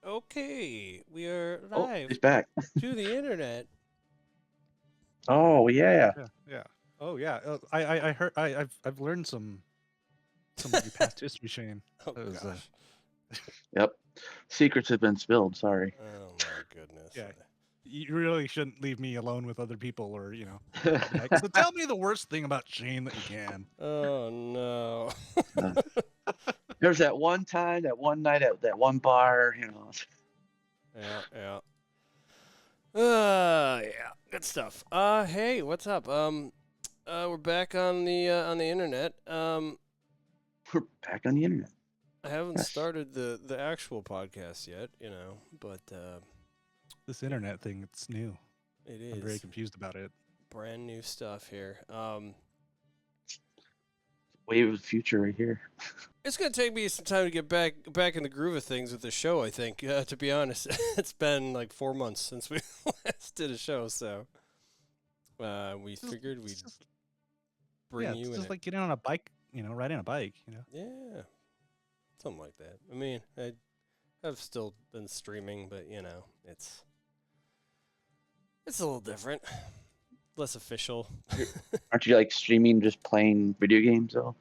Okay, we are Oh, he's live back. to the internet. Oh yeah. Yeah, yeah. Oh yeah. I heard. I've learned some of your past history, Shane. Oh That was, gosh. Yep. Secrets have been spilled. Sorry. Oh my goodness. yeah. You really shouldn't leave me alone with other people, or I'll be like, so tell me the worst thing about Shane that you can. Oh no. There's that one time, that one night at that one bar. Yeah. Yeah. Good stuff. Hey, what's up? We're back on the internet. We're back on the internet. I haven't Yes. started the actual podcast yet, but This internet thing, it's new. it I'm very is confused about it. brand new stuff here. Wave of the future right here. It's gonna take me some time to get back in the groove of things with the show. I think, to be honest, it's been like 4 months since we last did a show, so we figured we'd bring Yeah, you it's in. just like getting on a bike, riding a bike. Yeah, something like that. I mean, I've still been streaming, but it's a little different, less official. Aren't you like streaming, just playing video games though?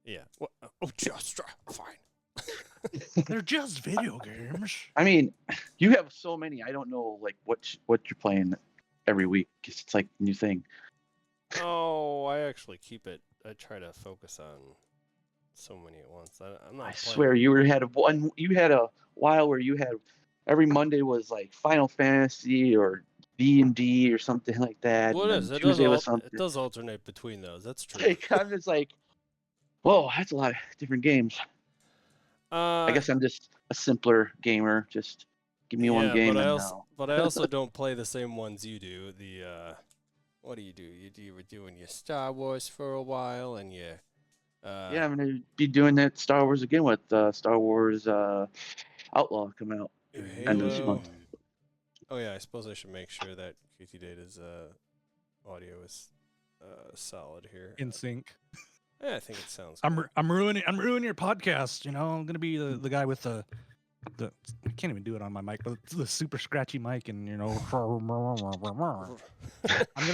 Yeah. Oh, just fine. They're just video games. I mean, you have so many. I don't know like what you're playing every week. It's like a new thing. Oh, I actually keep it. I try to focus on so many at once. I'm not. I playing. swear you had a while where you had every Monday was like Final Fantasy or D&D or something like that. Well, And it then is. Tuesday was It something. does alternate between those. That's true. Like, I'm just like, whoa, that's a lot of different games. I guess I'm just a simpler gamer. Just give me one game and now. but I also don't play the same ones you do. What do? You were doing your Star Wars for a while, and you. Yeah, I'm gonna be doing that Star Wars again with Star Wars Outlaw come out end of this Halo. month. Oh yeah, I suppose I should make sure that KTData's audio is solid here. In sync. Yeah, I think it sounds. I'm ruining your podcast. I'm gonna be the guy with the I can't even do it on my mic, but the super scratchy mic, and I'm gonna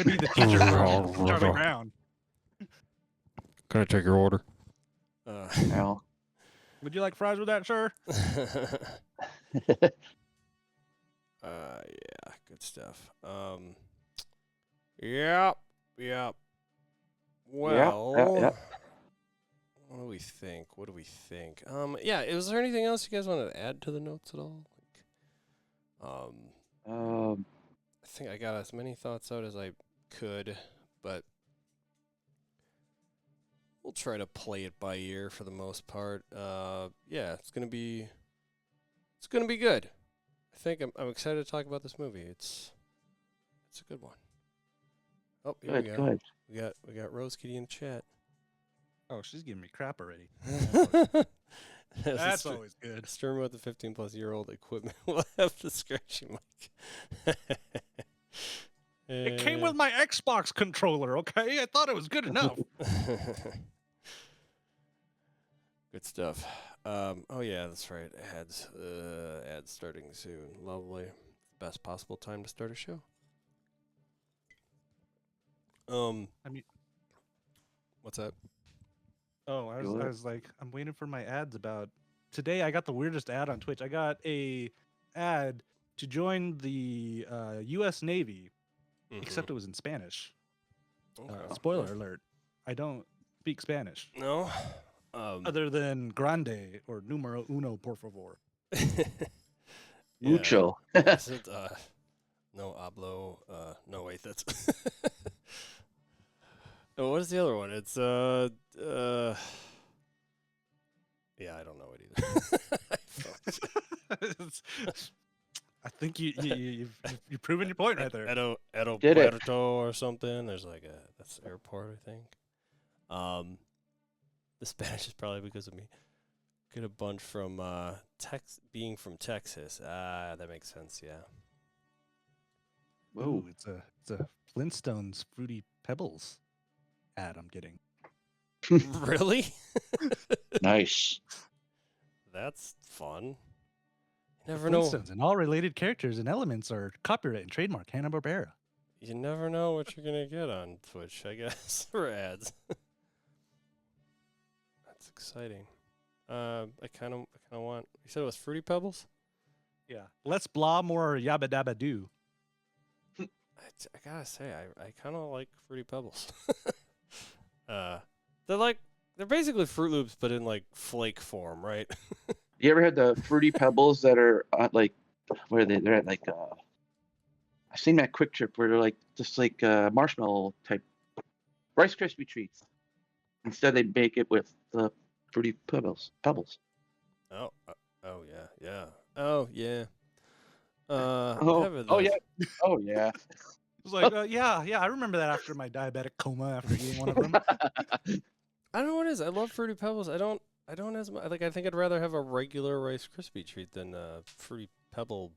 be the teacher from Charlie Brown. Can I take your order? Now, Would you like fries with that, sir? Yeah, good stuff. Yep. Well, yep. what do we think? Yeah, was there anything else you guys wanted to add to the notes at all? I think I got as many thoughts out as I could, but we'll try to play it by ear for the most part. Yeah, it's gonna be good. I think I'm excited to talk about this movie. It's a good one. Oh, here we go. Good. We got Rose Kitty in the chat. Oh, she's giving me crap already. That's always good. Stream with the 15-plus-year-old equipment will have the scratchy mic. It came with my Xbox controller, okay? I thought it was good enough. Good stuff. Oh yeah, that's right. Ads starting soon. Lovely. Best possible time to start a show. I mean, what's that? Oh, I was like, I'm waiting for my ads about today. I got the weirdest ad on Twitch. I got a ad to join the U.S. Navy, except it was in Spanish. Okay. Spoiler alert: I don't speak Spanish. No. Other than grande or numero uno, por favor. Mucho. Is it, no hablo. No, wait, that's. Oh, what is the other one? It's yeah, I don't know it either. I think you've proven your point right there. Aeropuerto or something. There's like that's airport, I think. The Spanish is probably because of me. Get a bunch from being from Texas. That makes sense. Yeah. Whoa, it's a Flintstones Fruity Pebbles ad I'm getting. Really? Nice. That's fun. You The never know. Flintstones and all related characters and elements are copyright and trademark Hanna-Barbera. You never know what you're gonna get on Twitch, I guess, for ads. That's exciting. I kind of want. You said it was Fruity Pebbles. Yeah. Let's blah more yabba dabba do. I gotta say, I kind of like Fruity Pebbles. They're basically Fruit Loops, but in like flake form, right? You ever had the Fruity Pebbles that are like, where are they? They're at like, I've seen that Quick Trip where they're like just like marshmallow type Rice Krispie treats. Instead, they bake it with the Fruity Pebbles. Oh yeah. Oh yeah. Oh, Have oh those. yeah, oh yeah. It's like, yeah, I remember that after my diabetic coma after eating one of them. I don't know what it is. I love Fruity Pebbles. I don't as much. Like, I think I'd rather have a regular Rice Krispie treat than a Fruity Pebble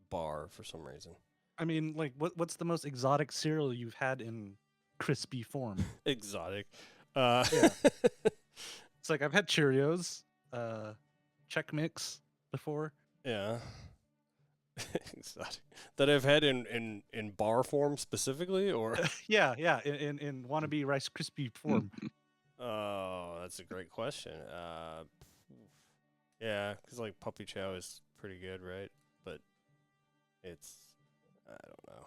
bar for some reason. I mean, like, what's the most exotic cereal you've had in crispy form? Exotic. Yeah. It's like I've had Cheerios, Chex Mix before. Yeah. Exotic. That I've had in bar form specifically, or Yeah, in wannabe Rice Krispie form. oh, that's a great question. Yeah, because like Puppy Chow is pretty good, right? But it's I don't know.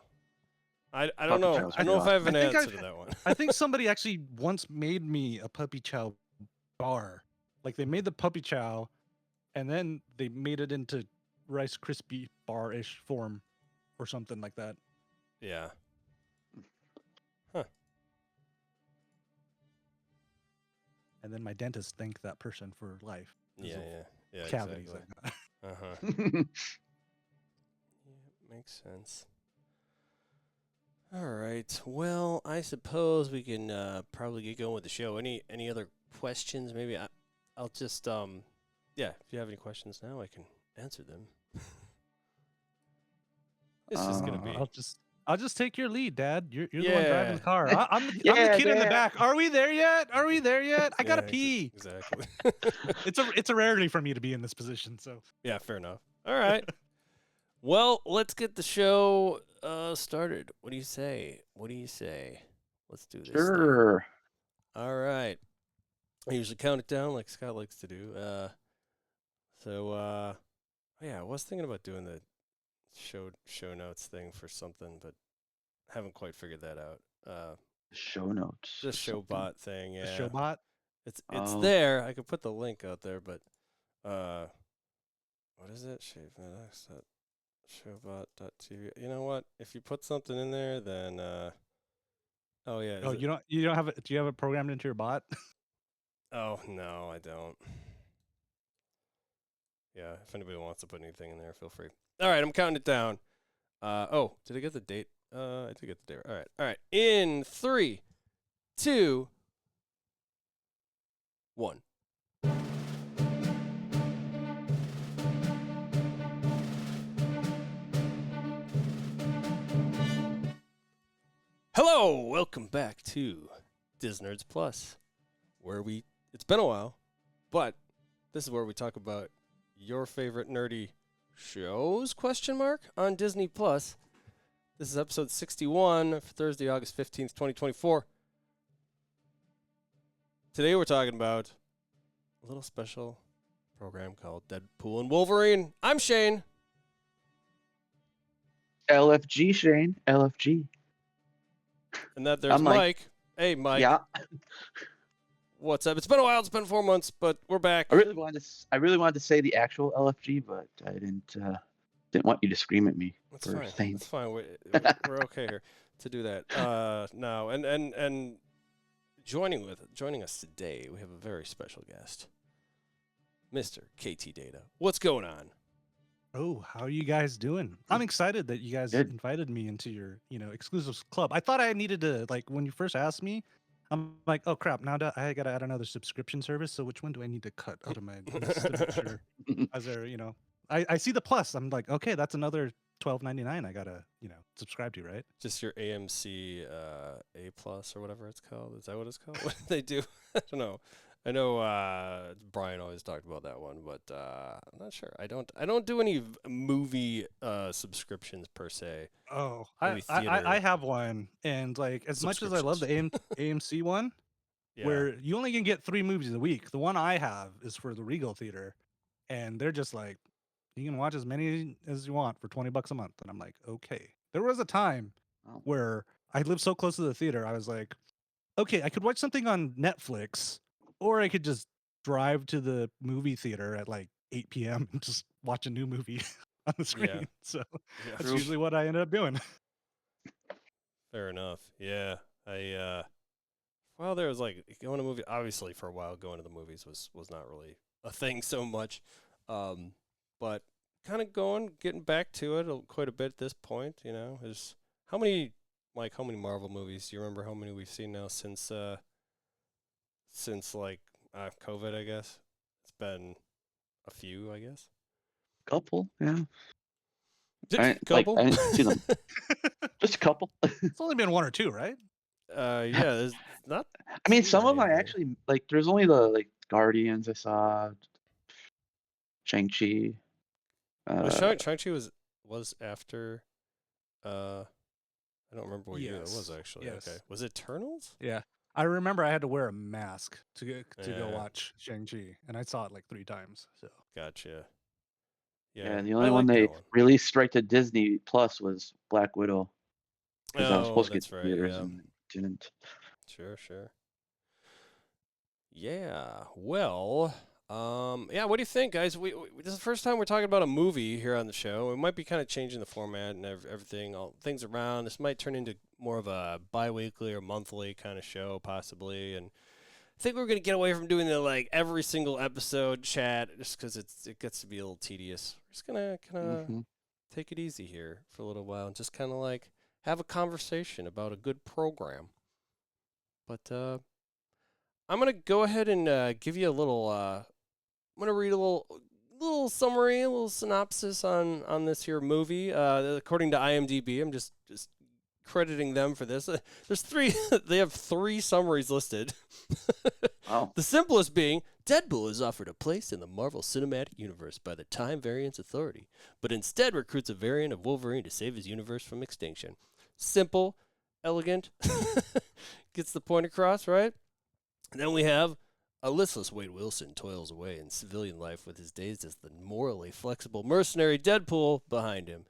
I don't know. Chow's I don't know if I have an I think answer I've- to that one. I think somebody actually once made me a Puppy Chow bar. Like they made the Puppy Chow, and then they made it into Rice Krispie bar-ish form, or something like that. Yeah. And then my dentist thanked that person for life. Yeah. Cavities Exactly. I got. Yeah, makes sense. All right. Well, I suppose we can probably get going with the show. Any other questions? Maybe I'll just yeah. If you have any questions now, I can answer them. It's just gonna be. I'll just take your lead, Dad. You're the one driving the car. I'm the Yeah, kid in the Dad. back. Are we there yet? I gotta pee. Exactly. It's a rarity for me to be in this position. So Yeah, fair enough. All right. Well, let's get the show started. What do you say? Let's do this. thing. Sure. All right. I usually count it down like Scott likes to do. Oh yeah, I was thinking about doing the show notes thing for something, but haven't quite figured that out. Show notes. The show bot thing, yeah. the show bot. It's Oh. there. I could put the link out there, but what is it? Showbot.tv. You know what? If you put something in there, then oh yeah. Oh, you don't have it? Do you have it programmed into your bot? Oh no, I don't. Yeah, if anybody wants to put anything in there, feel free. All right, I'm counting it down. Oh, did I get the date? I did get the date. All right. In 3, 2, 1. Hello, welcome back to Disnerds Plus, where it's been a while, but this is where we talk about your favorite nerdy shows, on Disney Plus. This is episode 61 for Thursday, August 15th, 2024. Today we're talking about a little special program called Deadpool and Wolverine. I'm Shane. LFG, Shane. LFG. And there's I'm Mike. Mike. Hey, Mike. Yeah. What's up? It's been a while. It's been 4 months, but we're back. I really wanted to say the actual LFG, but I didn't want you to scream at me. That's for fine. saying. That's fine. We're okay here to do that. Now, and joining us today, we have a very special guest, Mr. KTData. What's going on? Oh, how are you guys doing? I'm excited that you guys Good. invited me into your, exclusive club. I thought I needed to, like, when you first asked me, I'm like, oh crap, now I gotta add another subscription service. So which one do I need to cut out of my list to make sure? As there, I see the plus. I'm like, okay, that's another $12.99. I gotta, subscribe to, right? Just your AMC A plus or whatever it's called. Is that what it's called? What do they do? I don't know. I know Brian always talked about that one, but I'm not sure. I don't do any movie subscriptions per se. Oh, Movie theater I have one, and like as much as I love the AMC one, yeah. where you only can get 3 movies a week, the one I have is for the Regal Theater, and they're just like, you can watch as many as you want for $20 a month, and I'm like, okay. There was a time Oh. where I lived so close to the theater, I was like, okay, I could watch something on Netflix, or I could just drive to the movie theater at like 8 p.m. and just watch a new movie on the screen. Yeah. So Yeah. that's usually what I end up doing. Fair enough. Yeah. Well, there was like going to movie. Obviously, for a while, going to the movies was not really a thing so much, but kind of getting back to it quite a bit at this point. You know, is how many Marvel movies? Do you remember how many we've seen now since like COVID? I guess it's been a few. I guess Couple, yeah. couple. I didn't see them. Just a couple. It's only been 1 or 2, right? Yeah, there's not. I mean, too some of them many I here. actually like. There's only the Guardians I saw, Shang-Chi. Shang-Chi was after. I don't remember what year that was Yes, actually. yes. Okay, was it Eternals? Yeah. I remember I had to wear a mask to go Yeah. watch Shang-Chi, and I saw it like 3 times. So Gotcha. Yeah, and the I only one like they that one. released straight to Disney Plus was Black Widow, because I was Oh, supposed to get that's right. theaters Yeah, and didn't. sure. Yeah. Well, yeah. What do you think, guys? This is the first time we're talking about a movie here on the show. We might be kind of changing the format and everything, all things around. This might turn into more of a bi-weekly or monthly kind of show, possibly. And I think we're gonna get away from doing the like every single episode chat, just because it gets to be a little tedious. We're just gonna kind of Mm-hmm. take it easy here for a little while and just kind of like have a conversation about a good program. But I'm gonna go ahead and give you a little. I'm gonna read a little summary, a little synopsis on this here movie. According to IMDb, I'm just crediting them for this. There's 3. They have 3 summaries listed. Wow. The simplest being, Deadpool is offered a place in the Marvel Cinematic Universe by the Time Variance Authority, but instead recruits a variant of Wolverine to save his universe from extinction. Simple, elegant, gets the point across, right? And then we have a listless Wade Wilson toils away in civilian life with his days as the morally flexible mercenary Deadpool behind him.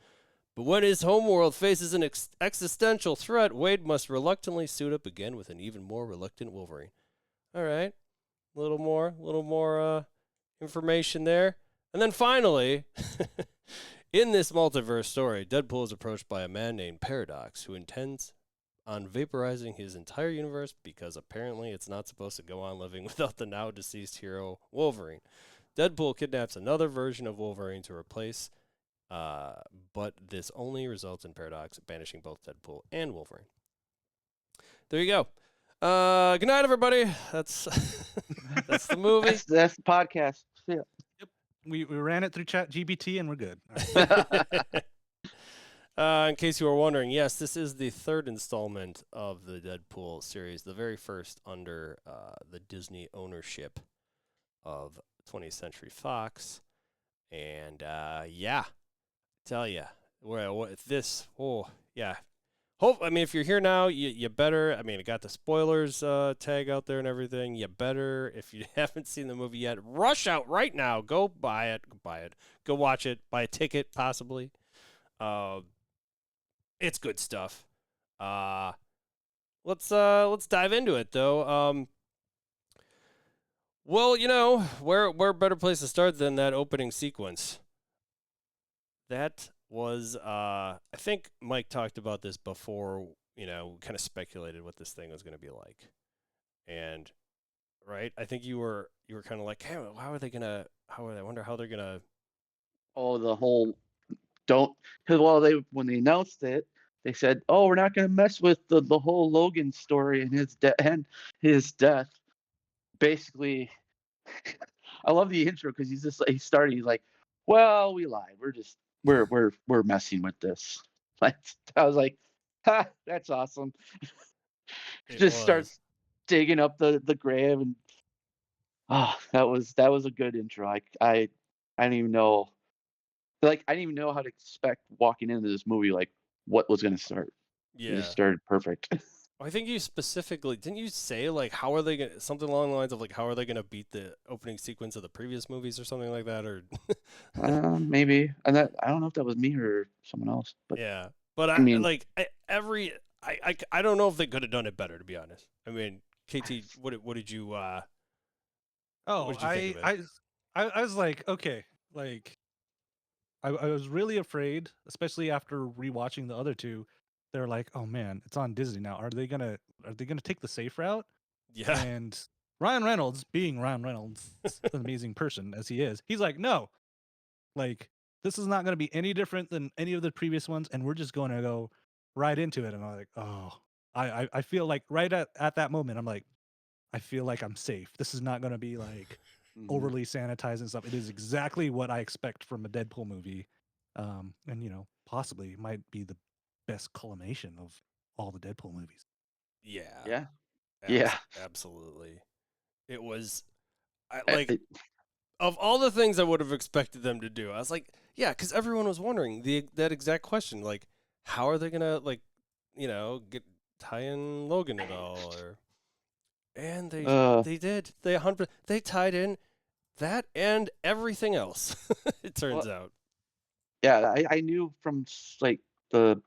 But when his homeworld faces an existential threat, Wade must reluctantly suit up again with an even more reluctant Wolverine. All right, a little more information there, and then finally, in this multiverse story, Deadpool is approached by a man named Paradox who intends on vaporizing his entire universe because apparently it's not supposed to go on living without the now deceased hero Wolverine. Deadpool kidnaps another version of Wolverine to replace, but this only results in Paradox banishing both Deadpool and Wolverine. There you go. Good night, everybody. That's that's the movie. That's the podcast. Yeah. yep, we ran it through ChatGPT and we're good. In case you were wondering, yes, this is the 3rd installment of the Deadpool series, the very first under the Disney ownership of 20th Century Fox. And yeah, tell you, this, oh, yeah. I mean, if you're here now, you better, I mean, it got the spoilers tag out there and everything. You better, if you haven't seen the movie yet, rush out right now. Go buy it. Go watch it. Buy a ticket, possibly. It's good stuff. Let's dive into it though. Well, you know, where better place to start than that opening sequence? That was I think Mike talked about this before, you know, kind of speculated what this thing was going to be like. And right? I think you were kind of like, "Hey, I wonder how they're going to Oh, the whole don't, because when they announced it, they said, "Oh, we're not going to mess with the whole Logan story and his death." Basically, I love the intro because he's starting. He's like, "Well, we lied. We're messing with this." Like, I was like, "Ha, that's awesome." It Just was. starts digging up the grave and Oh, that was a good intro. I didn't even know, like, I didn't even know how to expect walking into this movie, like, what was gonna start. It just Yeah. started perfect. I think you specifically didn't you say like how are they gonna something along the lines of like how are they gonna beat the opening sequence of the previous movies or something like that or Maybe, and that I don't know if that was me or someone else, but yeah. But I mean, I don't know if they could have done it better to be honest. I mean, KT, what did you what Oh, did you think of it? I was like, okay, like I was really afraid, especially after rewatching the other two. They're like, oh man, it's on Disney now. Are they gonna take the safe route? Yeah. And Ryan Reynolds, being Ryan Reynolds, an amazing person as he is, he's like, no, like this is not gonna be any different than any of the previous ones, and we're just gonna go right into it. And I'm like, oh, I feel like right at that moment, I'm like, I feel like I'm safe. This is not gonna be like mhm. overly sanitized and stuff. It is exactly what I expect from a Deadpool movie. And possibly might be the best culmination of all the Deadpool movies. Yeah. Yeah, yeah. Absolutely. It was I, like I- of all the things I would have expected them to do, I was like, yeah, because everyone was wondering that exact question, like, how are they gonna like, get tie in Logan at all, or and uh, they did they tied in that and everything else. It turns well, out, yeah, I knew from like the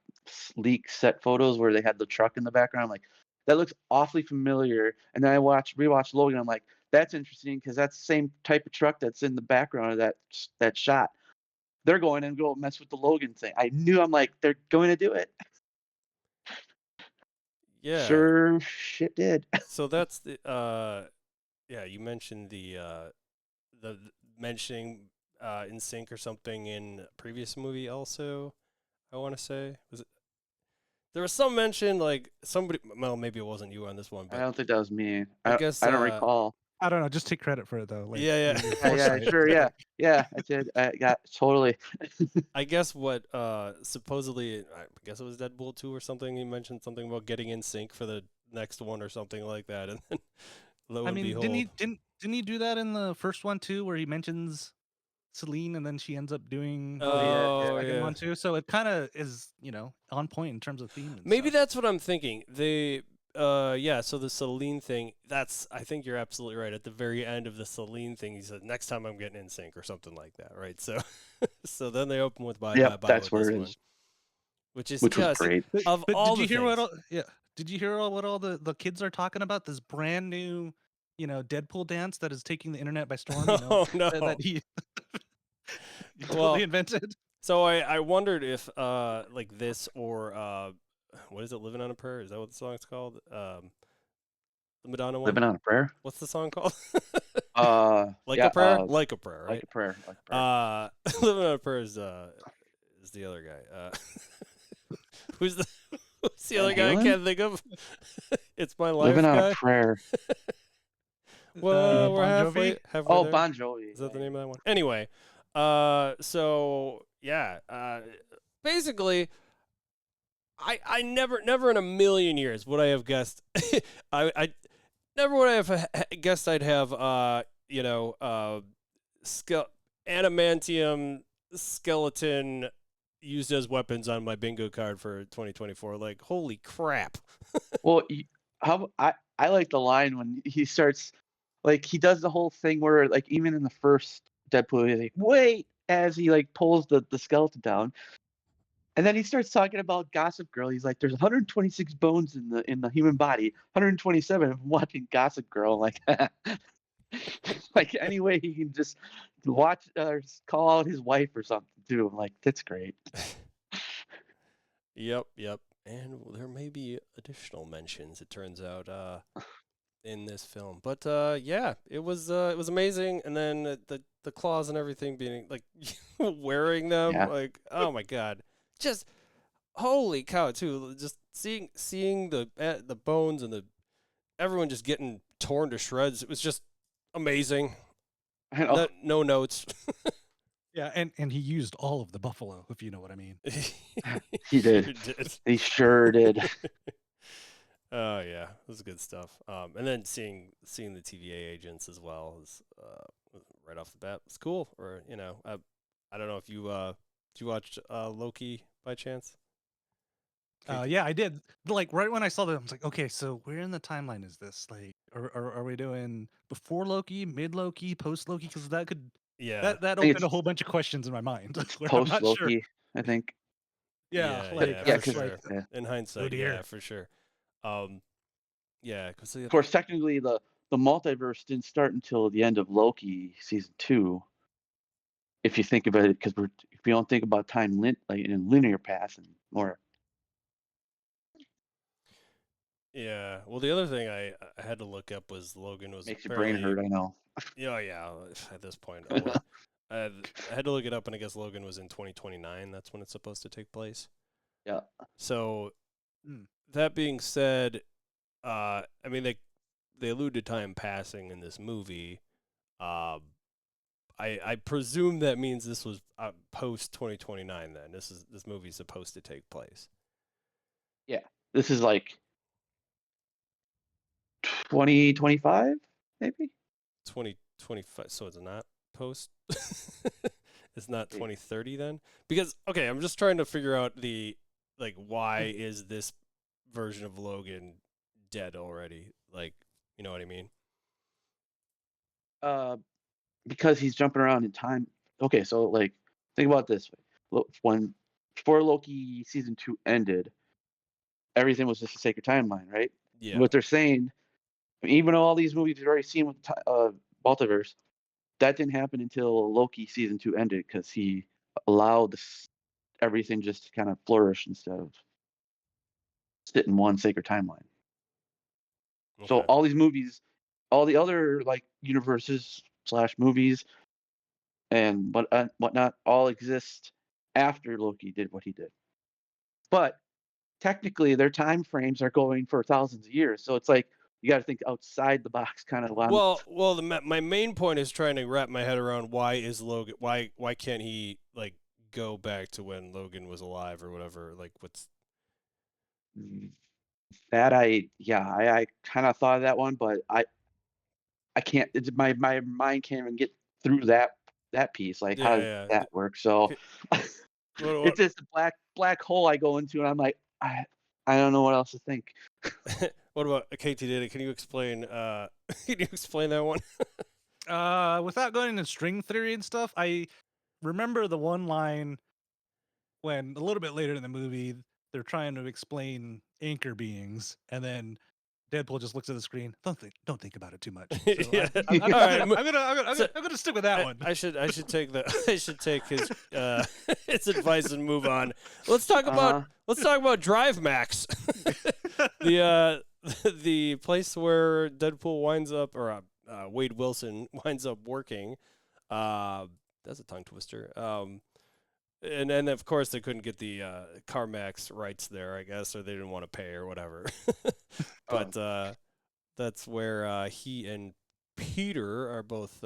leak set photos where they had the truck in the background. I'm like, that looks awfully familiar. And then I rewatched Logan. I'm like, that's interesting because that's the same type of truck that's in the background of that shot. They're going and go mess with the Logan thing. I knew. I'm like, they're going to do it. yeah. Sure, shit did. So that's the yeah. You mentioned the mentioning in sync or something in a previous movie also. I want to say was it there was some mention like somebody well maybe it wasn't you on this one I but don't think that was me. I guess I don't recall. I don't know. Just take credit for it though. Like yeah your Yeah, yeah, foresight. sure, yeah, yeah. I did. I got totally. I guess what supposedly I guess it was Deadpool 2 or something he mentioned something about getting in sync for the next one or something like that and then lo I and mean, behold didn't he do that in the first one too, where he mentions Celine and then she ends up doing Oh yeah, the oh yeah. second yeah one too? So it kind of is, on point in terms of theme and maybe stuff. that's what I'm thinking they yeah so the Celine thing that's I think you're absolutely right at the very end of the Celine thing he said next time I'm getting in sync or something like that right so so then they open with bye bye Yep, bye that's with where this it one is, which is which was just great. of But all did the you hear what? things. Yeah, did you hear what all the kids are talking about? This brand new, Deadpool dance that is taking the internet by storm. Oh That no. he totally Well, invented. so I wondered if like this or what is it? Living on a Prayer? Is that what the song's called? The Madonna one. Living on a prayer. What's the song called? Like a Yeah. prayer. Like a prayer, Like right? a prayer. Like a prayer. Living on a Prayer is the other guy. Who's the who's the Van other guy? I Halen. can't think of. It's my Living life on a guy. prayer. Well, we're Bon Jovi. halfway Oh, there. Bon Jovi. Is that the Yeah, name of that one? Anyway, so yeah, basically, I never in a million years would I have guessed, I never would I have guessed I'd have, ske- adamantium skeleton used as weapons on my bingo card for 2024. Like, holy crap! Well, how I like the line when he starts, like he does the whole thing where like even in the first Deadpool, he's like, wait, as he like pulls the skeleton down, and then he starts talking about Gossip Girl. He's like, there's 126 bones in the human body, 127 of watching Gossip Girl. Like, like any way he can just watch or call out his wife or something too. I'm like, that's great. Yep. And there may be additional mentions. It turns out. In this film. But yeah, it was amazing. And then the claws and everything being like wearing them, Yeah. like oh my god, just holy cow too. Just seeing the bones and the everyone just getting torn to shreds. It was just amazing. I know. No notes. Yeah, and he used all of the buffalo, if you know what I mean. He did. Sure did. He sure did. Oh yeah, it was good stuff. And then seeing the TVA agents as well is right off the bat was cool. Or I don't know if you did you watch Loki by chance? Yeah, I did. Like right when I saw that, I was like, okay, so where in the timeline is this? Like, are we doing before Loki, mid Loki, post Loki? Because that could Yeah, that I think opened a whole bunch of questions in my mind it's where I'm post not sure. Loki, I think. Yeah, yeah, like yeah, I Yeah, for was because like, sure. yeah. In oh hindsight, yeah, dear. for sure. Yeah, because Of course, technically the multiverse didn't start until the end of Loki season 2. If you think about it, because if you don't think about time like in linear paths and more. yeah. Well, the other thing I had to look up was Logan was Makes your brain apparently hurt, I know. yeah. At this point, oh well. I had to look it up, and I guess Logan was in 2029. That's when it's supposed to take place. Yeah. So Hmm. that being said, I mean they allude to time passing in this movie. I presume that means this was post 2029. Then this movie's supposed to take place. Yeah. This is like 2025, maybe? 2025. So it's not post. It's not 2030 then, because okay, I'm just trying to figure out why is this version of Logan dead already? Like, you know what I mean? Because he's jumping around in time. Okay, so like think about this way. When before Loki season 2 ended, everything was just a sacred timeline, right? Yeah. What they're saying, even though all these movies you've already seen with multiverse, that didn't happen until Loki season 2 ended because he allowed everything just to kind of flourish instead of sit in one sacred timeline. So Okay. all these movies, all the other like universes slash movies and whatnot, all exist after Loki did what he did. But technically, their time frames are going for thousands of years. So it's like you got to think outside the box, kind of on. Well, my main point is trying to wrap my head around why is Logan why can't he like go back to when Logan was alive or whatever? Like what's That I kind of thought of that one, but I can't. My mind can't even get through that piece. Like, how yeah, does yeah. that work? So K- What it's just a black hole I go into, and I'm like, I don't know what else to think. what about KTData? Can you explain can you explain that one? Without going into string theory and stuff, I remember the one line when a little bit later in the movie they're trying to explain anchor beings, and then Deadpool just looks at the screen. Don't think about it too much. So Yeah. I'm All gonna right. So, I'm gonna stick with that one. I should take I should take his his advice and move on. Let's talk about Drive Max. The place where Deadpool winds up or Wade Wilson winds up working. That's a tongue twister. And then of course they couldn't get the CarMax rights there, I guess, or they didn't want to pay or whatever. But that's where he and Peter are both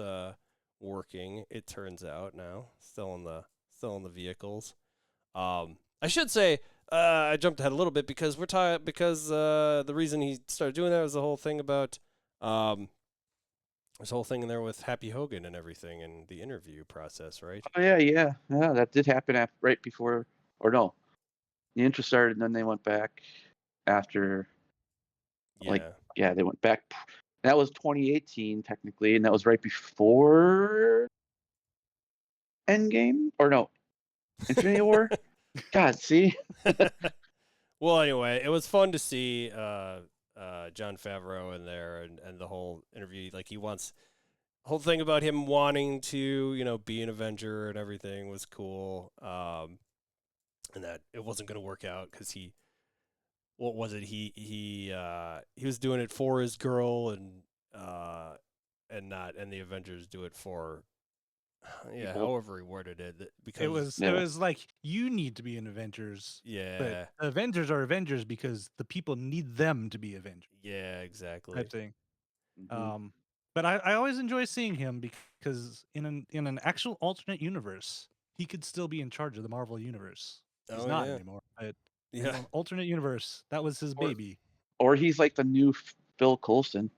working. It turns out now, still in the vehicles. I should say I jumped ahead a little bit because the reason he started doing that was the whole thing about this whole thing in there with Happy Hogan and everything and the interview process, right? Oh yeah. That did happen right before, or no, the intro started, and then they went back after. Like, Yeah. yeah, they went back. That was 2018 technically, and that was right before Endgame, or no, Infinity War. God, see, Well, anyway, it was fun to see John Favreau in there and the whole interview. Like he wants whole thing about him wanting to, be an Avenger and everything was cool. And that it wasn't going to work out because what was it? He was doing it for his girl and the Avengers do it for yeah, people. however he worded it because It was like you need to be an Avengers, yeah, but Avengers are Avengers because the people need them to be Avengers yeah, exactly. type thing. Mhm. But I always enjoy seeing him because in an actual alternate universe, he could still be in charge of the Marvel universe. He's Oh not yeah. anymore, but in Yeah. an alternate universe, that was his Or- baby. Or he's like the new Phil Coulson.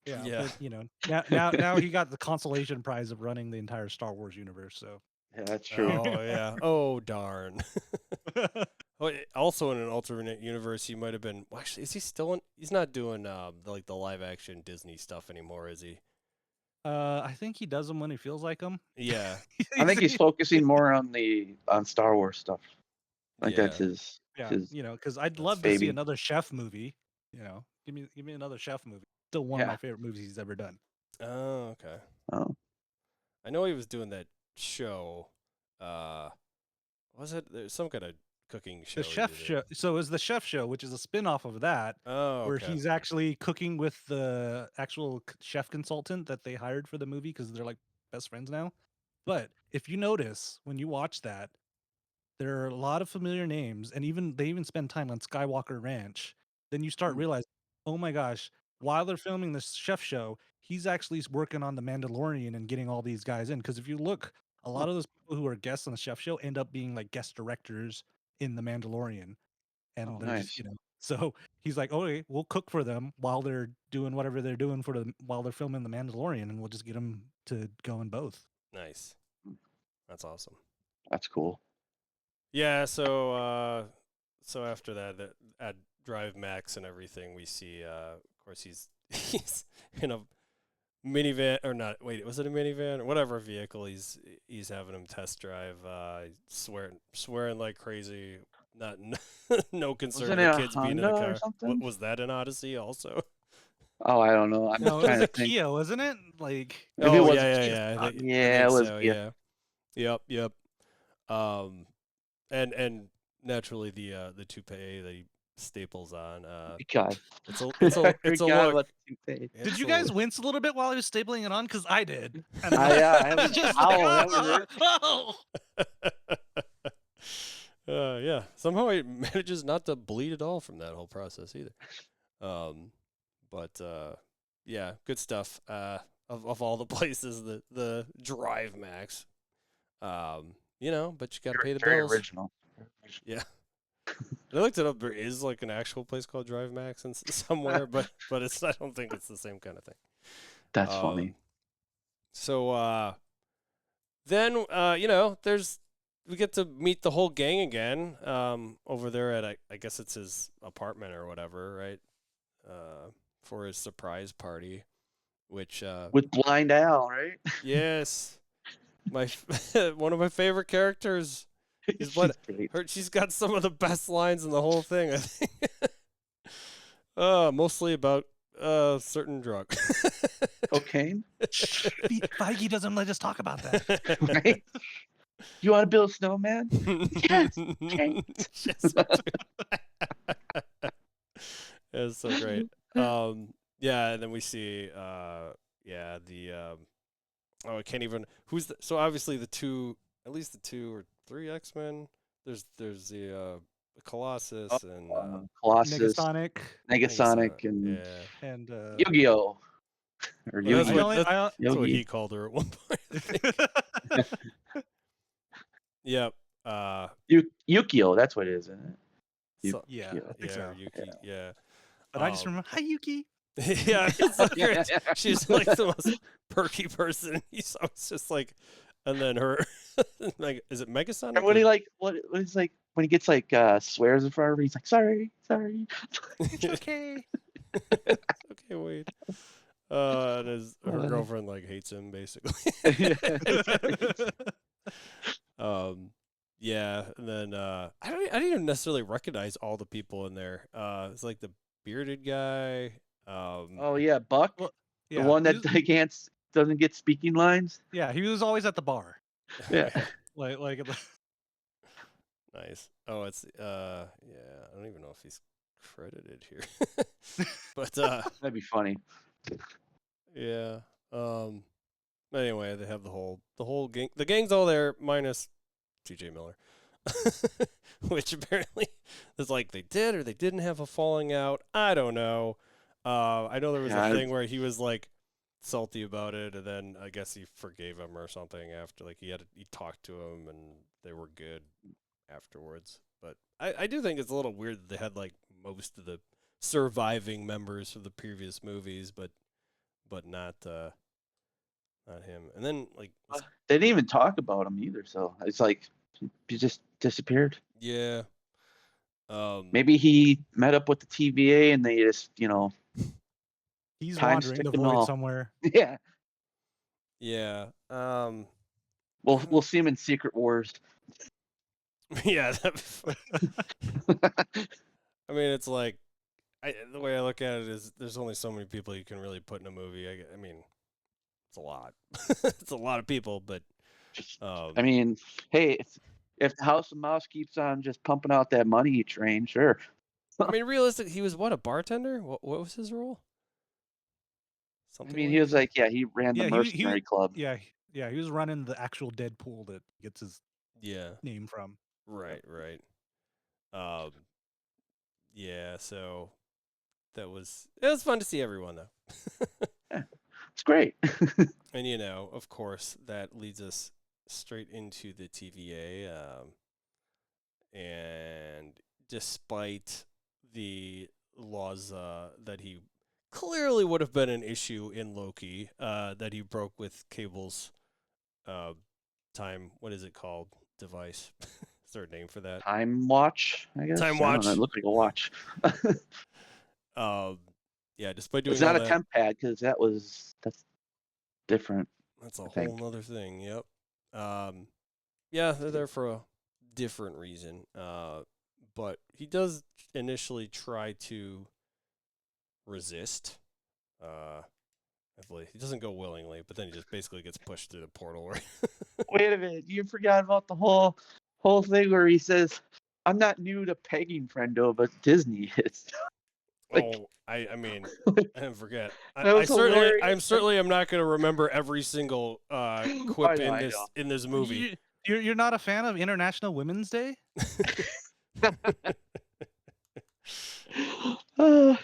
Yeah, Yeah. but now he got the consolation prize of running the entire Star Wars universe. So Yeah, that's true. Oh yeah. Oh darn. Oh, also in an alternate universe, he might have been. Well, actually, is he still in? He's not doing like the live action Disney stuff anymore, is he? I think he does them when he feels like them. Yeah. I think he's focusing more on Star Wars stuff. I think Yeah. that's his because I'd That's love to see baby. another chef movie. Give me another chef movie. Still one of Yeah. my favorite movies he's ever done. Oh, okay. Oh, I know he was doing that show. Was it? There's some kind of cooking show. The he chef did. show. So it's the chef show, which is a spin-off of that, Oh, where okay. he's actually cooking with the actual chef consultant that they hired for the movie because they're like best friends now. But if you notice when you watch that, there are a lot of familiar names, and they even spend time on Skywalker Ranch. Then you start Mm. realizing, oh my gosh, while they're filming this chef show, he's actually working on the Mandalorian and getting all these guys in. Because if you look, a lot of those people who are guests on the chef show end up being like guest directors in the Mandalorian, and oh, they're just nice. So he's like, okay, we'll cook for them while they're doing whatever they're doing while they're filming the Mandalorian, and we'll just get them to go in both. Nice. That's awesome. That's cool. Yeah. So after that, at Drive Max and everything, we see. Of course, he's he's in a minivan or not? Wait, was it a minivan or whatever vehicle he's having him test drive? Swearing like crazy. Not no concern Wasn't of it the a kids being in the Honda or car. something? Was that an Odyssey also? Oh, I don't know. I'm No, just it trying was to a think. Kia, wasn't it? Like, Maybe it Oh was yeah, a yeah, Kia yeah. I stock. think, Yeah, I it think was so. Kia. Yeah. Yep. And naturally the toupee that he staples on. God, It's a I it's a forgot look. about the toupee. Did It's you a guys look. wince a little bit while he was stapling it on? Because I did. And I was just like, that was oh, Yeah. Somehow he manages not to bleed at all from that whole process either. But yeah, good stuff. Of all the places, the Drive Max. But you got to pay the very bills. original. Yeah. I looked it up. There is like an actual place called Drive Max somewhere, but it's. I don't think it's the same kind of thing. That's funny. So then we get to meet the whole gang again over there at I guess it's his apartment or whatever, right? For his surprise party, which With Blind Al, right? yes, one of my favorite characters. Is what She's great. she's got some of the best lines in the whole thing, I think. Mostly about certain drug. Cocaine, Feige doesn't let us talk about that. right? You want to build a snowman? Yes. Okay. Yes, it's so great. Yeah, and then we see I can't even so obviously at least the 2 or 3 X-Men. There's the Colossus and Colossus, Negasonic. Negasonic, and yeah. And Yu-Gi-Oh! Or Well, Yugi. that's what Yogi. he called her at one point. I think. Yep. Yukio, that's what it is, isn't it? So, yeah, I think yeah, so. or Yuki, yeah. But I just remember, hi Yuki. Yeah, it's so great. She's like the most perky person. He's always just like, and then her, is it Megasonic? And when he what is like when he gets swears in front of her, he's like, sorry. It's okay. Okay, wait. And her girlfriend hates him basically. Yeah, and then I didn't even necessarily recognize all the people in there. It's like the bearded guy. Oh yeah, Buck, Yeah, the one that doesn't get speaking lines. Yeah, he was always at the bar. Yeah. like Nice. Oh, it's yeah. I don't even know if he's credited here, but That'd be funny. yeah. Anyway, they have the whole gang. The gang's all there minus T.J. Miller, which apparently is like they did or they didn't have a falling out. I don't know. I know there was a thing where he was like salty about it, and then I guess he forgave him or something after. Like he talked to him, and they were good afterwards. But I do think it's a little weird that they had like most of the surviving members from the previous movies, but not him. And then like They didn't even talk about him either, so it's like he just disappeared. yeah. Maybe he met up with the TVA and they just, He's time wandering the stick and void all. somewhere. Yeah. Yeah. We'll see him in Secret Wars. Yeah. I mean, it's like the way I look at it is there's only so many people you can really put in a movie. I mean, it's a lot. It's a lot of people, but I mean, hey, if the House of Mouse keeps on just pumping out that money train, sure. I mean, realistic. He was what, a bartender? What was his role? Something. I mean, he was like, he ran the Yeah, mercenary club. Yeah, he was running the actual Deadpool that gets his name from. Right. Yeah. So it was fun to see everyone though. Yeah, it's great. And of course, that leads us straight into the TVA. And despite the laws that he clearly would have been an issue in Loki, that he broke with Cable's time. What is it called? Device. Is there a name for that? Time watch, I guess. Time watch. It looked like a watch. Yeah. Despite doing it's not all a temp pad because that's different. That's a whole other thing. Yep. Yeah, they're there for a different reason. But he does initially try to resist. I believe he doesn't go willingly, but then he just basically gets pushed through the portal. Wait a minute, you forgot about the whole thing where he says, "I'm not new to pegging, friendo, but Disney is." I mean, I didn't forget. I'm certainly am not going to remember every single quip in this movie. You're not a fan of International Women's Day? Yeah.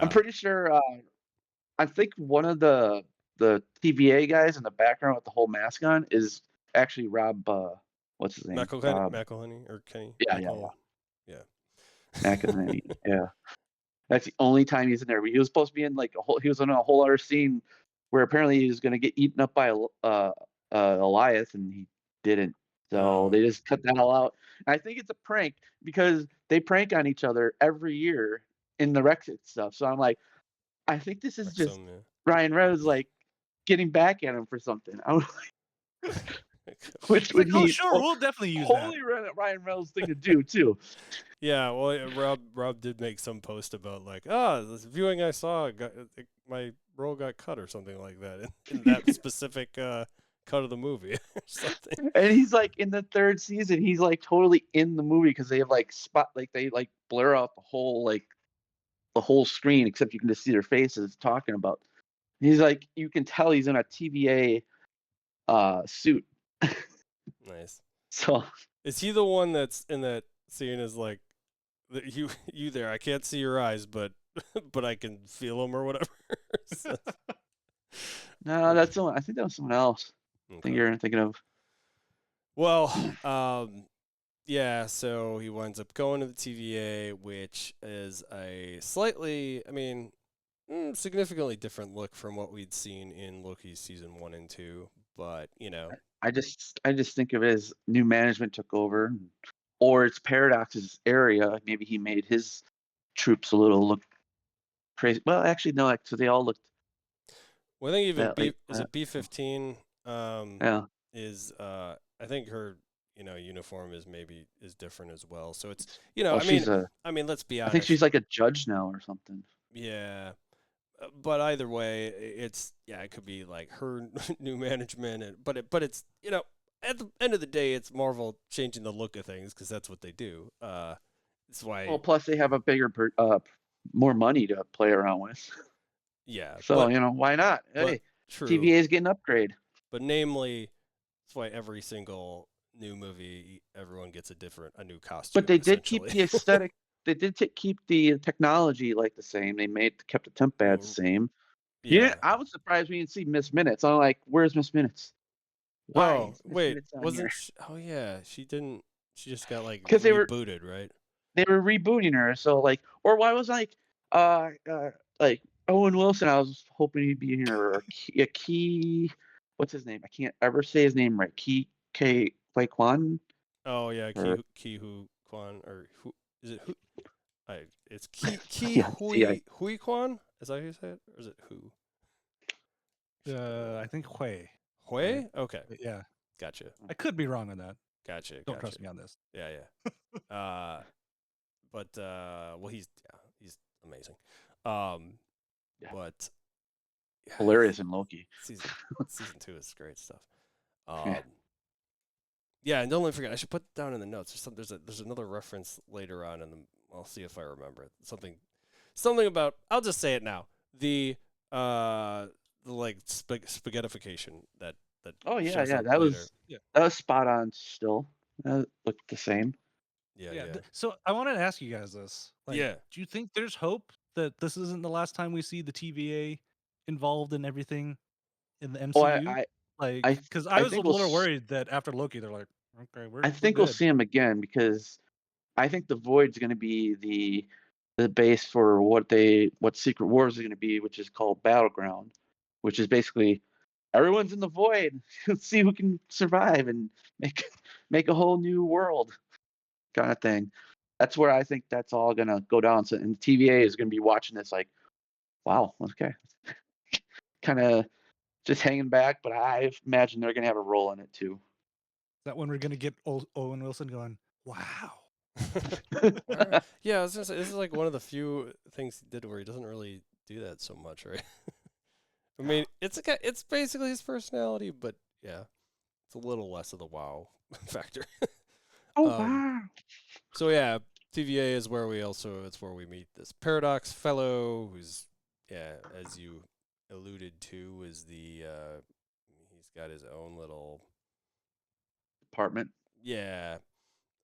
I'm pretty sure. I think one of the TVA guys in the background with the whole mask on is actually Rob. What's his name? McElhenney or Kenny? Yeah. McElhenney. Yeah. That's the only time he's in there. He was supposed to be in he was in a whole other scene where apparently he was going to get eaten up by Elias, and he didn't. So they just cut that all out. And I think it's a prank because they prank on each other every year in the Rexit stuff. So I'm like, I think this is just Ryan Reynolds getting back at him for something. I was like, which would be we'll definitely use that. Totally Ryan Reynolds thing to do too. Yeah, well, Rob did make some post about this viewing I saw, my role got cut or something like that in that specific cut of the movie or something. And he's in the third season, he's totally in the movie because they have they blur out the whole screen except you can just see their faces talking about. He's you can tell he's in a TVA suit. Nice. So is he the one that's in that scene? Is you there? I can't see your eyes, but I can feel them or whatever. No, that's someone. I think that was someone else. Okay. I think you're thinking of. Well, yeah. So he winds up going to the TVA, which is a slightly, significantly different look from what we'd seen in Loki's season 1 and 2. But I just think of it as new management took over, or it's Paradox's area. Maybe he made his troops a little look crazy. Well, actually, no. So they all looked. Well, I think even is it B-15? Yeah. Is I think her uniform is different as well. So it's let's be honest. I think she's like a judge now or something. Yeah. But either way, it could be her new management, but it's at the end of the day, it's Marvel changing the look of things because that's what they do. That's why. Well, plus they have a bigger, more money to play around with. Yeah. So why not? Hey, true. TVA is getting an upgrade. But namely, that's why every single new movie, everyone gets a new costume. But they did keep the aesthetic. They did keep the technology the same. They kept the temp pad the same. Yeah, I was surprised we didn't see Miss Minutes. I'm like, where's Miss Minutes? Why? Wait, wasn't she? Oh yeah, she didn't. She just got because they were booted, right? they were rebooting her. So like, or why was like Owen Wilson? I was hoping he'd be here. Or Key, what's his name? I can't ever say his name right. K Kwan. Oh yeah, Or Ki Hu Kwan or who is it? Who? It's Ki yeah, Hui Kwan. Is that how you say it, or is it Hu? I think Hui. Hui? Okay, Yeah, gotcha, I could be wrong on that. gotcha. Don't trust me on this. Yeah, but well, he's amazing. Yeah. But hilarious in Loki. season 2 is great stuff. Yeah. Yeah, and don't let me forget. I should put down in the notes. There's another reference later on in the. I'll see if I remember it. Something about. I'll just say it now. The like spaghettification that. Oh yeah, shows yeah. up That later. was spot on. Still, that looked the same. Yeah. So I wanted to ask you guys this. Like, Yeah. do you think there's hope that this isn't the last time we see the TVA involved in everything in the Oh, MCU? Because I was a think little worried that after Loki, they're like, okay, we're I think good. we'll see him again because I think the Void's going to be the base for what Secret Wars is going to be, which is called Battleground, which is basically everyone's in the Void. Let's see who can survive and make a whole new world kind of thing. That's where I think that's all going to go down. So, and the TVA is going to be watching this like, wow, okay, kind of just hanging back. But I imagine they're going to have a role in it too. Is that when we're gonna get Owen Wilson going? Wow. Right. Yeah, I was gonna say this is like one of the few things he did where he doesn't really do that so much, right? I mean, it's basically his personality, but yeah, it's a little less of the wow factor. Oh wow! So yeah, TVA is where it's where we meet this Paradox fellow, who's as you alluded to, is he's got his own little Department. Yeah.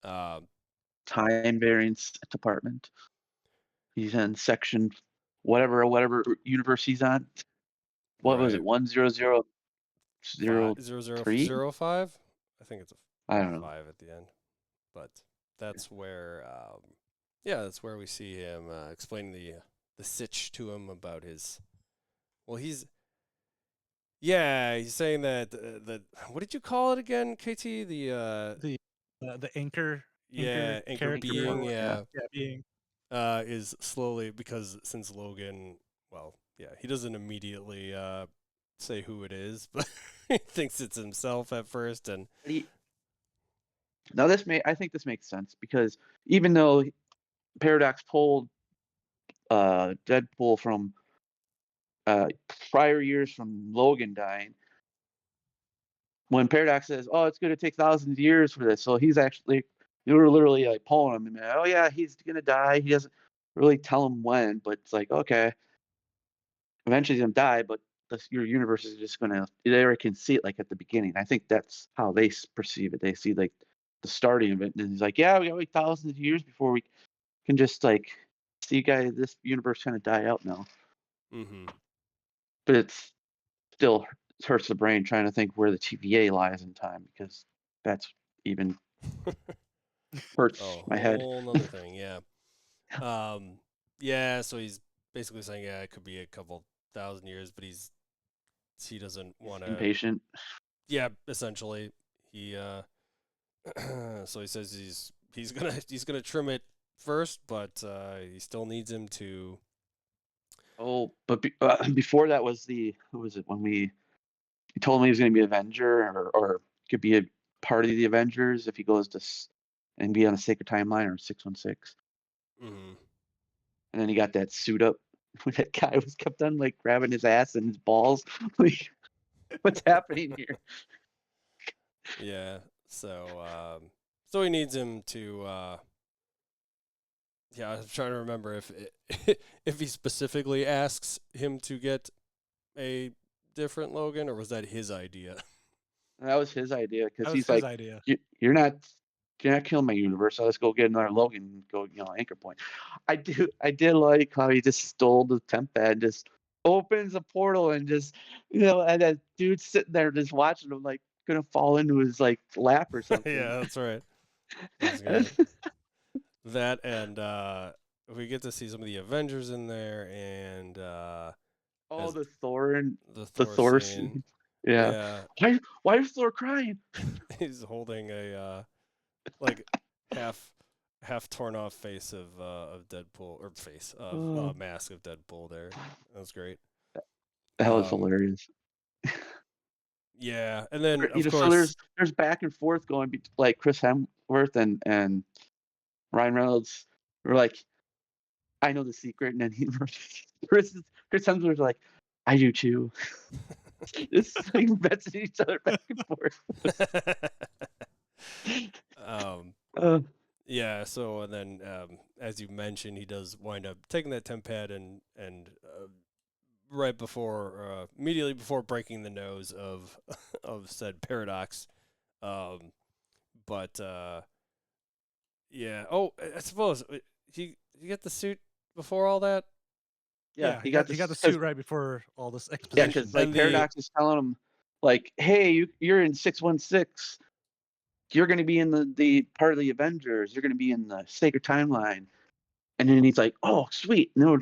Time variance department. He's in section whatever universe he's on. What was it? 10003? 005? I think it's I don't know. 5 at the end. But that's where that's where we see him explaining the sitch to him about his he's saying that what did you call it again, KT? The anchor. Anchor being, being. Is slowly, because since Logan, he doesn't immediately say who it is, but he thinks it's himself at first, and now I think this makes sense because even though Paradox pulled Deadpool from prior years from Logan dying, when Paradox says, "Oh, it's going to take thousands of years for this," so he's actually you're literally like pulling him and oh yeah, he's going to die. He doesn't really tell him when, but it's like okay, eventually he's going to die, but your universe is just going to they already can see it like at the beginning. I think that's how they perceive it. They see like the starting of it, and he's like, yeah, we got like thousands of years before we can just like see this universe kind of die out now. Mm-hmm. But it's still hurts the brain trying to think where the TVA lies in time because that's even hurts my head. A whole nother thing, yeah. So he's basically saying, it could be a couple thousand years, but he doesn't want to. Impatient. Yeah, essentially, he so he says he's gonna trim it first, but he still needs him to. Oh, but before that was who was it when he told him he was going to be an Avenger or could be a part of the Avengers if he goes to and be on a sacred timeline or 616. Mm-hmm. And then he got that suit up when that guy was kept on like grabbing his ass and his balls. Like, what's happening here? Yeah. So he needs him to. I was trying to remember if he specifically asks him to get a different Logan, or was that his idea? That was his idea because he's his like, idea. You're not killing my universe. So let's go get another Logan and go, anchor point. I did like how he just stole the temp pad, just opens a portal and just, and that dude sitting there just watching him like gonna fall into his like lap or something. Yeah, that's right. That's good. that and we get to see some of the Avengers in there, and Oh, as the Thor and the the Thor Thor scene. scene. Yeah. Yeah, Why is Thor crying? he's holding a like half torn off face of Deadpool, or face of Oh, mask of Deadpool. There, that was great. that was Um, hilarious. yeah, and then You of know, so course, there's back and forth going like Chris Hemsworth and Ryan Reynolds were like, I know the secret, and then Chris Chris Hemsworth's like, I do too. It's like messaging each other back and forth. um, Uh, yeah. So and then as you mentioned, he does wind up taking that temp pad and right before immediately before breaking the nose of of said paradox. Um, but yeah. Oh, I suppose he got the suit before all that, yeah, He got the cause, suit right before all this yeah, exposition. because like and the Paradox is telling him like, hey, you're in 616. You're going to be in the part of the Avengers. You're going to be in the Sacred Timeline. And then he's like, oh, sweet. No,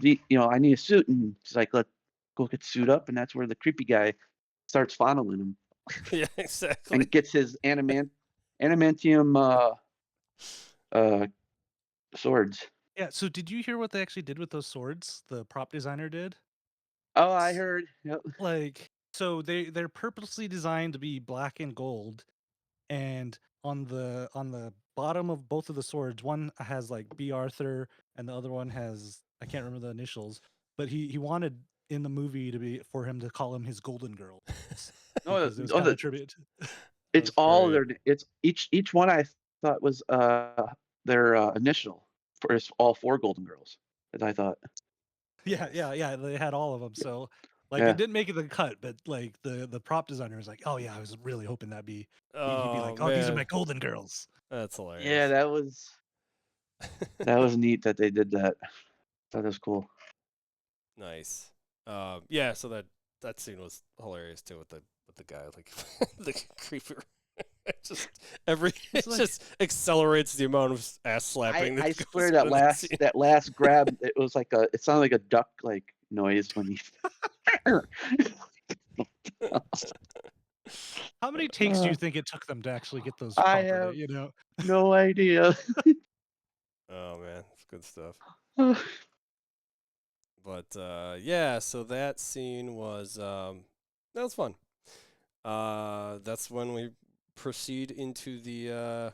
I need a suit. And he's like, let's go get suit up. And that's where the creepy guy starts fondling him yeah, exactly. and gets his adamantium uh, swords. Yeah. So did you hear what they actually did with those swords? The prop designer did. Oh, I heard. Yep. Like, so they're purposely designed to be black and gold, and on the bottom of both of the swords, one has like B. Arthur, and the other one has, I can't remember the initials, but he wanted in the movie to be for him to call him his Golden Girls No, because it was kind of a tribute. it's That's all great. their. It's each one I thought was their initial for all four Golden Girls. As I thought. Yeah. They had all of them, so like it Yeah. didn't make it the cut, but like the prop designer was like, oh yeah, I was really hoping that'd be he'd be Oh like, oh, these are my man, Golden Girls. that's Yeah, hilarious. that was neat that they did that. That was cool. Nice. Yeah. So that scene was hilarious too with the guy like the creeper. It just It's it like, just accelerates the amount of ass slapping that I goes swear on in that scene. that last grab, it was like it sounded like a duck like noise when he. how many takes do you think it took them to actually get those I properly? have You know? no idea. Oh man, it's good stuff. But yeah, so that scene was that was fun. That's when we proceed into the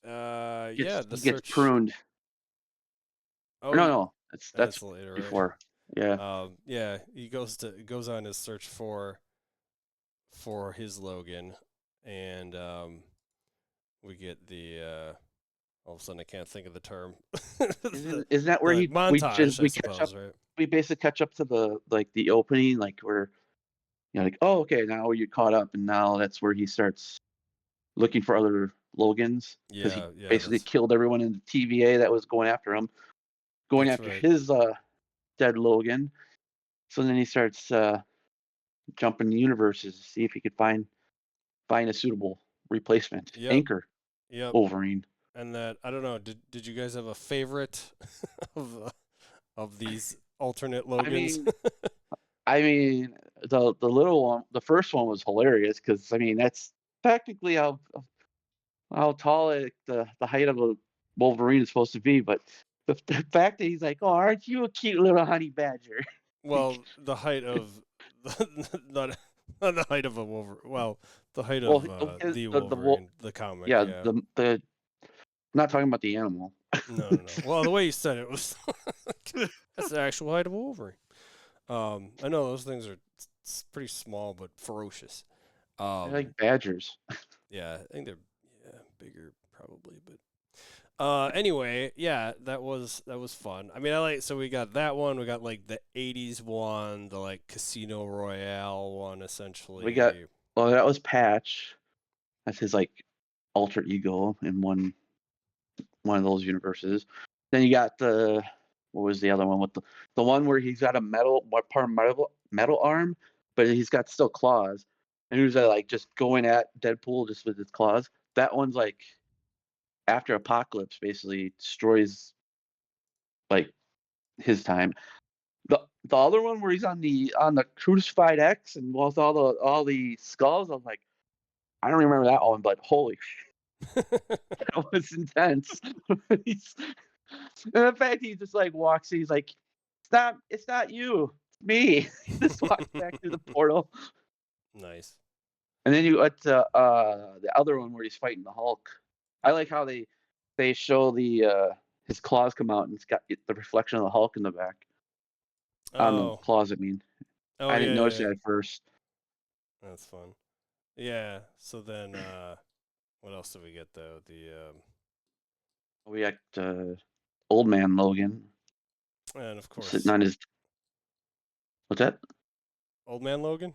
yeah, the He gets search. pruned. Oh, No, that's that's later, right? before. Yeah. Yeah, he goes on his search for his Logan, and we get the all of a sudden I can't think of the term. Isn't that where The montage, I we catch up? suppose, right? We basically catch up to the opening, like where like, oh, okay, now you're caught up, and now that's where he starts looking for other Logans because he Yeah, basically killed everyone in the TVA that was going after him, going that's after right. his dead Logan. So then he starts jumping universes to see if he could find a suitable replacement. Yep, Anchor yep. Wolverine. And that I don't know. Did you guys have a favorite of these alternate I Logans? mean, the little one, the first one was hilarious because I mean that's technically how tall the height of a Wolverine is supposed to be, but the fact that he's like, oh, aren't you a cute little honey badger? Well, the height of not not the height of a Wolverine. Well, the height Well, of the the Wolverine, the comic. yeah, Yeah. the I'm not talking about the animal. No. Well, the way you said it was that's the actual height of a Wolverine. I know those things are pretty small but ferocious. They're Um, like badgers. yeah, I think they're bigger probably, but anyway, yeah, that was fun. I mean, I like so we got that one, we got like the 80s one, the like Casino Royale one We got essentially. well, that was Patch. That's his like alter ego in one of those universes. Then you got the what was the other one with the one where he's got a part of metal arm, but he's got still claws, and he was like just going at Deadpool just with his claws. That one's like after Apocalypse basically destroys like his time. The other one where he's on the crucified X and with all the skulls, I was like, I don't remember that one, but holy that was intense. He's, and the fact he just like walks, he's like, it's not you, it's me. He just walks back through the portal. Nice. And then you went to the other one where he's fighting the Hulk. I like how they show his claws come out and it's got the reflection of the Hulk in the back. On the Oh. claws, I mean. Oh, I didn't yeah, notice yeah. it at first. That's fun. Yeah. So then, what else did we get though? We got old man Logan And of course, sitting on his. What's that? Old Man Logan.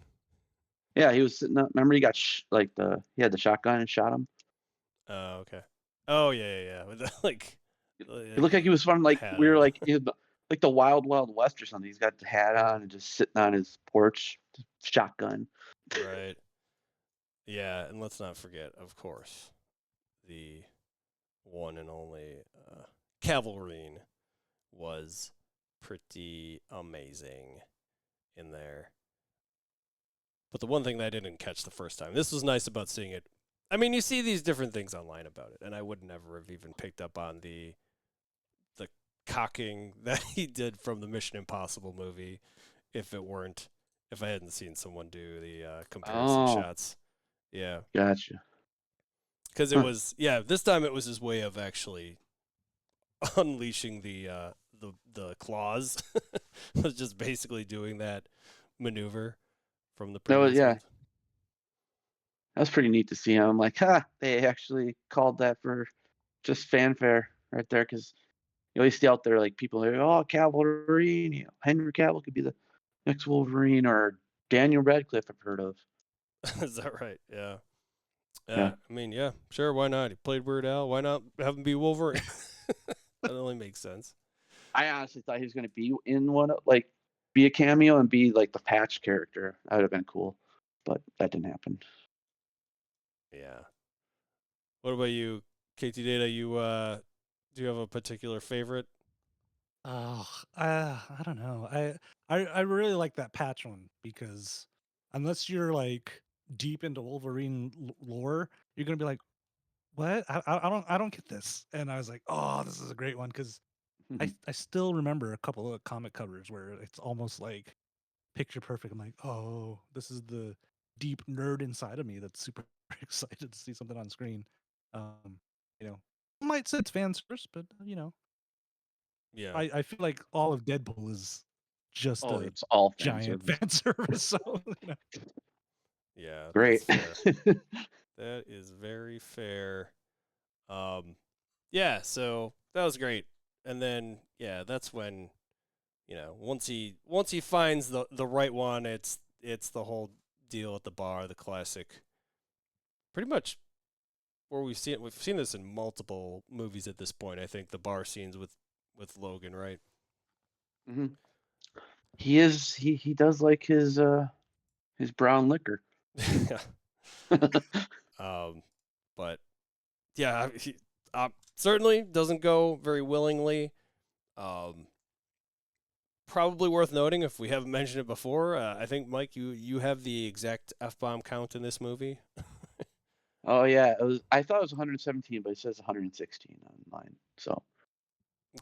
Yeah, he was sitting up. Remember, he got he had the shotgun and shot him. Oh, okay. Oh, yeah, yeah, yeah. With the, It looked like he was from like hat we were on. like like the Wild Wild West or something. He's got the hat on and just sitting on his porch, shotgun. Right. Yeah, and let's not forget, of course, the one and only Cavalrine was pretty amazing in there. But the one thing that I didn't catch the first time, this was nice about seeing it. I mean, you see these different things online about it, and I would never have even picked up on the cocking that he did from the Mission Impossible movie if I hadn't seen someone do the comparison Oh, shots. Yeah. gotcha. Because it was, this time it was his way of actually unleashing the claws. Was just basically doing that maneuver from the That was previous ones. that was pretty neat to see. I'm like, they actually called that for just fanfare right there because you always see out there like people are, oh, Wolverine, Henry Cavill could be the next Wolverine, or Daniel Radcliffe I've heard of. Is that right? Yeah. Yeah. I mean, yeah, sure. Why not? He played Weird Al. Why not have him be Wolverine? That only makes sense. I honestly thought he was going to be in one, like be a cameo and be like the Patch character. That would have been cool, but that didn't happen. Yeah. What about you, KTData? Do you have a particular favorite? Oh, I don't know. I really like that Patch one because unless you're like deep into Wolverine lore, you're gonna be like, what? I don't get this. And I was like, oh, this is a great one because I still remember a couple of comic covers where it's almost like picture perfect. I'm like, oh, this is the deep nerd inside of me that's super excited to see something on screen. You know, might say it's fan service, but Yeah. I feel like all of Deadpool is just Oh, a it's all fan giant service. fan service. So Yeah. Great. That's fair. That is very fair. Yeah. So that was great. And then that's when, once he finds the right one, it's the whole deal at the bar, the classic. Pretty much where we've seen this in multiple movies at this point. I think the bar scenes with Logan, right? Mm-hmm. He does like his brown liquor. But yeah, he certainly doesn't go very willingly. Probably worth noting if we haven't mentioned it before. I think Mike, you have the exact F-bomb count in this movie. Oh yeah, I thought it was 117, but it says 116 online. So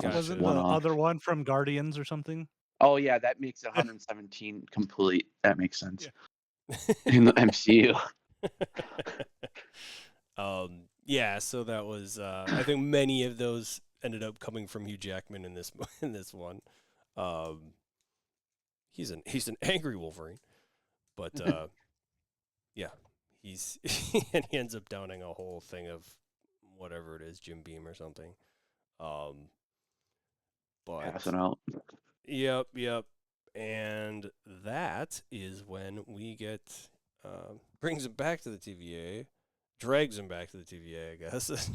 wasn't one the off. other one from Guardians or something? Oh yeah, that makes it 117 complete. That makes sense Yeah. in the MCU. Yeah, so that was I think many of those ended up coming from Hugh Jackman in this one. He's an angry Wolverine, but yeah, and he ends up downing a whole thing of whatever it is, Jim Beam or something. But Passing out. Yep. And that is when we get brings him back to the TVA, drags him back to the TVA, I guess.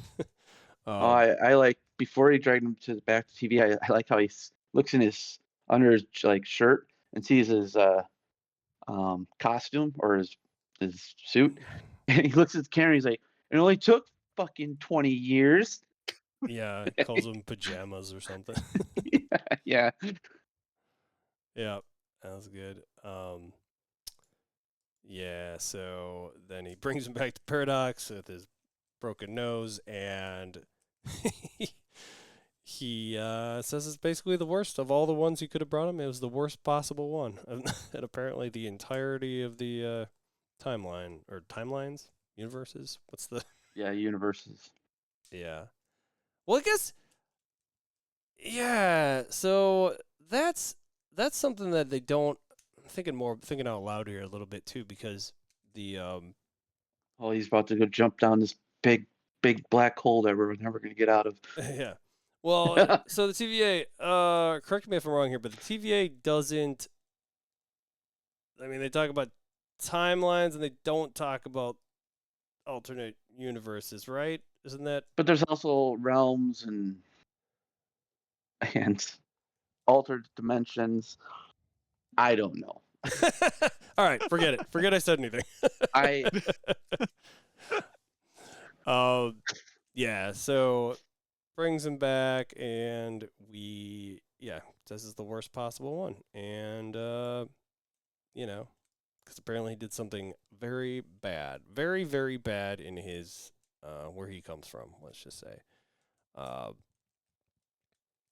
I like before he dragged him back to TV. I like how he looks in his under his like shirt and sees his costume or his suit, and he looks at the camera. He's like, "It only took fucking 20 years. Yeah, calls them pajamas or something. Yeah. Yeah, that was good. Yeah, so then he brings him back to Paradox with his broken nose, and he says it's basically the worst of all the ones he could have brought him. It was the worst possible one. And apparently the entirety of the timeline, or timelines? Universes? What's the... Yeah, universes. Yeah. Well, I guess... Yeah, so that's something that they don't... I'm thinking out loud here a little bit, too, because the... Oh, he's about to go jump down this big black hole that we're never going to get out of. Yeah. Well, so the TVA, correct me if I'm wrong here, but the TVA doesn't... I mean, they talk about timelines and they don't talk about alternate universes, right? Isn't that... But there's also realms and altered dimensions. I don't know. All right, forget it. Forget I said anything. Yeah, so brings him back, and this is the worst possible one. And, because apparently he did something very bad, very, very bad in his, where he comes from, let's just say.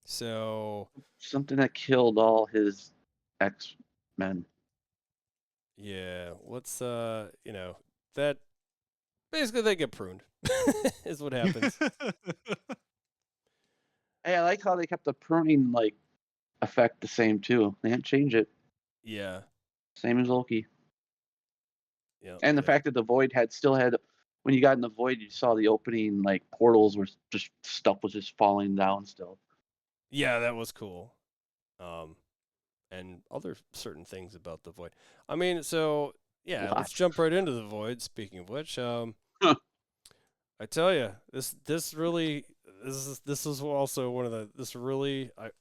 So... Something that killed all his X-Men. Yeah, that basically they get pruned, is what happens. Hey, I like how they kept the pruning effect the same too. They didn't change it. Yeah. Same as Loki. Yeah. And the fact that the Void still had, when you got in the Void, you saw the opening portals where just stuff was just falling down still. Yeah, that was cool. And other certain things about the Void. I mean, so yeah, let's jump right into the Void. Speaking of which, I tell you, this is also one of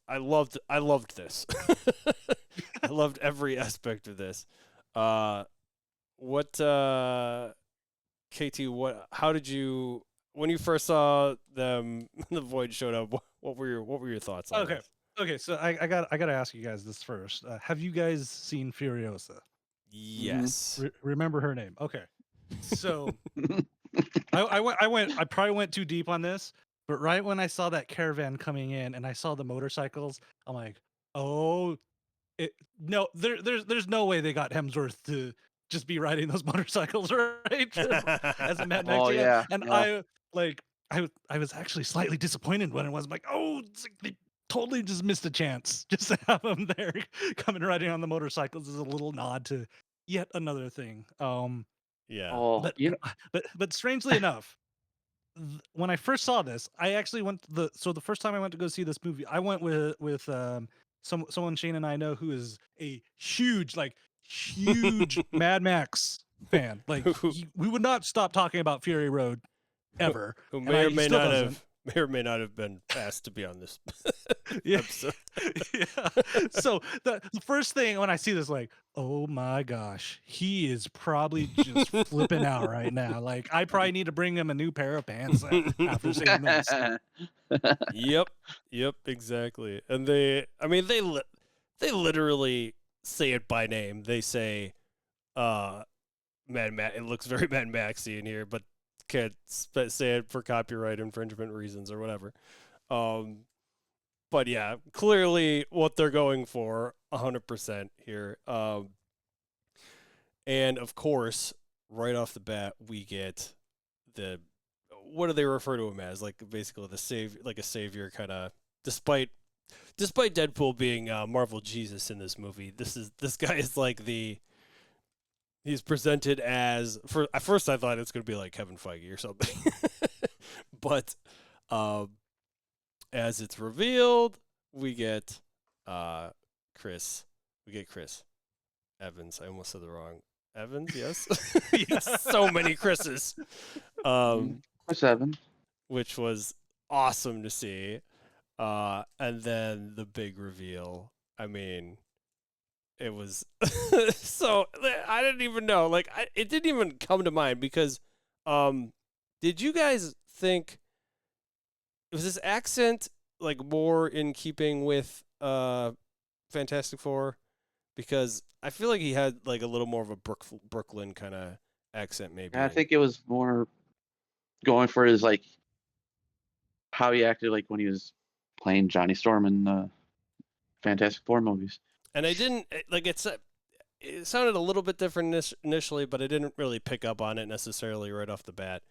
I loved this. I loved every aspect of this. KT, how did you, when you first saw them, the Void showed up, what were your thoughts on this? Okay, so I gotta ask you guys this first. Have you guys seen Furiosa? Yes. Remember her name? Okay. So I probably went too deep on this, but right when I saw that caravan coming in and I saw the motorcycles, I'm like, oh, there's no way they got Hemsworth to just be riding those motorcycles, right? As a Mad Max. Oh yeah. And yeah. I was actually slightly disappointed when it was like, oh, they totally just missed a chance just to have them there coming riding on the motorcycles is a little nod to yet another thing. Yeah. Oh, but strangely enough, when I first saw this, I actually went the first time I went to go see this movie, I went with someone Shane and I know who is a huge Mad Max fan. Like we would not stop talking about Fury Road ever. Who may or may not have been asked to be on this episode. Yeah. So the first thing when I see this, oh my gosh, he is probably just flipping out right now. Like I probably need to bring him a new pair of pants after seeing this. Yep, exactly. And they literally say it by name. They say, Mad Max. It looks very Mad Maxy in here, but can't say it for copyright infringement reasons or whatever. But yeah, clearly what they're going for 100% here. And of course, right off the bat, we get what do they refer to him as? Like basically a savior kind of, despite Deadpool being Marvel Jesus in this movie, this guy is like he's presented as, at first I thought it's going to be like Kevin Feige or something. But as it's revealed, we get Chris Evans. I almost said the wrong Evans, yes. So many Chris's. Chris Evans. Which was awesome to see. And then the big reveal. I mean, it was so I didn't even know. It didn't even come to mind because Did you guys think was this accent like more in keeping with Fantastic Four? Because I feel like he had like a little more of a Brooklyn kind of accent, maybe. And I think it was more going for his like how he acted like when he was playing Johnny Storm in the Fantastic Four movies. And I didn't like it sounded a little bit different initially, but I didn't really pick up on it necessarily right off the bat.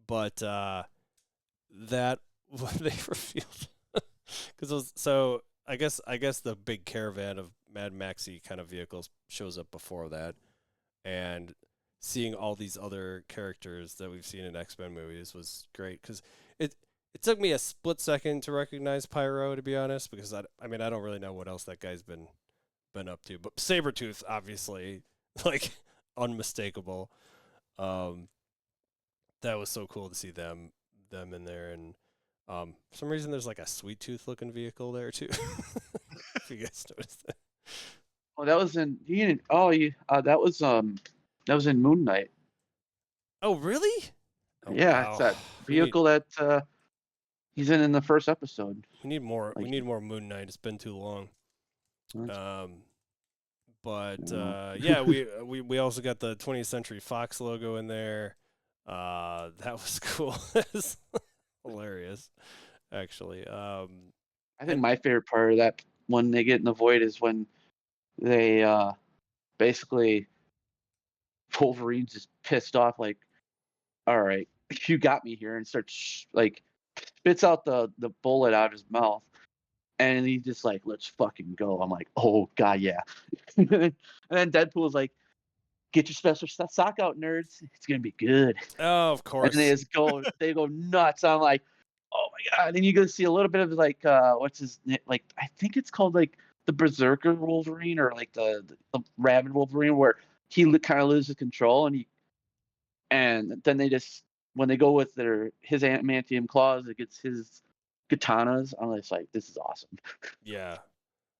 But that what they revealed because so I guess the big caravan of Mad Maxy kind of vehicles shows up before that, and seeing all these other characters that we've seen in X-Men movies was great because it took me a split second to recognize Pyro, to be honest, because I mean I don't really know what else that guy's been up to, but Sabretooth obviously like unmistakable. That was so cool to see them in there, and for some reason there's like a Sweet Tooth looking vehicle there too. If you guys noticed that. Oh, that was in that was in Moon Knight. Oh really? Oh, Yeah, wow. it's that We need- vehicle that he's in the first episode. We need more. Like- We need more Moon Knight. It's been too long. That's- But No. yeah, we also got the 20th Century Fox logo in there. That was cool. It's hilarious, actually. I think my favorite part of that when they get in the void is when they basically Wolverine's just pissed off, like, all right, you got me here, and starts like spits out the bullet out of his mouth, and he's just like, let's fucking go. I'm like, oh god, yeah. And then Deadpool's like, get your special sock out, nerds. It's gonna be good. Oh, of And course. they go nuts. I'm like, oh my god. And you go see a little bit of like what's his name? Like I think it's called like the Berserker Wolverine or like the Rabid Wolverine, where he kind of loses control, and then they just when they go with his adamantium claws against his katanas, I'm just like, this is awesome. Yeah.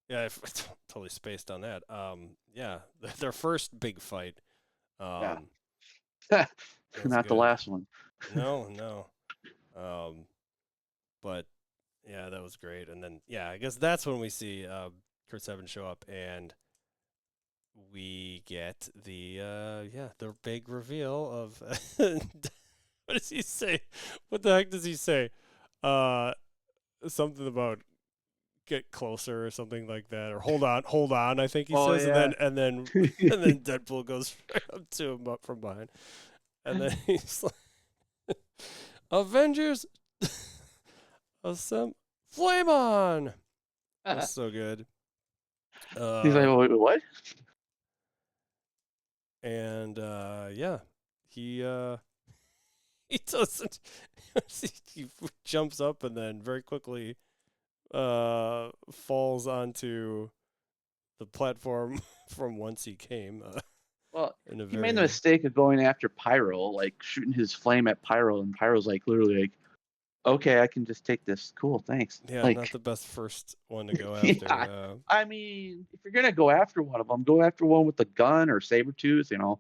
Yeah, I totally spaced on that. Yeah, their first big fight. Yeah. was Not the good. last one. No. But yeah, that was great. And then yeah, I guess that's when we see Chris Evans show up, and we get the big reveal of what does he say? What the heck does he say? Something about get closer or something like that, or hold on. I think he Oh, says, yeah. and then Deadpool goes right up to him up from behind, and then he's like, "Avengers, flame on!" That's so good. He's like, wait, what? And yeah, he he doesn't. He jumps up and then very quickly falls onto the platform from whence he came. Well, In a he made the mistake of going after Pyro, like shooting his flame at Pyro, and Pyro's like literally like, okay, I can just take this. Cool, thanks. Yeah, like, not the best first one to go Yeah, after. I mean, if you're gonna go after one of them, go after one with the gun or Sabretooth, you know.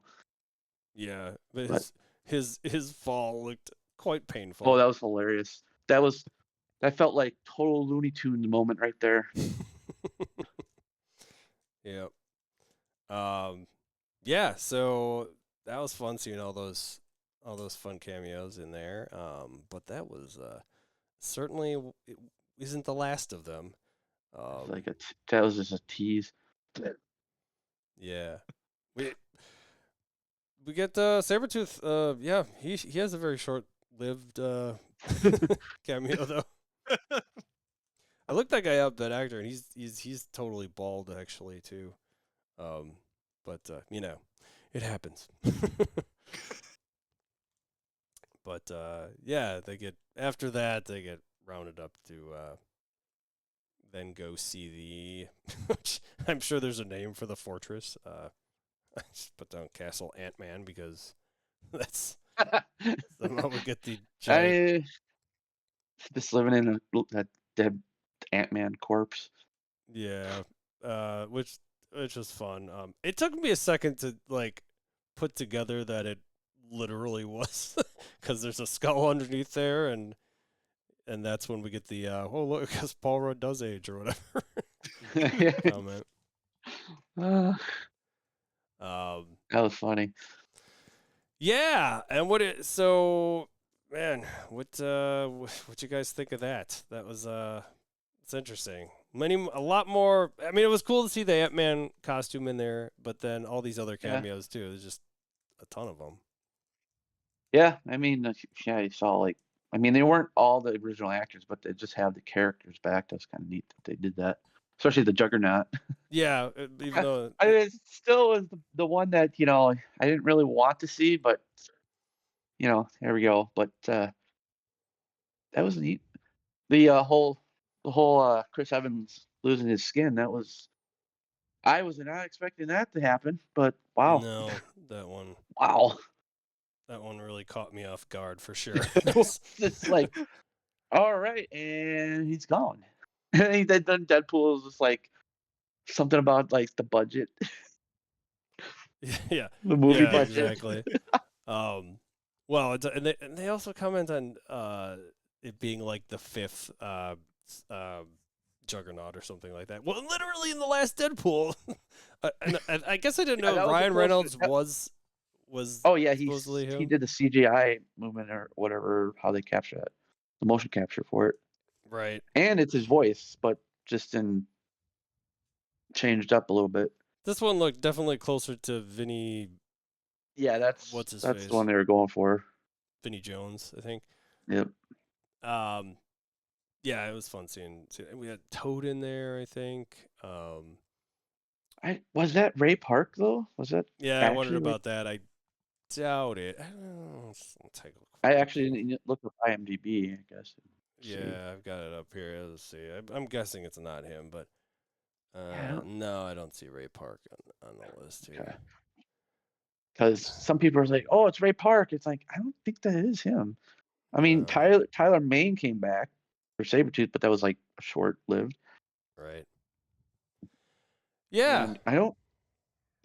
Yeah, but But- his fall looked quite painful. Oh, that was hilarious. That felt like total Looney Tune moment right there. Yep. Yeah, so that was fun seeing all those fun cameos in there. But that was certainly it isn't the last of them. Like that was just a tease. Yeah. We get Sabretooth. Yeah, he has a very short-lived cameo though. I looked that guy up, that actor, and he's totally bald actually too. But you know, it happens. But yeah, after that they get rounded up to then go see the. I'm sure there's a name for the fortress. I just put down Castle Ant-Man because that's somehow we get the giant. Just living in that dead Ant-Man corpse. Yeah, which was fun. It took me a second to like put together that it literally was because there's a skull underneath there, and that's when we get the oh look, because Paul Rudd does age or whatever comment. that Um, was funny. yeah, and so man, what you guys think of that? That was it's interesting. A lot more. I mean, it was cool to see the Ant-Man costume in there, but then all these other Yeah. cameos too. There's just a ton of them. Yeah, I mean, yeah, you saw like, I mean, they weren't all the original actors, but they just have the characters back. That's kind of neat that they did that, especially the Juggernaut. Yeah, even though It still was the one that I didn't really want to see, but there we go. But that was neat. The whole Chris Evans losing his skin. I was not expecting that to happen, but wow, no, that one wow. really caught me off guard for sure. It's like, all right, and he's gone. And then Deadpool was just like something about like the budget, yeah, the movie yeah, budget. exactly. Well, and they also comment on it being like the fifth Juggernaut or something like that. Well, literally in the last Deadpool, and I guess I didn't Yeah, know that was the Ryan closest- Reynolds that- was Oh yeah, supposedly he him. did the CGI movement or whatever, how they capture that, the motion capture for it, Right. and it's his voice, but just changed up a little bit. This one looked definitely closer to Vinny. Yeah, that's What's his that's face? the one they were going for. Vinny Jones, I think. Yep. Yeah, it was fun seeing. We had Toad in there, I think. Was that Ray Park though? Was that? Yeah, I wondered actually Ray- about that. I doubt it. I don't know. Let's take a quick I look actually here. didn't look up IMDb, I guess. Yeah, I've got it up here. Let's see. I'm guessing it's not him, but Yeah, no, I don't see Ray Park on the list here. because some people are like, "Oh, it's Ray Park." It's like, I don't think that is him. I mean, No. Tyler Mane came back for Sabretooth, but that was like short lived. Right. Yeah. And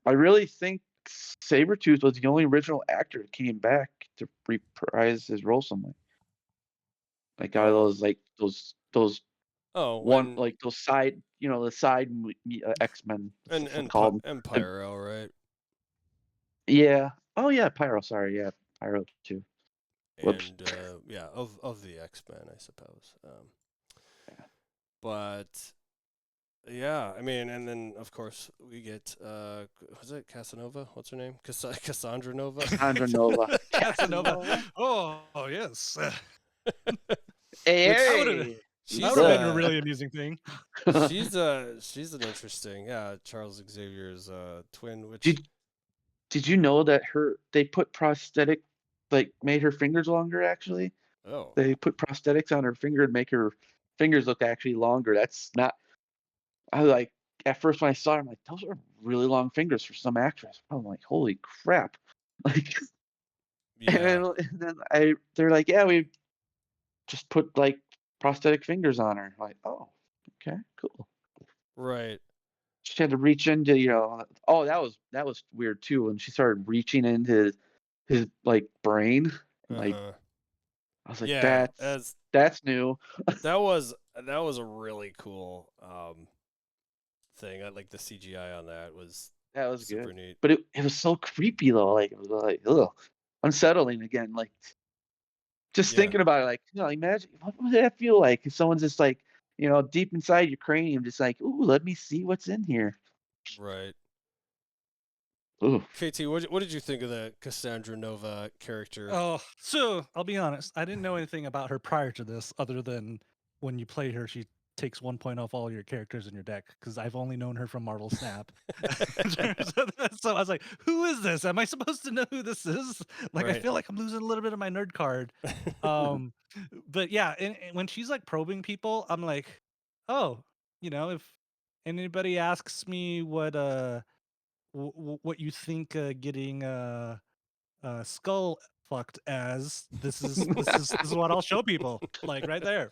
I really think Sabretooth was the only original actor that came back to reprise his role somewhere. Like out of those Oh, one like those side, the side X-Men. and That's what they called them. and Pyro, right? Yeah. Oh yeah, Pyro. Sorry, yeah, Pyro too. Whoops. And yeah, of the X-Men, I suppose. But yeah, I mean, and then of course we get was it Casanova? What's her name? Cassandra Nova. Cassandra Nova. Casanova. Oh yes. Hey, She's That would have been a really amusing thing. she's an interesting Charles Xavier's twin. Which Did you know that they put prosthetic, like made her fingers longer? Actually, oh they put prosthetics on her finger to make her fingers look actually longer. That's not. I was like, at first when I saw her, I'm like, those are really long fingers for some actress. I'm like, holy crap! Like, yeah and then they're like, yeah, we just put like prosthetic fingers on her. I'm like, oh, okay, cool. right She had to reach into, oh, that was weird too when she started reaching into his like brain. Like, I was like, yeah that's new. that was a really cool thing. I like the CGI on that was super good. neat. But it was so creepy though. Like, it was like, ugh, unsettling again. Like, just thinking about it, like, imagine what would that feel like if someone's just like, deep inside your cranium, just like, ooh, let me see what's in here. Right. Ooh. KT, what did you think of the Cassandra Nova character? Oh, so I'll be honest. I didn't know anything about her prior to this, other than when you play her, she takes 1 point off all your characters in your deck. Because I've only known her from Marvel Snap. So I was like, "Who is this? Am I supposed to know who this is?" Like, I Right. feel like I'm losing a little bit of my nerd card. But yeah, and when she's like probing people, I'm like, "Oh, if anybody asks me what what you think getting skull fucked as, this is what I'll show people, like right there."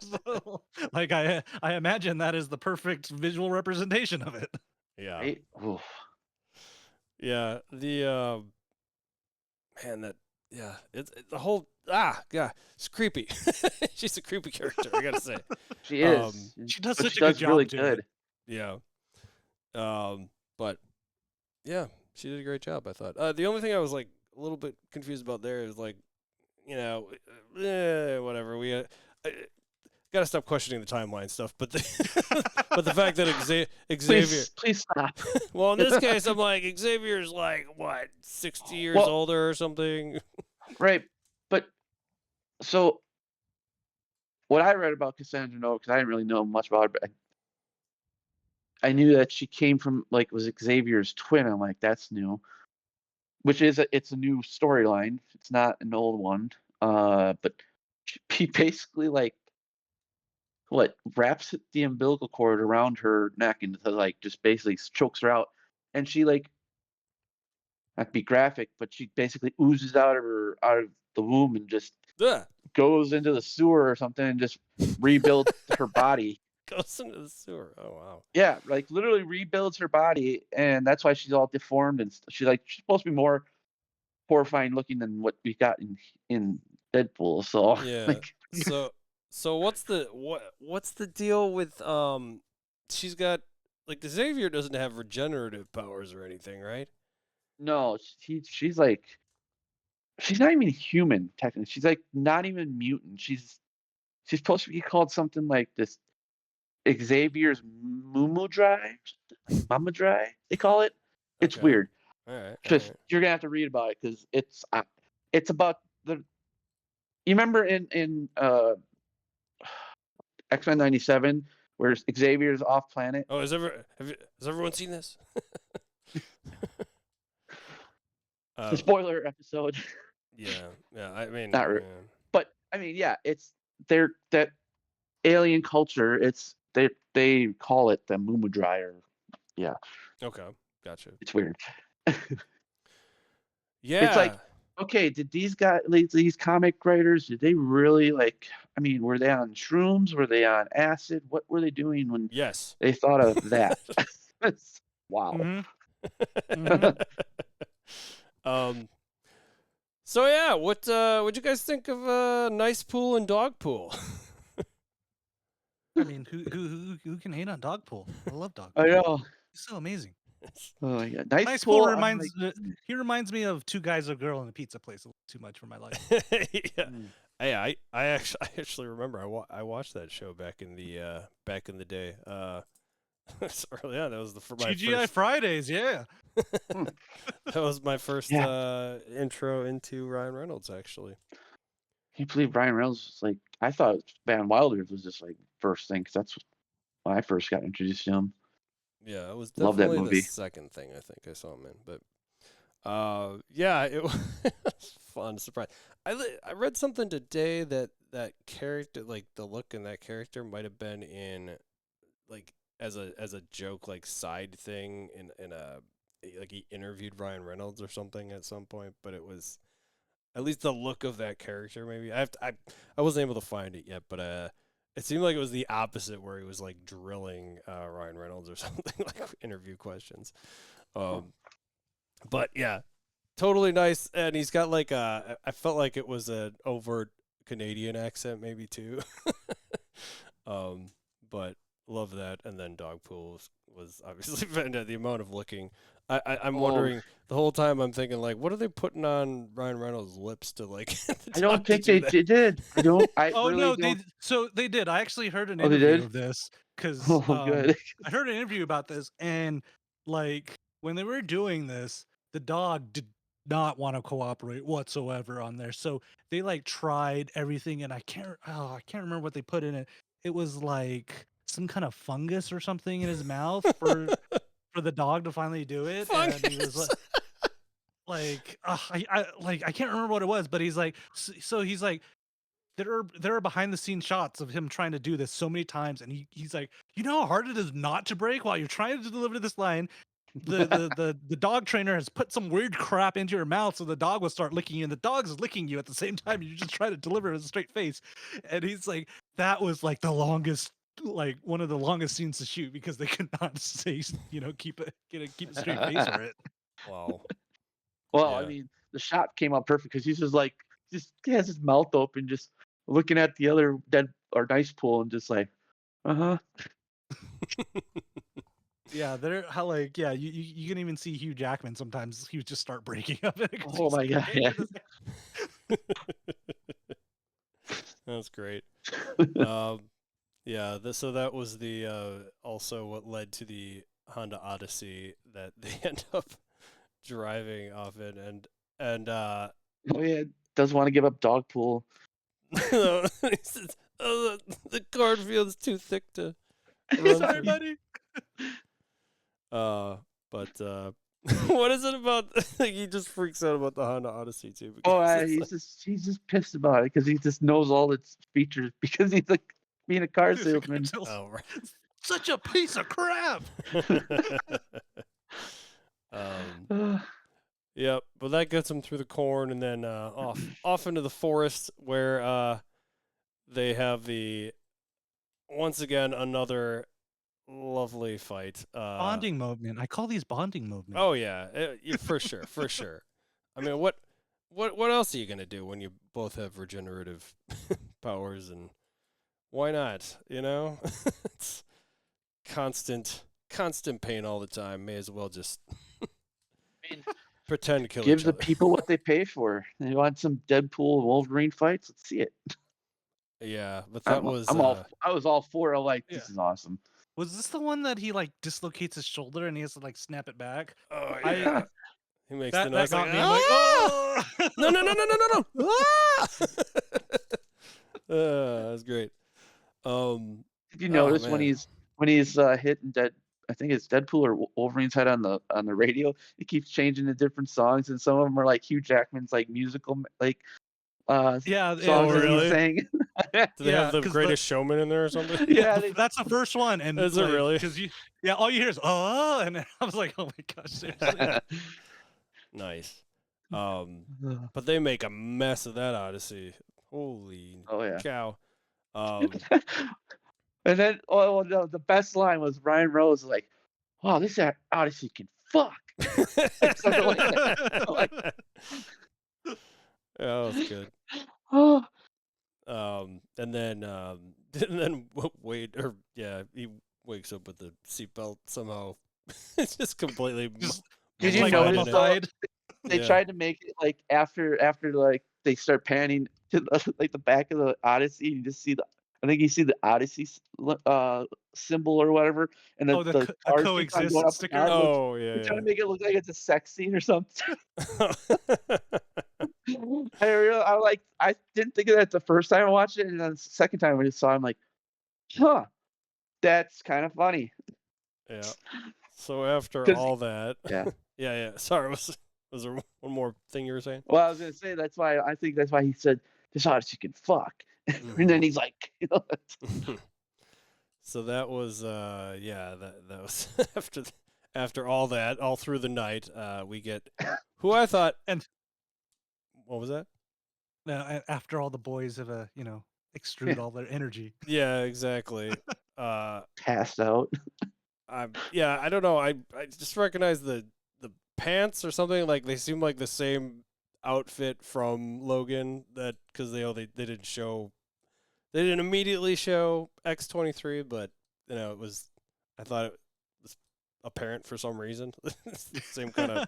So, like I imagine that is the perfect visual representation of it. Yeah. Right? Oof. Yeah. The man, yeah, it's the whole yeah, it's creepy. She's a creepy character, I gotta say. She is, She does but such she a good does really job to good. it. Yeah. But yeah, she did a great job, I thought. The only thing I was like a little bit confused about there is like, whatever. I gotta stop questioning the timeline stuff, but but the fact that Xavier, Please stop. well, in this case, I'm like Xavier's like what 60 years Well, older or something. right, but so what I read about Cassandra Nova, because I didn't really know much about her, but I knew that she came from like was Xavier's twin. I'm like, that's new, which is it's a new storyline. It's not an old one. But he basically like wraps the umbilical cord around her neck and like just basically chokes her out, and she like not to be graphic, but she basically oozes out of the womb and just Ugh, goes into the sewer or something and just rebuilds her body. goes into the sewer. Oh wow. Yeah, like literally rebuilds her body, and that's why she's all deformed and she's supposed to be more horrifying looking than what we got in Deadpool. So Yeah. like, So what's the deal with she's got like the Xavier doesn't have regenerative powers or anything, right? no, she's like she's not even human technically. She's like not even mutant. She's supposed to be called something like this Xavier's Mumu Drive, Mama Drive, they call it. It's Okay. weird. All right. Just you're gonna have to read about it because it's about the. You remember in X-Men '97 where Xavier's off planet? Oh, has everyone seen this? The spoiler episode. Yeah. I mean, Not re- But I mean, yeah, it's that alien culture. It's they call it the Mumu Drive. Yeah, okay, gotcha. it's weird. Yeah. It's like, okay, did these guys, these comic writers, did they really like? I mean, were they on shrooms? Were they on acid? What were they doing when Yes. they thought of that? Wow. So yeah, what'd you guys think of Nice Pool and Dog Pool? I mean, who can hate on Dogpool? I love Dogpool. I know. He's so amazing. Oh yeah, Nice Pool reminds he reminds me of Two Guys, a Girl in a Pizza Place. A little too much for my life. Yeah. Hey, I actually remember I watched that show back in the day. It's early on. That was my TGI first, Fridays, yeah. that was my first intro into Ryan Reynolds, actually. Can you believe Ryan Reynolds was like? I thought Van Wilder was just like first thing because that's when I first got introduced to him. Yeah, it was Love that definitely movie. the second thing I think I saw him in, but yeah, it was fun surprise. I read something today that character, like the look in that character, might have been in like as a joke, like side thing in a like he interviewed Ryan Reynolds or something at some point, but it was at least the look of that character. Maybe I wasn't able to find it yet, but it seemed like it was the opposite, where he was like drilling Ryan Reynolds or something, like interview questions. But yeah, totally nice, and he's got like I felt like it was an overt Canadian accent maybe too. But love that, and then Dogpool was obviously the amount of licking. I'm wondering the whole time. I'm thinking like, what are they putting on Ryan Reynolds' lips to like? I don't think they did. I don't. I oh really no, don't. they did. I actually heard an Oh, they interview did? of this because Good. I heard an interview about this, and like when they were doing this, the dog did not want to cooperate whatsoever on there. So they like tried everything, and I can't remember what they put in it. It was like some kind of fungus or something in his mouth for the dog to finally do it, Fungus. and he was I can't remember what it was, but he's like, so he's like, there are behind the scenes shots of him trying to do this so many times, and he's like, you know how hard it is not to break while you're trying to deliver this line. The dog trainer has put some weird crap into your mouth, so the dog will start licking you, and the dog's licking you at the same time. You just try to deliver with a straight face, and he's like, that was like the longest, like one of the longest scenes to shoot because they could not say, keep a straight face for it. Wow. Well, Yeah. I mean, the shot came out perfect because he's just like he has his mouth open, just looking at the other dead or dice pool and just like, uh-huh. Yeah, they're how like you can even see Hugh Jackman sometimes he would just start breaking up. Oh my God, yeah. That's great. Yeah, so that was the also what led to the Honda Odyssey that they end up driving off it, and Oh yeah, doesn't want to give up dog pool. he says, "Oh, the cornfield's too thick to run Sorry, through." buddy. But what is it about? Like, he just freaks out about the Honda Odyssey too. Oh, Because he's just pissed about it because he just knows all its features because he's like being a car salesman. Oh, right. Such a piece of crap. Yep, but that gets them through the corn and then off into the forest where they have once again another lovely fight. Bonding moment. I call these bonding moments. Oh yeah, for sure, for sure. I mean, what else are you gonna do when you both have regenerative powers, and why not? You know, it's constant pain all the time. May as well just pretend to kill Give each the other. people what they pay for. They want some Deadpool Wolverine fights. Let's see it. Yeah, but that was I was all for it. Like, this Yeah. is awesome. Was this the one that he like dislocates his shoulder and he has to like snap it back? Oh yeah. He makes the noise got like, me. I'm like, "Ah!" oh No. Ah! That's great. Did you notice man. when he's hitting I think it's Deadpool or Wolverine's head on the radio? It keeps changing to different songs, and some of them are like Hugh Jackman's like musical like yeah, songs that really? he's sang. Do they Yeah, have the 'cause Greatest Showman in there or something? Yeah, that's the first one. And Is it really? Because all you hear is and I was like, oh my gosh, seriously. Nice. But they make a mess of that Odyssey. Holy Oh yeah. cow. And then no, the best line was Ryan Rose like, "Wow, this Odyssey can fuck." Something like that. Like, yeah, that was good. oh. And then Wade, or yeah, he wakes up with the seatbelt somehow. It's just completely. Did you like notice though, they Yeah. tried to make it like after like they start panning to like the back of the Odyssey, you just see I think you see the Odyssey symbol or whatever, and the cars keep on coexist going up and sticker. down. Oh They're yeah. trying to make it look like it's a sex scene or something. I didn't think of that the first time I watched it, and then the second time I just saw it, I'm like, huh, that's kind of funny. Yeah. So after 'Cause- all that, Yeah. yeah. Sorry, was there one more thing you were saying? Well, I was gonna say I think that's why he said this Odyssey can fuck, and then he's like, So that was that was after all that, all through the night, we get who I thought And what was that? after all the boys have extrude all their energy. Yeah, exactly. passed out. I don't know. I just recognize the pants or something. Like they seem like the same outfit from Logan. That because they didn't immediately show X-23, but it was. I thought it was apparent for some reason. Same kind of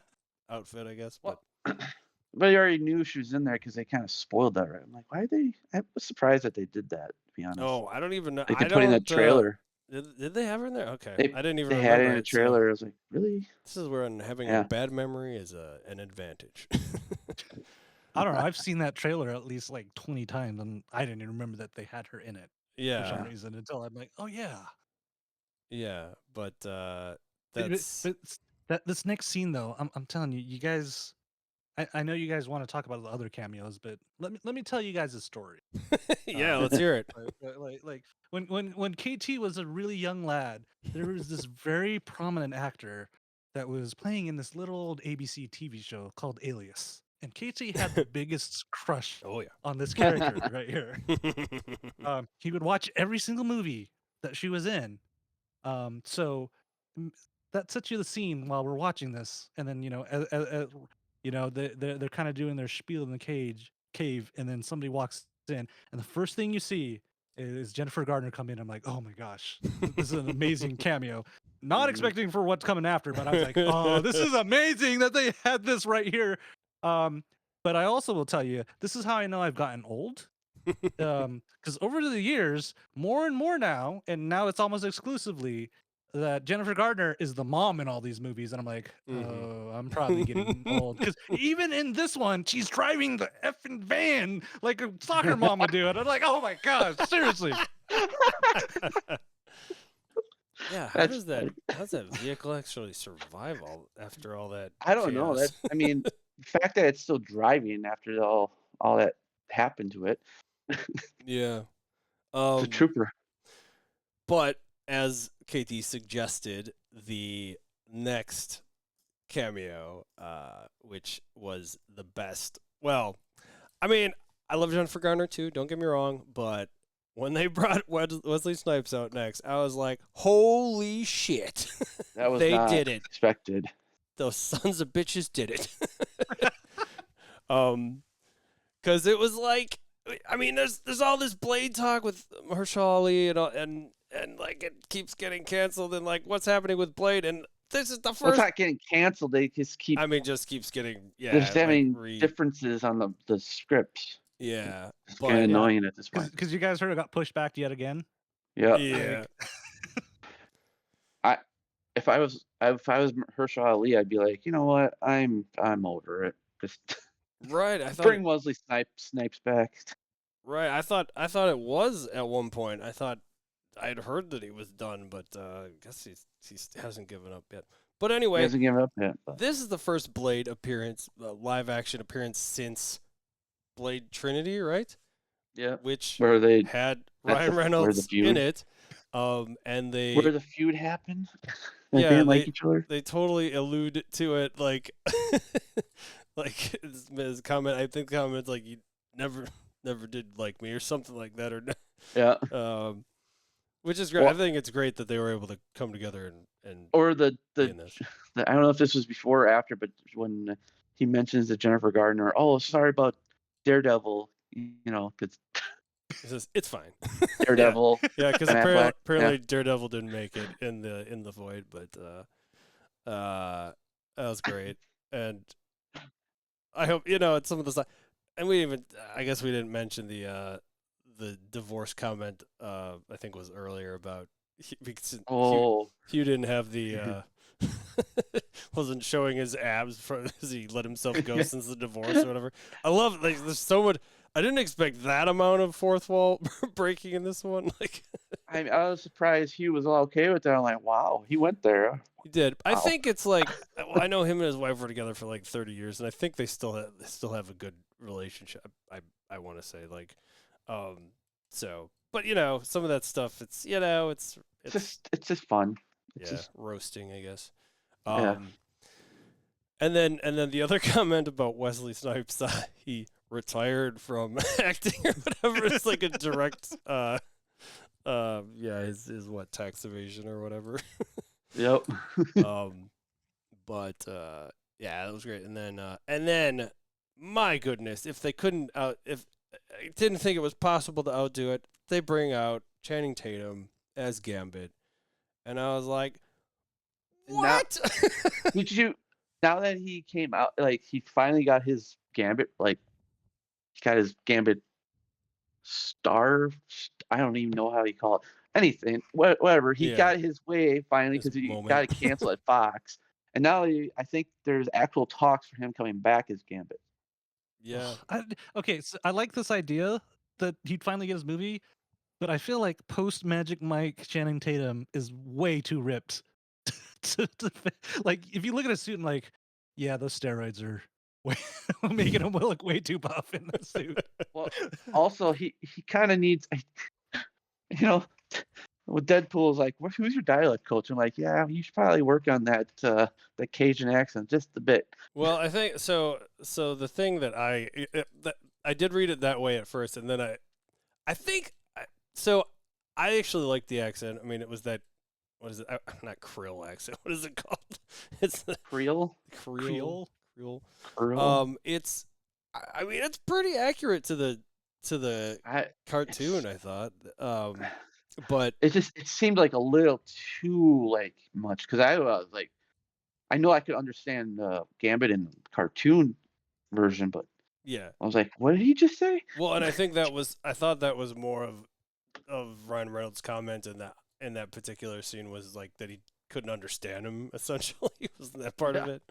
outfit, I guess. But But I already knew she was in there because they kind of spoiled that, right? I'm like, why are they? I was surprised that they did that. To be honest. oh, I don't even know. Like they put in the trailer. Did they have her in there? Okay, I didn't even They remember had it in the so trailer. I was like, really? this is where having Yeah. a bad memory is an advantage. I don't know. I've seen that trailer at least like 20 times, and I didn't even remember that they had her in it for some Yeah, reason until I'm like, oh yeah. yeah, but But this next scene though, I'm telling you, you guys. I know you guys want to talk about the other cameos, but let me tell you guys a story. yeah, let's hear it. Like when KT was a really young lad, there was this very prominent actor that was playing in this little old ABC TV show called Alias, and KT had the biggest crush Oh yeah. on this character right here. He would watch every single movie that she was in. So that sets you the scene while we're watching this, and then You know, they're kind of doing their spiel in the cave, and then somebody walks in, and the first thing you see is Jennifer Gardner come in. I'm like, oh my gosh, this is an amazing cameo. Not Mhm. expecting for what's coming after, but I was like, oh, this is amazing that they had this right here. But I also will tell you, this is how I know I've gotten old. Because over the years, more and more now, and now it's almost exclusively that Jennifer Gardner is the mom in all these movies, and I'm like, oh, I'm probably getting old. Because even in this one, she's driving the effing van like a soccer mom would do it. I'm like, oh my gosh, seriously. Yeah, That's how does that vehicle actually survive after all that I don't know. chaos? I mean, the fact that it's still driving after all that happened to it. Yeah. It's a trooper. But as KT suggested, the next cameo, which was the best. Well, I mean, I love Jennifer Garner too. Don't get me wrong, but when they brought Wesley Snipes out next, I was like, "Holy shit!" That was they not did it. expected. Those sons of bitches did it. Because it was like, I mean, there's all this Blade talk with Mahershala Ali and like it keeps getting canceled, and like what's happening with Blade, and this is the Well, it's first. not getting canceled. They just keep. I mean, just keeps getting They're just having like differences on the scripts. yeah, It's but kind of annoying at this point. Because you guys heard it got pushed back yet again. Yeah. yeah, If I was Mahershala Ali, I'd be like, you know what? I'm over it. Just right. I thought bring Wesley Snipes back. right. I thought it was at one point. I thought I'd heard that he was done, but I guess he hasn't given up yet. But He anyway, hasn't given up yet. But this is the first Blade appearance, live action appearance since Blade Trinity, right? yeah, Which where they had that's Ryan where the Reynolds feud- in it. And they where the feud happened. They Yeah, didn't like each other. they totally allude to it, like like his comment. I think the comment's like, "You never did like me" or something like that, or Yeah. which is great. Well- I think it's great that they were able to come together and Or be in this. I don't know if this was before or after, but when he mentions to Jennifer Gardner, oh, sorry about Daredevil, you know, because He says it's fine. Daredevil. Yeah, because Ben Affleck, apparently Daredevil didn't make it in the void, but that was great, and I hope it's some of the stuff. And I guess we didn't mention the divorce comment. I think was earlier about because Oh, Hugh didn't have the wasn't showing his abs as he let himself go since the divorce or whatever. I love there's so much. I didn't expect that amount of fourth wall breaking in this one. Like I was surprised Hugh was all okay with that. I'm like, wow, he went there. he did. I Wow. think it's like I know him and his wife were together for like 30 years, and I think they still have a good relationship. I want to say like, so. But some of that stuff, it's It's just fun. It's just roasting, I guess. Yeah. And then the other comment about Wesley Snipes, he retired from acting or whatever. It's like a direct, his what, tax evasion or whatever. Yep. But yeah, that was great. And then my goodness, if they couldn't if I didn't think it was possible to outdo it, they bring out Channing Tatum as Gambit, and I was like, what? Did you? Now that he came out, like he finally got his Gambit, like he got his Gambit star. I don't even know how you call it. Anything, whatever. He got his way finally His because he moment. got to cancel at Fox, and now I think there's actual talks for him coming back as Gambit. Yeah. Okay, so I like this idea that he'd finally get his movie, but I feel like post Magic Mike Channing Tatum is way too ripped. Like, if you look at his suit and like, yeah, those steroids are making him look way too buff in the suit. Well, also he kind of needs, with Deadpool is like, who's your dialect coach? I'm like, yeah, you should probably work on that Cajun accent just a bit. Well, I think so. So the thing that I did read it that way at first, and then I think so. I actually liked the accent. I mean, it was that. What is it? Not Krill accent. What is it called? It's the Creole. Creole. It's, I mean, it's pretty accurate to the cartoon. I thought, but it seemed like a little too like much because I was like, I know I could understand Gambit in the cartoon version, but yeah. I was like, what did he just say? Well, and I thought that was more of Ryan Reynolds' comment in that particular scene was like that he couldn't understand him. Essentially, wasn't that part of Yeah. it?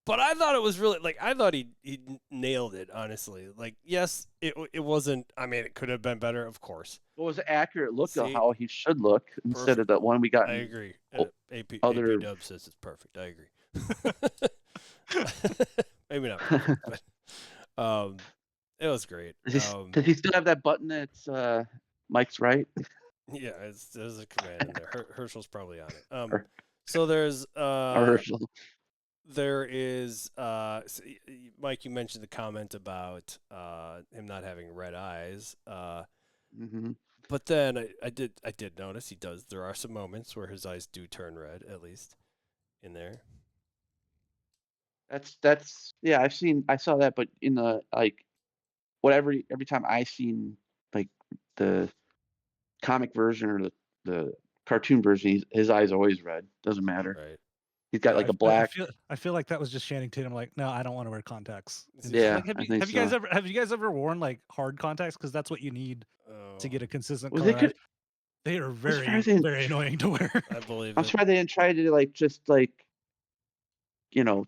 But I thought it was really like I thought he nailed it. Honestly, like yes, it wasn't. I mean, it could have been better, of course. What was an accurate look of See, how he should look instead perfect. of that one we got I in agree. AP other. Dub says it's perfect. I agree. Maybe not perfect, but it was great. Does he still have that button that's Mike's right? Yeah, there's a command in there. Herschel's probably on it. Or, So there's or Herschel? there is Mike. You mentioned the comment about him not having red eyes. Mm-hmm. But then I did notice he does. There are some moments where his eyes do turn red, at least in there. That's yeah. I saw that, but in the like whatever every time I seen like the comic version or the cartoon version, his eyes always red. Doesn't matter. Right. He's got Yeah, like a black. I feel like that was just Channing Tatum. Like, no, I don't want to wear contacts. Yeah, Like, I think have you guys so. have you guys ever worn like hard contacts? Because that's what you need Oh, to get a consistent Well, they color eye. could. They are I'm very surprised they. very annoying to wear. I believe I'm it. surprised they didn't try to like just like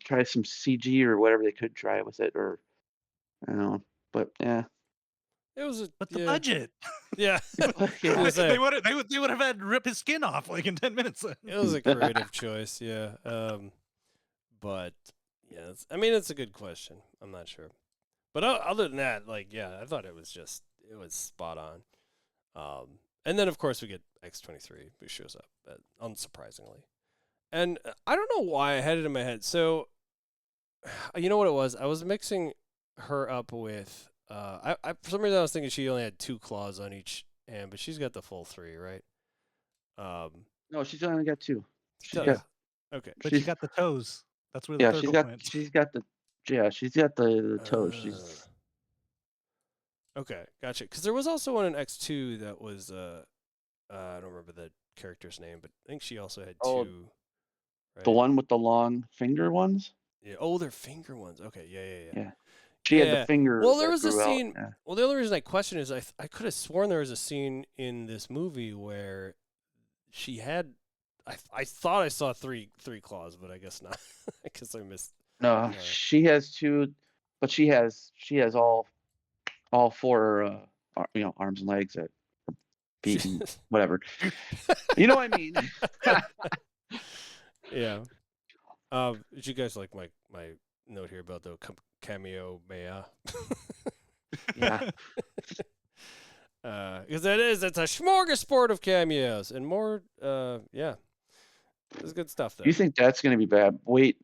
try some CG or whatever they could try with it or I don't know. But yeah. It was But the yeah. budget. Yeah. Yeah. They would have had to rip his skin off like in 10 minutes. It was a creative choice, yeah. But yeah, I mean, it's a good question. I'm not sure, but other than that, like, yeah, I thought it was spot on. And then of course we get X-23 who shows up, unsurprisingly, and I don't know why I had it in my head. So, you know what it was? I was mixing her up with. I for some reason I was thinking she only had 2 claws on each hand, but she's got the full 3, right? No, she's only got 2. She She's does. got. Okay. But you got the toes. That's where the Yeah, third she's one got. went. She's got the. Yeah, she's got the toes. She's. Okay, gotcha. Because there was also one in X2 that was I don't remember the character's name, but I think she also had 2. Oh, Right? the one with the long finger ones. Yeah. Oh, they're finger ones. Okay. Yeah. Yeah. She had the finger. Well, there that was a grew out, scene. yeah. Well, the only reason I question is I could have sworn there was a scene in this movie where she had. I thought I saw three claws, but I guess not. I guess I missed. No, she has 2, but she has all 4 arms and legs that are feet and whatever. You know what I mean? Yeah. Did you guys like my note here about the cameo Maya? Yeah. Because it's a smorgasbord of cameos and more. Yeah, it's good stuff though. You think that's going to be bad? Wait,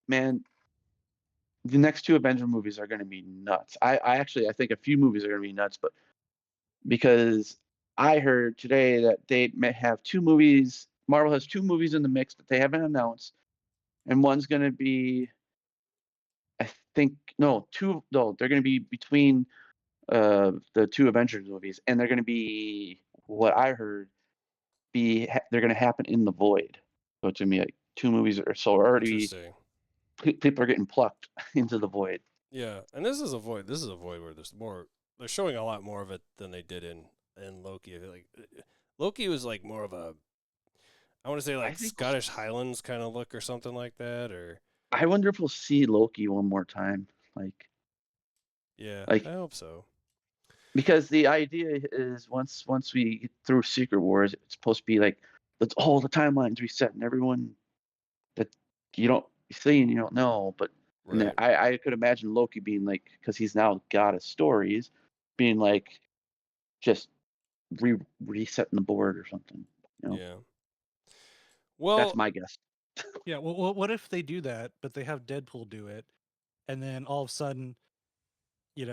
man, the next 2 Avenger movies are going to be nuts. I think a few movies are going to be nuts, but because I heard today that they may have 2 movies. Marvel has 2 movies in the mix that they haven't announced, and one's going to be, I think, no, 2. No, they're going to be between the 2 Avengers movies, and they're going to be what I heard they're going to happen in the void. So to me, like 2 movies or so already. Interesting. People are getting plucked into the void. Yeah, and this is a void. This is a void where there's more. They're showing a lot more of it than they did in Loki. I feel like Loki was like more of a, I want to say like Scottish Highlands kind of look or something like that. Or I wonder if we'll see Loki one more time. Yeah, like I hope so. Because the idea is once we get through Secret Wars, it's supposed to be like let's all the timelines reset and everyone that you don't see and you don't know. But Right. I could imagine Loki being like, because he's now god of stories, being like just resetting the board or something. Yeah. Well, that's my guess. Yeah. Well, what if they do that, but they have Deadpool do it, and then all of a sudden, he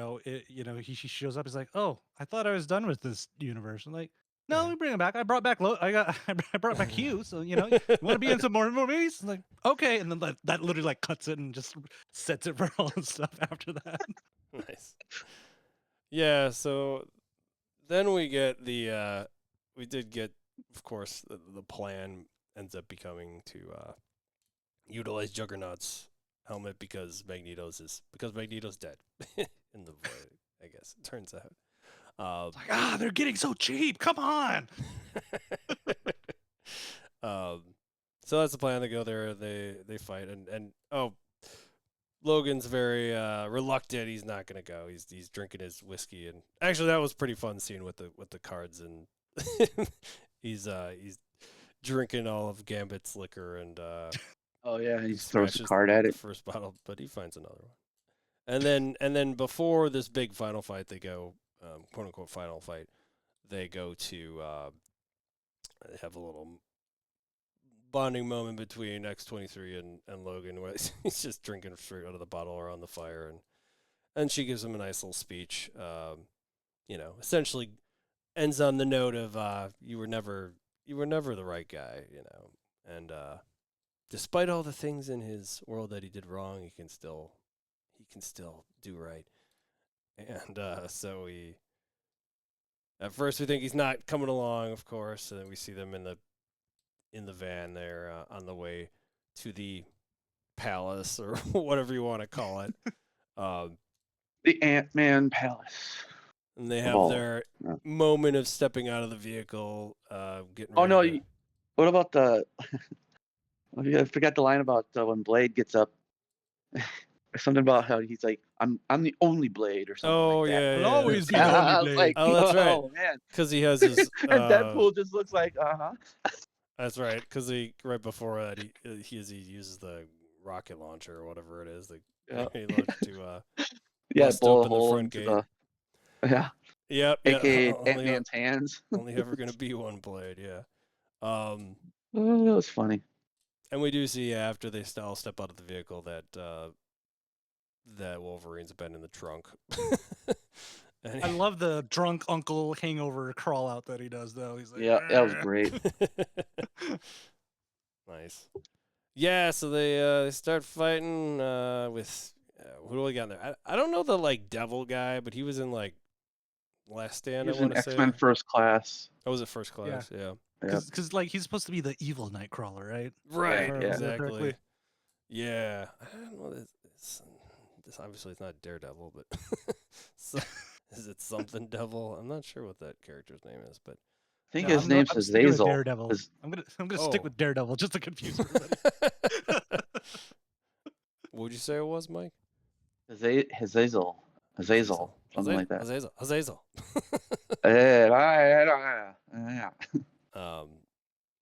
shows up. He's like, "Oh, I thought I was done with this universe." I'm like, No, let me bring him back. I brought back I brought back Hugh. So you want to be in some more movies? Like, okay, and then that literally like cuts it and just sets it for all the stuff after that. Nice. Yeah. So then we get we did get, of course, the plan ends up becoming to utilize Juggernaut's helmet because Magneto's dead in the void. I guess it turns out. Like, they're getting so cheap. Come on. So that's the plan. They go there. They fight and Logan's very reluctant. He's not gonna go. He's drinking his whiskey, and actually that was pretty fun scene with the cards, and he's drinking all of Gambit's liquor, and Oh yeah, he throws a smashes card at the it. first bottle, but he finds another one. And then before this big final fight, they go quote unquote final fight. They go to they have a little bonding moment between X-23 and Logan, where he's just drinking straight out of the bottle or on the fire, and she gives him a nice little speech. Essentially ends on the note of you were never the right guy, and despite all the things in his world that he did wrong, he can still do right. And so we at first we think he's not coming along, of course, and then we see them in the van there on the way to the palace or whatever you want to call it. The Ant-Man Palace. And they have their moment of stepping out of the vehicle, getting ready. Oh no! What about the? I forgot the line about when Blade gets up. Something about how he's like, I'm the only Blade or something. Oh like that. yeah, I'll always be the I only was Blade. like, oh, that's right. Oh man, because he has his. and Deadpool just looks like, That's right, because right before that he uses the rocket launcher or whatever it is, the grenade launcher to bust blow a open the hole front into gate. Yep. Yeah. AKA Ant-Man's hands. Only ever gonna be one Blade, yeah. Oh, that was funny. And we do see after they all step out of the vehicle that that Wolverine's been in the trunk. I love the drunk uncle hangover crawl out that he does, though. He's like, Yeah, that was great. Nice. Yeah, so they start fighting with who do we got in there? I don't know the devil guy, but he was in Last Stand. He was I want in to say X-Men First Class. Oh, was it First Class? Yeah. Because he's supposed to be the evil Nightcrawler, right? Right. Yeah. Exactly. Yeah. I don't know. This obviously it's not Daredevil, but is it something Devil? I'm not sure what that character's name is, but I think his name's Azazel. Daredevil. I'm gonna stick with Daredevil just to confuse everybody. What would you say it was, Mike? Azazel, something like that. Azazel.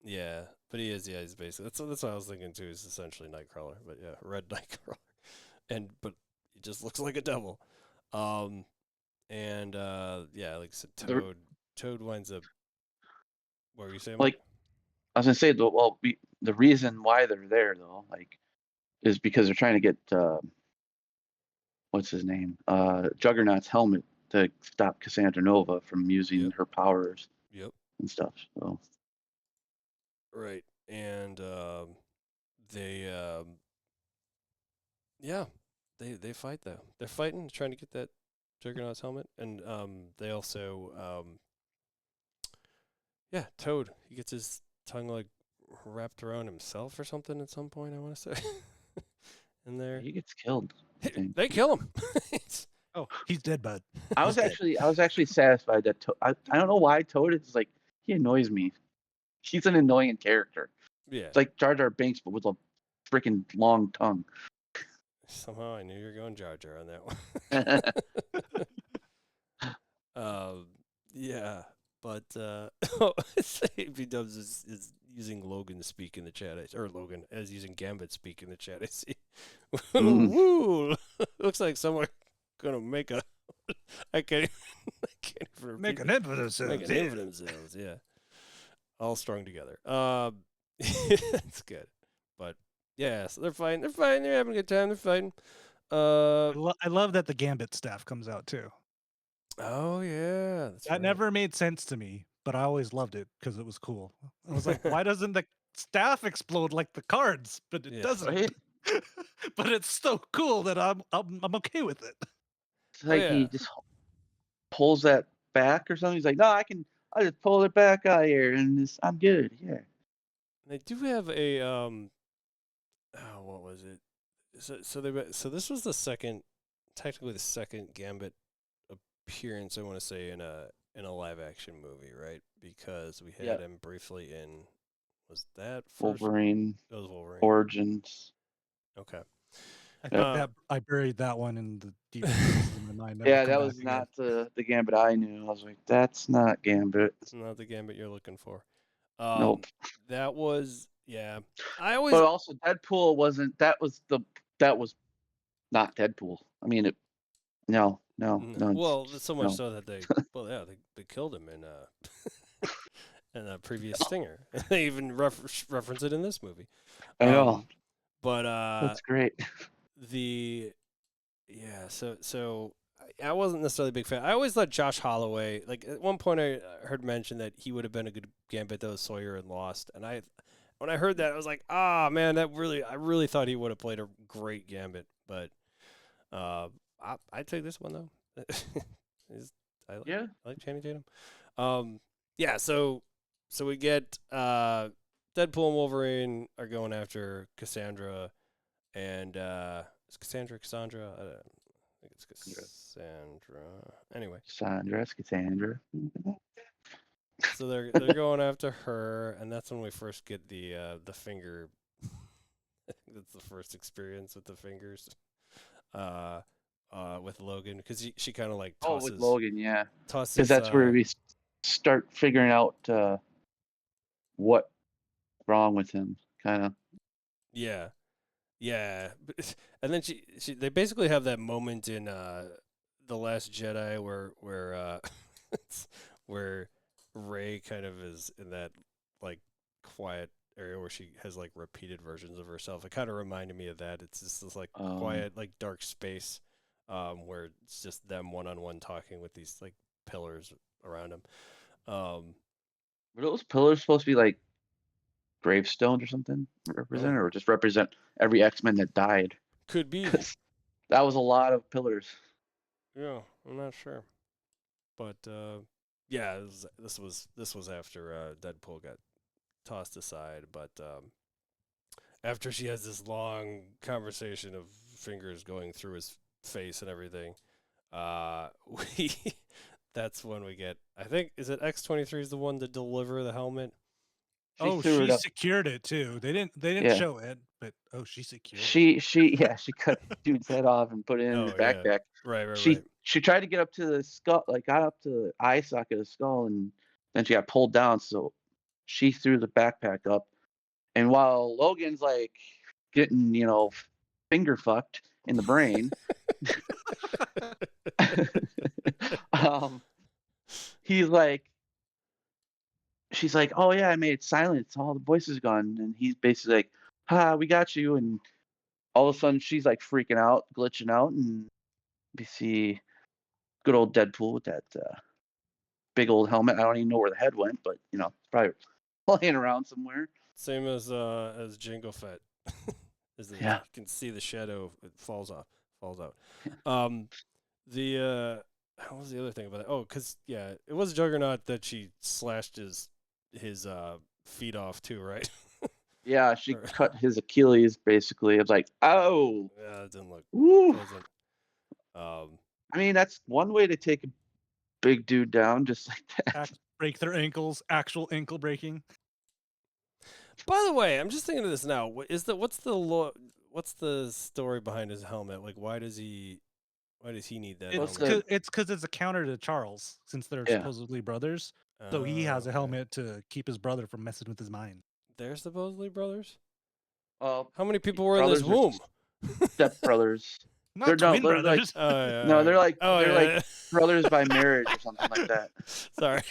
Yeah, but he is. Yeah, he's basically that's what I was thinking too. He's essentially Nightcrawler, but yeah, Red Nightcrawler, but he just looks like a devil. And yeah, like I said, Toad winds up. What were you saying? Mike? I was gonna say, the reason why they're there though, is because they're trying to get what's his name, Juggernaut's helmet to stop Cassandra Nova from using her powers. Yep. And stuff. So. Right, and they they fight though. They're fighting, trying to get that Juggernaut's helmet, and they also Toad. He gets his tongue wrapped around himself or something at some point. I want to say. In there, he gets killed. They kill him. Oh, he's dead, bud. I was actually satisfied that I don't know why Toad is he annoys me. He's an annoying character. Yeah, it's like Jar Jar Binks, but with a freaking long tongue. Somehow I knew you were going Jar Jar on that one. Yeah, but B-Dubs is using Logan speak in the chat, or Logan as using Gambit speak in the chat. I see. Woo! Looks like someone gonna make a. I can't even make an name for themselves. Make a name for themselves. Yeah, all strung together. That's good, but yeah, so they're fighting. They're having a good time. They're fighting. I love that the Gambit staff comes out too. Oh yeah, that never made sense to me but I always loved it because it was cool. I was like, why doesn't the staff explode like the cards? But it Yeah. doesn't. Right? But it's so cool that I'm okay with it. It's like yeah. he just pulls that back or something. He's like, no, I just pull it back out here and I'm good. Yeah. They do have a what was it? So this was technically the second Gambit appearance, I want to say, in a live action movie, right? Because we had him briefly in, was that first? Wolverine. That was Wolverine. Origins. Okay. I think that I buried that one in the deep recesses of my mind. Yeah, that was not the Gambit I knew. I was like, that's not Gambit. It's not the Gambit you're looking for. Nope. That was I But always also Deadpool wasn't. That was not Deadpool. I mean, no. Well, so much no. so that they killed him in in a previous Stinger. They even reference it in this movie. I know. But That's great. So I wasn't necessarily a big fan. I always thought Josh Holloway, like at one point I heard mention that he would have been a good Gambit that was Sawyer and Lost, and when I heard that I was like, ah man, I really thought he would have played a great Gambit, but I take this one though. I like Channing Tatum. So we get Deadpool and Wolverine are going after Cassandra, and is Cassandra? I think it's Cassandra. Anyway, Cassandra. so they're going after her, and that's when we first get the finger. I think that's the first experience with the fingers. With Logan, because she kind of like tosses. Oh, with Logan, yeah. Tosses. Because that's where we start figuring out what's wrong with him, kind of. Yeah. And then they basically have that moment in The Last Jedi where where Rey kind of is in that like quiet area where she has like repeated versions of herself. It kind of reminded me of that. It's just this like quiet, like dark space where it's just them one-on-one talking with these like pillars around them. Were those pillars supposed to be like gravestones or something or just represent every X-Men that died? Could be. That was a lot of pillars. Yeah, I'm not sure, but this was after Deadpool got tossed aside, but after she has this long conversation of fingers going through his face and everything, that's when we get, I think, is it X-23 is the one to deliver the helmet? She secured it too. They didn't show it, but she secured it. She cut dude's head off and put it in his backpack. Right. She tried to get up to the skull, like got up to the eye socket of the skull, and then she got pulled down. So she threw the backpack up, and while Logan's like getting finger fucked in the brain, he's like. She's like, oh yeah, I made it silent. All the voices gone. And he's basically like, ha, we got you. And all of a sudden she's like freaking out, glitching out. And we see good old Deadpool with that big old helmet. I don't even know where the head went, but it's probably laying around somewhere. Same as Jango Fett. You can see the shadow. It falls out. What was the other thing about it? Oh, because it was Juggernaut that she slashed his feet off too, right? Yeah, she cut his Achilles basically. It was like, oh. Yeah, it didn't look pleasant. I mean, that's one way to take a big dude down, just like that. Break their ankles, actual ankle breaking. By the way, I'm just thinking of this now. What's the story behind his helmet? Like, why does he need that? It's because it's a counter to Charles, since they're supposedly brothers. So he has a helmet to keep his brother from messing with his mind. They're supposedly brothers? How many people were in this womb? Step brothers. Not twin brothers. No, they're like like brothers by marriage or something like that. Sorry.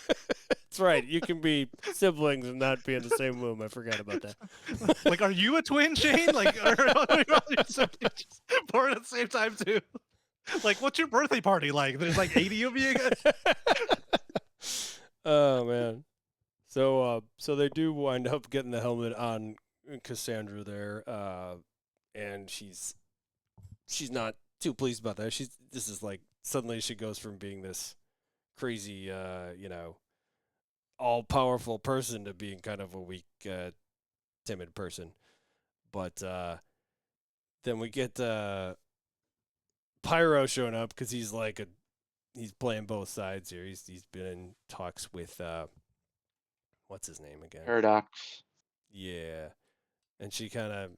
That's right. You can be siblings and not be in the same womb. I forgot about that. Like, are you a twin, Shane? Like, are your siblings born at the same time too? Like, what's your birthday party like? There's like 80 of you guys. Oh man. So they do wind up getting the helmet on Cassandra there, and she's not too pleased about that. This is like suddenly she goes from being this crazy, all powerful person to being kind of a weak, timid person. But then we get Pyro showing up because he's playing both sides here. He's been in talks with what's his name again? Paradox. Yeah, and she kind of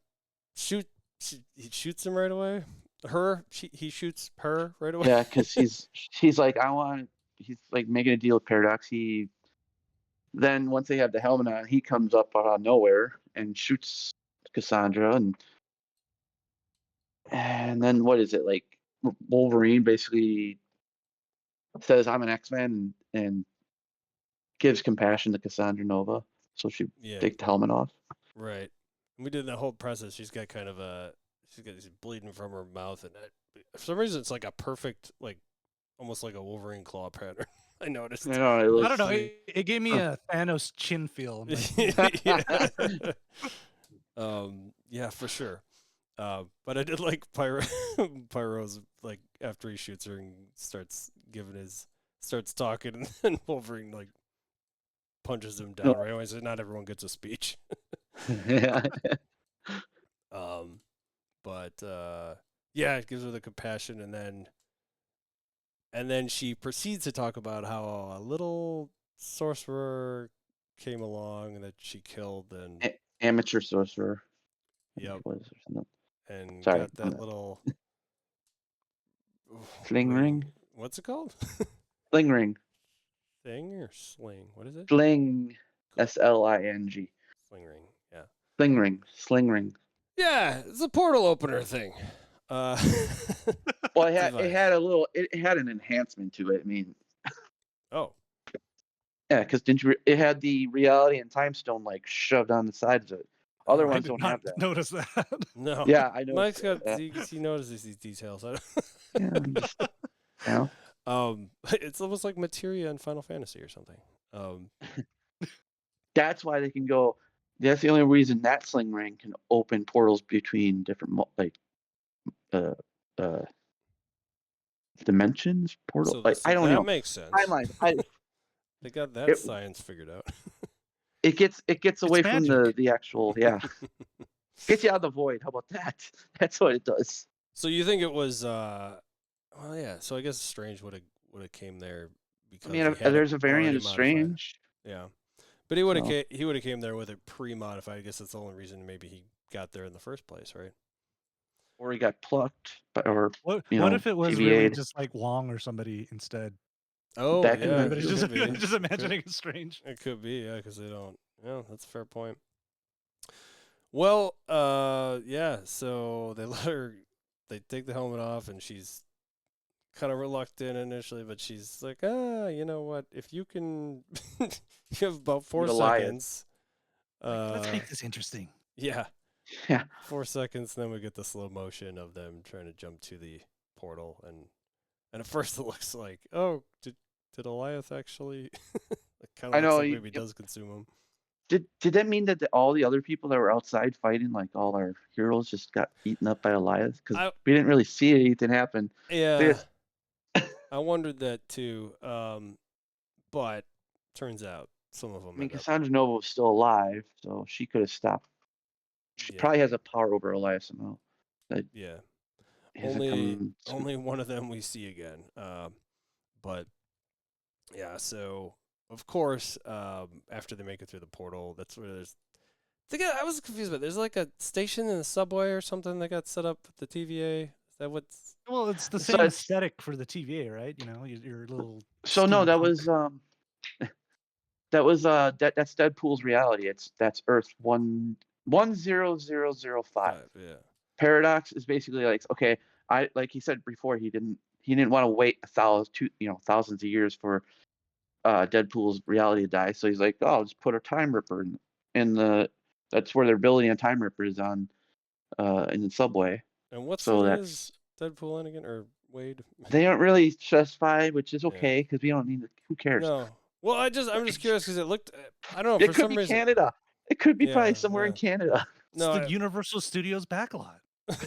he shoots him right away. He shoots her right away. Yeah, because he's like, he's like making a deal with Paradox. Then once they have the helmet on, he comes up out of nowhere and shoots Cassandra, and then what is it like? Wolverine basically says, "I'm an X-Man," and gives compassion to Cassandra Nova, so she Yeah, takes the helmet off. right. And we did that whole process. She's got she's bleeding from her mouth, and for some reason it's like a perfect, like almost like a Wolverine claw pattern. I noticed. You know, it I looks don't know. like, It gave me a Thanos chin feel. I'm like, yeah. Yeah, for sure. But I did like Pyro's like after he shoots her and starts talking, and then Wolverine like punches him down right away. So not everyone gets a speech. yeah. But yeah, it gives her the compassion, and then she proceeds to talk about how a little sorcerer came along and that she killed, and Amateur sorcerer. yep, What is it? Something. and Sorry. got that little Sling ring? What's it called? Sling ring. Thing or sling? What is it? Sling. Cool. SLING. Sling ring. Yeah. Sling ring. Sling ring. Yeah, it's a portal opener thing. Well, it had an enhancement to it. I mean, Oh, yeah, because it had the reality and time stone like shoved on the sides of it. Other I ones did don't not have that. notice that. no. Yeah, I know. Mike's got he notices these details. Yeah, I'm just, you know. It's almost like materia in Final Fantasy or something. That's why they can go. That's the only reason that sling ring can open portals between different uh, uh, dimensions. Portal. Like I don't that know. makes sense. Timelines. They got that science figured out. It gets away from magic. the actual gets you out of the void. How about that? That's what it does. So you think it was well, yeah, so I guess Strange would have came there because I mean, there's a variant of Strange. Yeah. But he would have came there with it pre-modified. I guess that's the only reason maybe he got there in the first place, right? Or he got plucked, or What know, if it was TVA'd. really just like Wong or somebody instead? Oh, That yeah. But it's it just, could be. just imagining it's Strange. It could be, yeah, because they don't. Yeah, that's a fair point. Well, yeah. So they take the helmet off, and she's kind of reluctant initially, but she's like, you know what? If you can, you have about 4 seconds. Let's make this interesting. Yeah. Yeah. 4 seconds, then we get the slow motion of them trying to jump to the portal, and at first it looks like, oh, did Elias actually? It kind of looks like maybe he does consume him. Did that mean that all the other people that were outside fighting, like all our heroes, just got eaten up by Elias? Because we didn't really see anything happen. Yeah, I wondered that too. But turns out some of them. I mean, Cassandra Nova was still alive, so she could have stopped. She probably has a power over Elias somehow. Yeah. Only one of them we see again. But yeah, so of course, after they make it through the portal, that's where I was confused about. There's like a station in the subway or something that got set up with the TVA. Is that what's? Well, it's the same aesthetic for the TVA, right? You know, your little. So no, that was that's Deadpool's reality. That's Earth 10005. Yeah. Paradox is basically like, okay, like he said before, he didn't want to wait thousands of years for Deadpool's reality to die. So he's like, oh, I'll just put a time ripper in that's where they're building a time ripper is on in the subway. And what's is Deadpool in again or Wade? They don't really specify, which is okay because we don't need. Who cares? No, Well, I'm just curious because it looked. I don't know It for could some be reason. Canada. It could be probably Yeah, somewhere in yeah. Canada. It's the Universal Studios backlot.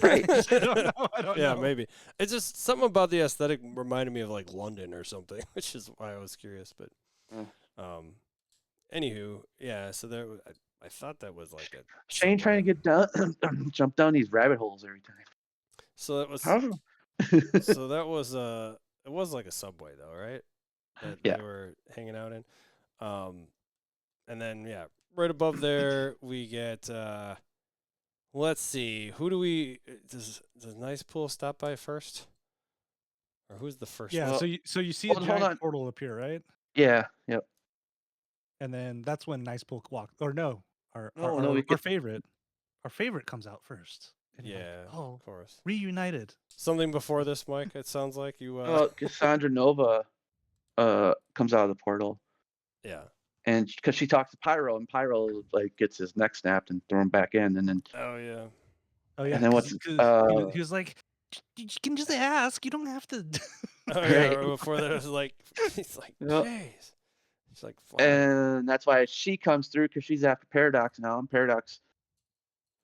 Right. I don't know. I don't Yeah, know. maybe. It's just something about the aesthetic reminded me of like London or something, which is why I was curious. But, anywho, yeah. So there, I thought that was like a Shane trying to get down, jump down these rabbit holes every time. So that was. How? So that was it was like a subway though, right? That Yeah. they were hanging out in. And then yeah, right above there we get let's see, who do we does Nice Pool stop by first? Or who's the first Yeah, one? so you see a hold giant on. portal appear, right? Yeah. Yep. And then that's when Nice Pool walks. Or no, our favorite comes out first. And you're Yeah, like, oh, of course. reunited. Something before this, Mike, it sounds like you Cassandra Nova comes out of the portal, yeah. and because she talks to Pyro, and Pyro like gets his neck snapped and thrown back in, and then Oh yeah. Oh yeah, and then what's he was like, you can just ask. You don't have to. Oh yeah, Right. right before that was like he's like, Yep. jeez. She's like flying. And that's why she comes through because she's after Paradox now, and Paradox.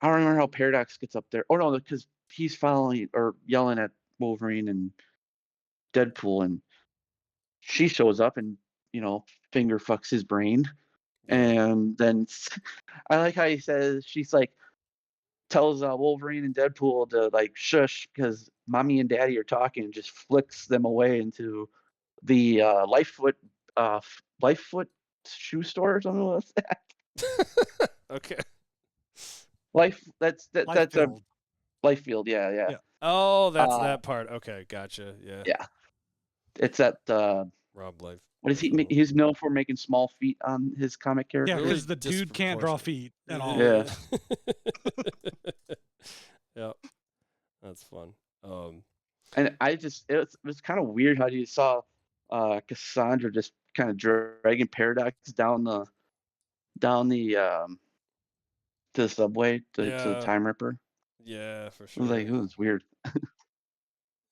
I don't remember how Paradox gets up there. Oh no, because he's following or yelling at Wolverine and Deadpool, and she shows up and finger fucks his brain, and then I like how he says she's like tells Wolverine and Deadpool to like shush because mommy and daddy are talking, and just flicks them away into the Lifefoot shoe store or something like that. Okay. That's a Lifefield. Lifefield, yeah. Oh, that's that part. Okay, gotcha. Yeah. Yeah. It's at Rob Life. what is he? He's known for making small feet on his comic character. Yeah, Really because the dude can't draw feet at all. Yeah. Yep. That's fun. And it was kind of weird how you saw Cassandra just kind of dragging Paradox down the to the subway to the Time Ripper. Yeah, for I sure. was like, it was weird.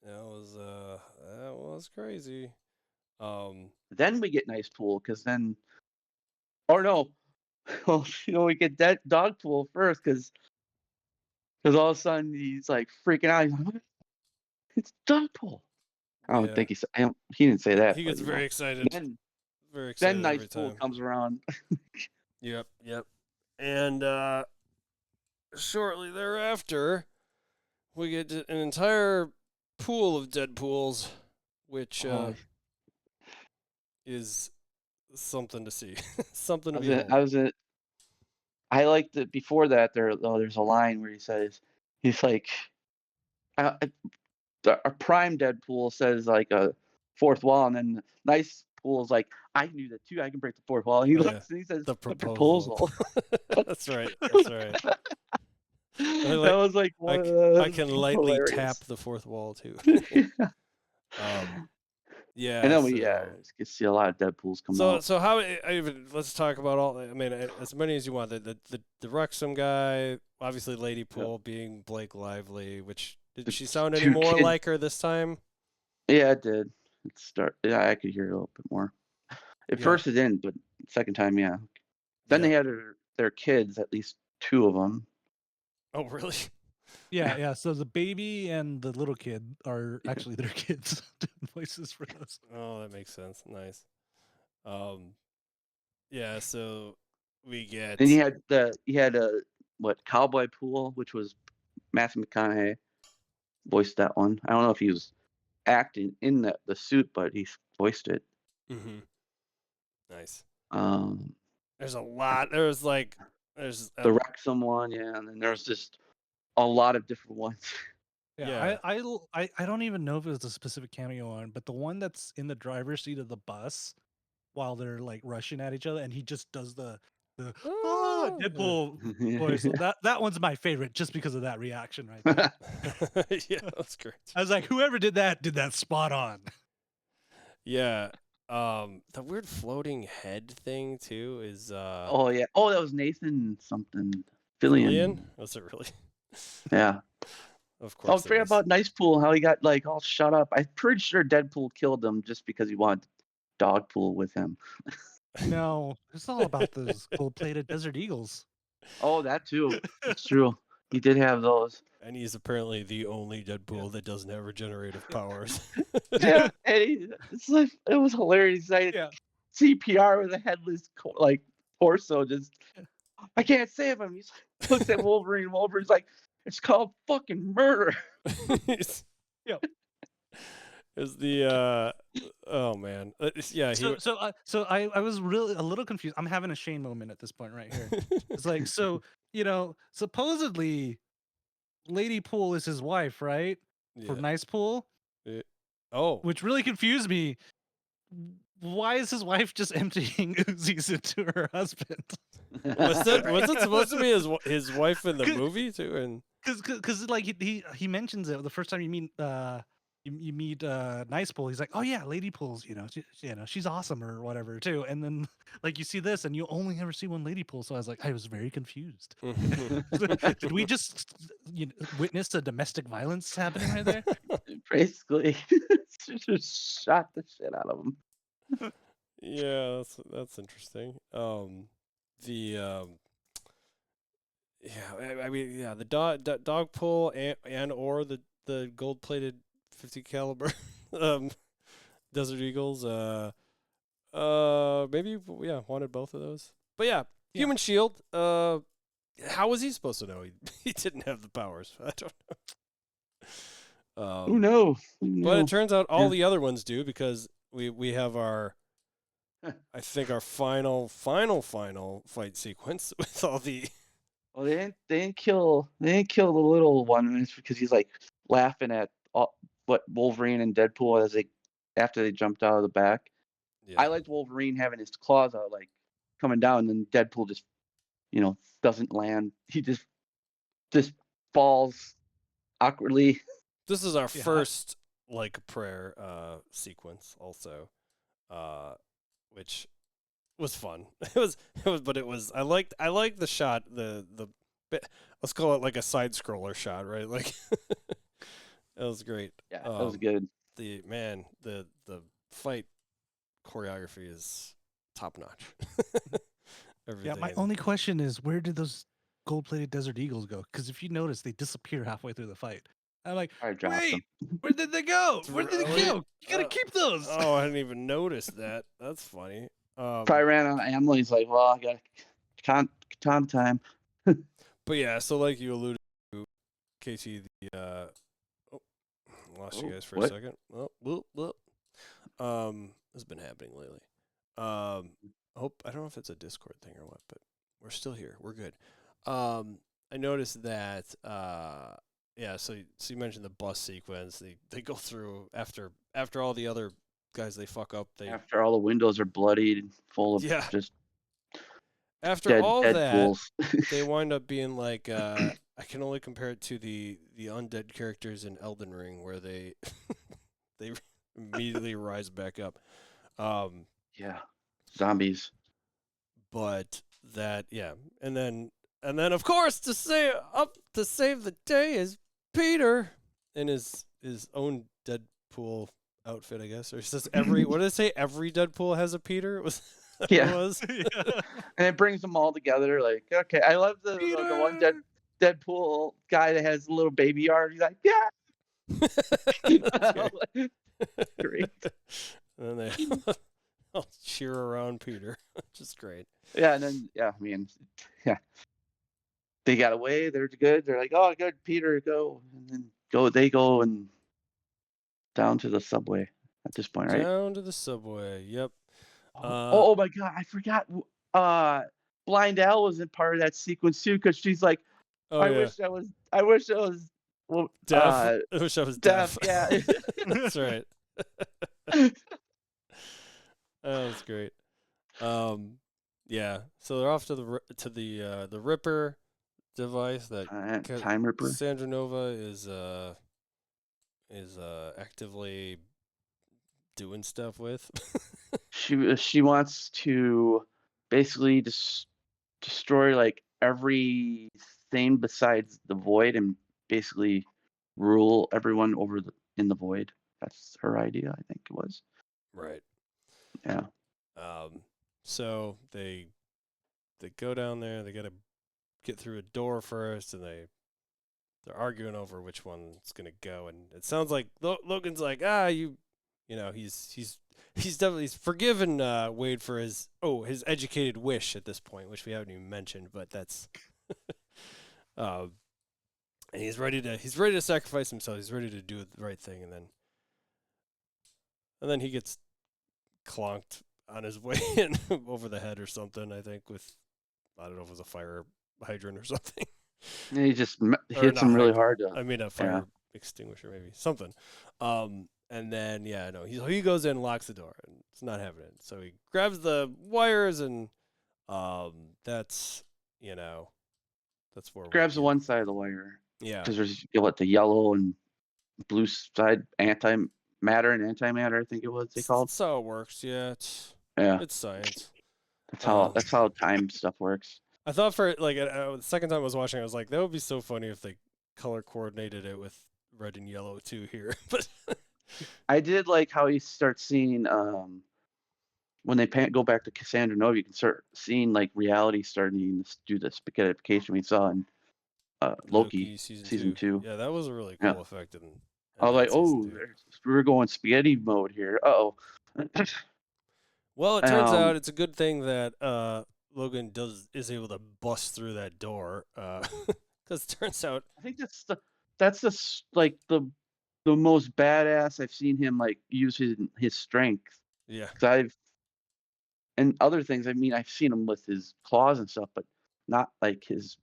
That was crazy. Then we get Nice Pool because then, or no, we get that Dog Pool first because all of a sudden he's like freaking out. He's like, "What? It's Dog Pool." I don't think he didn't say that. He but, gets very excited. Very excited. Then Nice every Pool time. comes around. Yep. And shortly thereafter, we get an entire pool of Deadpools, which is something to see. Something to behold. I liked it before that. There's a line where he's like, a prime Deadpool says like a fourth wall, and then Nice Pool is like, I can do that too. I can break the fourth wall. And he looks and he says, the proposal. That's right. That's right. That was like, I can lightly hilarious. tap the fourth wall too. Yeah. And then we get to see a lot of Deadpools come out. So how? Let's talk about all. I mean, as many as you want. The Wrexham guy, obviously Lady Pool being Blake Lively. Which did she sound any more like her this time? Yeah, it did. Yeah, I could hear it a little bit more. At first it didn't, but second time, yeah. Then they had their kids, at least two of them. Oh, really? Yeah. So the baby and the little kid are actually their kids doing voices for us. Oh, that makes sense. Nice. Yeah. So we get. Then you had Cowboy Pool, which was Matthew McConaughey voiced that one. I don't know if he was acting in the suit, but he voiced it. Mm-hmm. Nice. There's a lot. There's the Wrexham one, and then there's just a lot of different ones. Yeah. I don't even know if it was a specific cameo on, but the one that's in the driver's seat of the bus while they're like rushing at each other, and he just does the Deadpool voice. So that one's my favorite just because of that reaction right there. Yeah, that's great. I was like, whoever did that spot on. Yeah. The weird floating head thing too is Oh yeah. Oh, that was Nathan something. Fillion? Was it really? Yeah. Of course. Don't forget about Nice Pool, how he got like all shut up. I'm pretty sure Deadpool killed him just because he wanted dog pool with him. No, it's all about those gold-plated Desert Eagles. Oh, that too. It's true. He did have those. And he's apparently the only Deadpool that doesn't have regenerative powers. Yeah, and it's like it was hilarious. I Yeah. CPR with a headless torso. Just I can't save him. He looks at Wolverine. Wolverine's like, it's called fucking murder. Yeah. Is the oh man, yeah. So I was really a little confused. I'm having a Shane moment at this point right here. It's like, so supposedly Lady Pool is his wife, right? For Yeah. Nice Pool, Oh, which really confused me. Why is his wife just emptying Uzis into her husband? was it supposed to be his wife in the movie too? And Because like he mentions it the first time you meet you meet Nice Pool. He's like, oh yeah, Lady Pool's she's awesome or whatever too. And then like you see this and you only ever see one Lady Pool. So I was very confused. Did we just witness a domestic violence happening right there? Basically, just shot the shit out of him. yeah, that's interesting. Yeah, I mean, yeah, the dog pull and or the gold plated 50 caliber Desert Eagles. Maybe yeah, wanted both of those. But yeah, Human Shield. How was he supposed to know he didn't have the powers? I don't know. Who knows? But it turns out all the other ones do, because we have our, I think our final fight sequence with all the. Well, they didn't kill the little one. It's because he's like laughing at what Wolverine and Deadpool after they jumped out of the back. Yeah. I liked Wolverine having his claws out, like coming down, and then Deadpool just doesn't land. He just falls awkwardly. This is our first like prayer sequence also, which was fun. I liked the shot, the bit, let's call it like a side scroller shot, right? Like that was great. Yeah, that was good. The fight choreography is top notch. Yeah, my only question is, where did those gold-plated Desert Eagles go? Because if you notice, they disappear halfway through the fight. I'm like, wait, where did they go? Where did they go? You gotta keep those. Oh, I didn't even notice that. That's funny. Probably ran out of ammo. He's like, well, I got time. But yeah, so like you alluded to, KT, lost you guys for a second. This has been happening lately. I don't know if it's a Discord thing or what, but we're still here. We're good. I noticed that. So you mentioned the bus sequence. They go through after all the other guys they fuck up. After all the windows are bloodied and full of just. After all dead that, pools. they wind up being like, I can only compare it to the undead characters in Elden Ring, where they they immediately rise back up. Zombies. But that, and then of course to save the day is Peter in his own Deadpool outfit, I guess. Or says what did it say? Every Deadpool has a Peter. It was. Yeah. It was. And it brings them all together. Like, okay, I love the one Deadpool guy that has a little baby arm. He's like, great. And then they all cheer around Peter, which is great. Yeah, and then they got away. They're good. They're like, oh, good, Peter, go, and then they go and down to the subway at this point, right? Down to the subway. Yep. Oh my God, I forgot. Blind Al was in part of that sequence too, because she's like, I wish I was deaf. I wish I was deaf. Yeah, that's right. That was great. Yeah. So they're off to the Ripper device that Time Ripper. Sandra Nova is actively doing stuff with. She wants to basically destroy like everything besides the void and basically rule everyone in the void. That's her idea, I think it was. Right. Yeah. So they go down there. They got to get through a door first, and they're arguing over which one's gonna go. And it sounds like Logan's like, he's definitely forgiven Wade for his educated wish at this point, which we haven't even mentioned, but that's. And he's ready to sacrifice himself. He's ready to do the right thing, and then he gets clonked on his way in over the head or something. I think I don't know if it was a fire hydrant or something. And he just hits him really hard. I mean, a fire extinguisher, maybe something. And then he goes in and locks the door, and it's not having it. So he grabs the wires, and that's where grabs the one side of the wire. Yeah, because there's the yellow and blue side, antimatter and antimatter. I think it was they called. That's how it works. Yeah, it's science. That's how time stuff works. I thought for the second time I was watching, I was like, that would be so funny if they color coordinated it with red and yellow too here. But I did like how you start seeing when they go back to Cassandra Nova, you can start seeing like reality starting to do this spaghettification we saw in Loki season 2. Yeah, that was a really cool effect. I was like, we're going spaghetti mode here. Uh-oh. Well, it turns out it's a good thing that Logan is able to bust through that door, because it turns out I think that's the most badass I've seen him like use his strength. Yeah. And other things. I mean, I've seen him with his claws and stuff, but not like his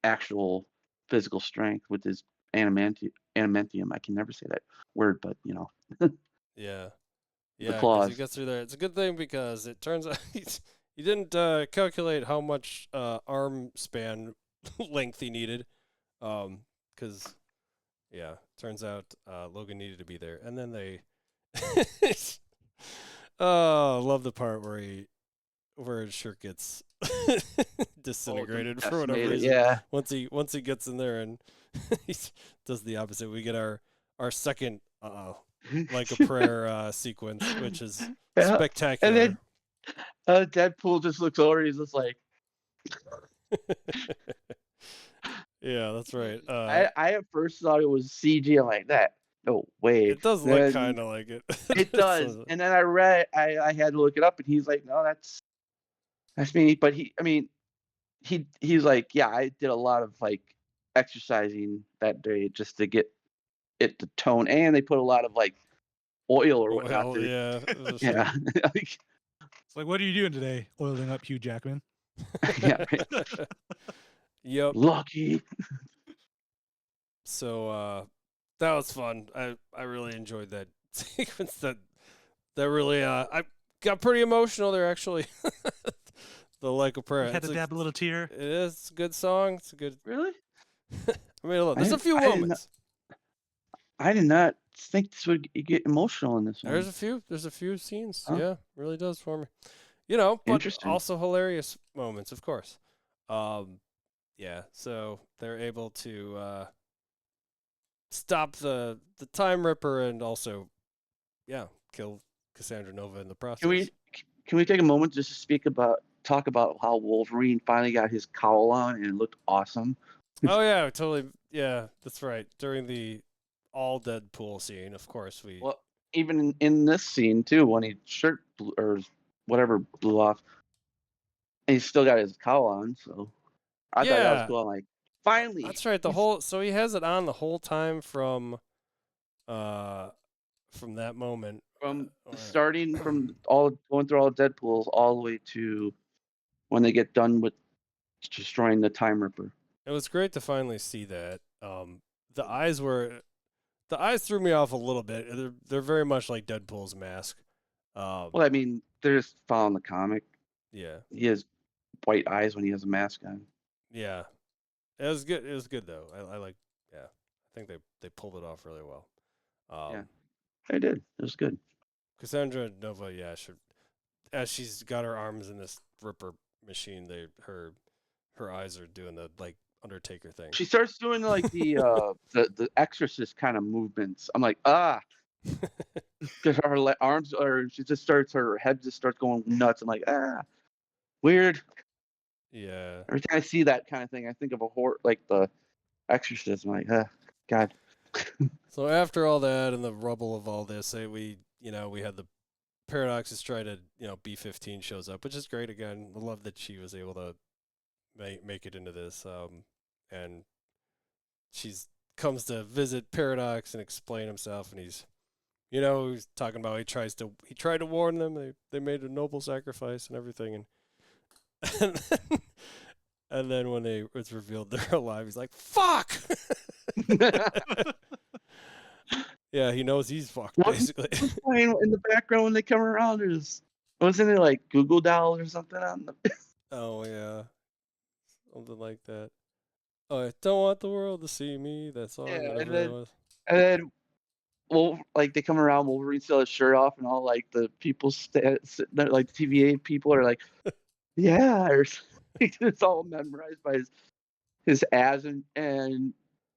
actual physical strength with his adamantium. I can never say that word, but Yeah. The claws. He gets through there. It's a good thing because it turns out he didn't calculate how much arm span length he needed, because turns out Logan needed to be there, and then they. Oh, love the part where his shirt gets disintegrated for whatever reason. Yeah. Once he gets in there and he does the opposite, we get our second like a prayer sequence, which is spectacular. And then Deadpool just looks over. He's just like. Yeah, that's right. I at first thought it was CG. I'm like that. No way. It does look kind of like it. It does. And then I had to look it up, and he's like, no, that's me. But he's like, yeah, I did a lot of like exercising that day just to get it to tone, and they put a lot of like oil or whatnot. Yeah. Yeah. It's like, what are you doing today? Oiling up Hugh Jackman. Yeah. Yep. Lucky. So that was fun. I really enjoyed that sequence. That really I got pretty emotional there actually. The Like a Prayer. Had to dab a little tear. It is. It's a good song. It's a good. Really? I mean, look, there's a few moments. I did not think this would get emotional in this one. There's a few scenes. Huh? Yeah, really does for me. But also hilarious moments, of course. Yeah, so they're able to stop the Time Ripper and also, kill Cassandra Nova in the process. Can we take a moment just to talk about how Wolverine finally got his cowl on and it looked awesome? Oh yeah, totally. Yeah, that's right. During the all Deadpool scene, of course Well, even in this scene too, when his shirt or whatever blew off, and he's still got his cowl on. So I thought that was cool. I'm like, finally. That's right. So he has it on the whole time from that moment. From starting from going through all Deadpools all the way to when they get done with destroying the Time Ripper. It was great to finally see that. The eyes threw me off a little bit. They're very much like Deadpool's mask. Well, I mean, they're just following the comic. Yeah. He has white eyes when he has a mask on. Yeah. It was good. It was good though. I like. Yeah. I think they pulled it off really well. Yeah. They did. It was good. Cassandra Nova, as she's got her arms in this Ripper machine, her eyes are doing the like Undertaker thing. She starts doing like the Exorcist kind of movements. I'm like, because her arms, or her head just starts going nuts. I'm like, weird. Yeah. Every time I see that kind of thing, I think of a horror, like The Exorcist. I'm like, God. So after all that and the rubble of all this, we had the Paradoxes try to, B-15 shows up, which is great. Again, I love that she was able to make it into this. And she's comes to visit Paradox and explain himself, and he's talking about he tried to warn them. They made a noble sacrifice and everything, and then when it's revealed they're alive, he's like, "Fuck!" Yeah, he knows he's fucked basically. What's playing in the background when they come around? Wasn't it like Google Dolls or something on the? Oh yeah, something like that. Oh, I don't want the world to see me. That song, Yeah, whatever that was. and then like they come around, Wolverine still has his shirt off, and all like the people sitting there, like the TVA people are like, yeah, or it's all memorized by his abs, and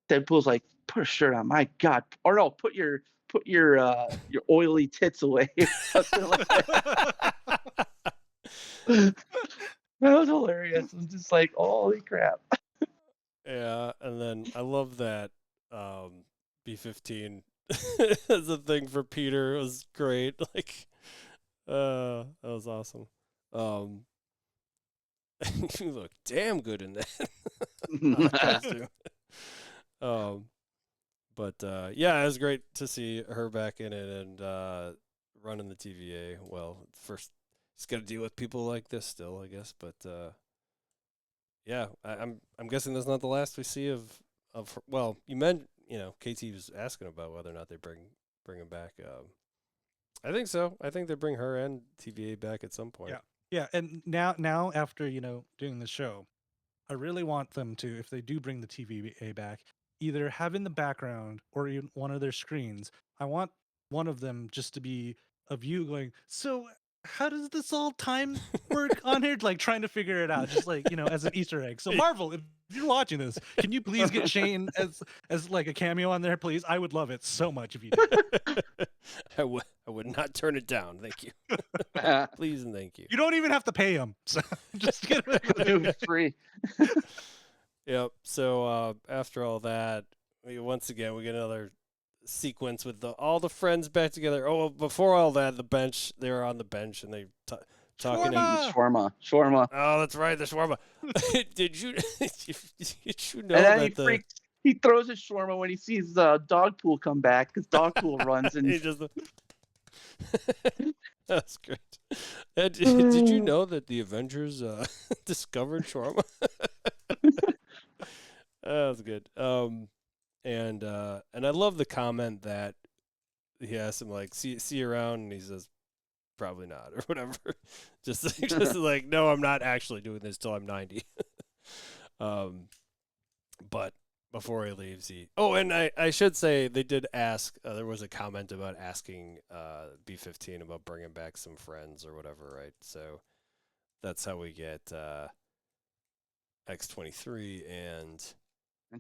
Deadpool's like, put a shirt on, my God, or no, put your oily tits away, something like that. That was hilarious. I'm just like, holy crap. Yeah, and then I love that B-15 as a thing for Peter. It was great. Like, that was awesome. You look damn good in that costume. But yeah, it was great to see her back in it and running the TVA. Well, first, she's got to deal with people like this still, I guess. But yeah, I'm guessing that's not the last we see of her. Well, you meant KT was asking about whether or not they bring him back. I think so. I think they bring her and TVA back at some point. Yeah, and now after doing the show, I really want them to, if they do bring the TVA back, either have in the background or in one of their screens. I want one of them just to be of you going, so how does this all time work on here? Like trying to figure it out, just like as an Easter egg. So Marvel, if you're watching this, can you please get Shane as like a cameo on there, please? I would love it so much if you did. I would not turn it down. Thank you. Please and thank you. You don't even have to pay him. So just get It free. Yep. So after all that, once again we get another sequence with all the friends back together. Oh, before all that, they were on the bench and they talking. Shawarma. Oh, that's right, the shawarma. Did you know and then that he throws his shawarma when he sees Dogpool come back, because Dogpool runs and he just. That's great. Did you know that the Avengers discovered shawarma? That was good. And I love the comment that he asked him like, see you around, and he says, probably not, or whatever. just like, no, I'm not actually doing this till I'm 90. But before he leaves, and I should say they did ask. There was a comment about asking B-15 about bringing back some friends or whatever, right? So that's how we get X-23 and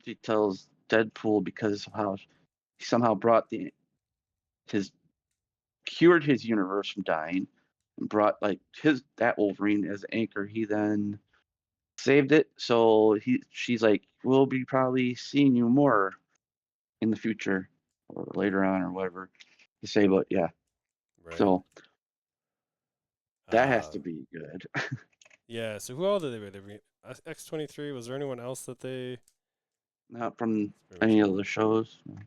she tells Deadpool, because of how he somehow brought cured his universe from dying, and brought like that Wolverine as anchor. He then saved it, so she's like, we'll be probably seeing you more in the future or later on or whatever you say. But yeah, right. So that has to be good. Yeah. So who all did they bring? X-23. Was there anyone else that they? Not from any of the shows. No.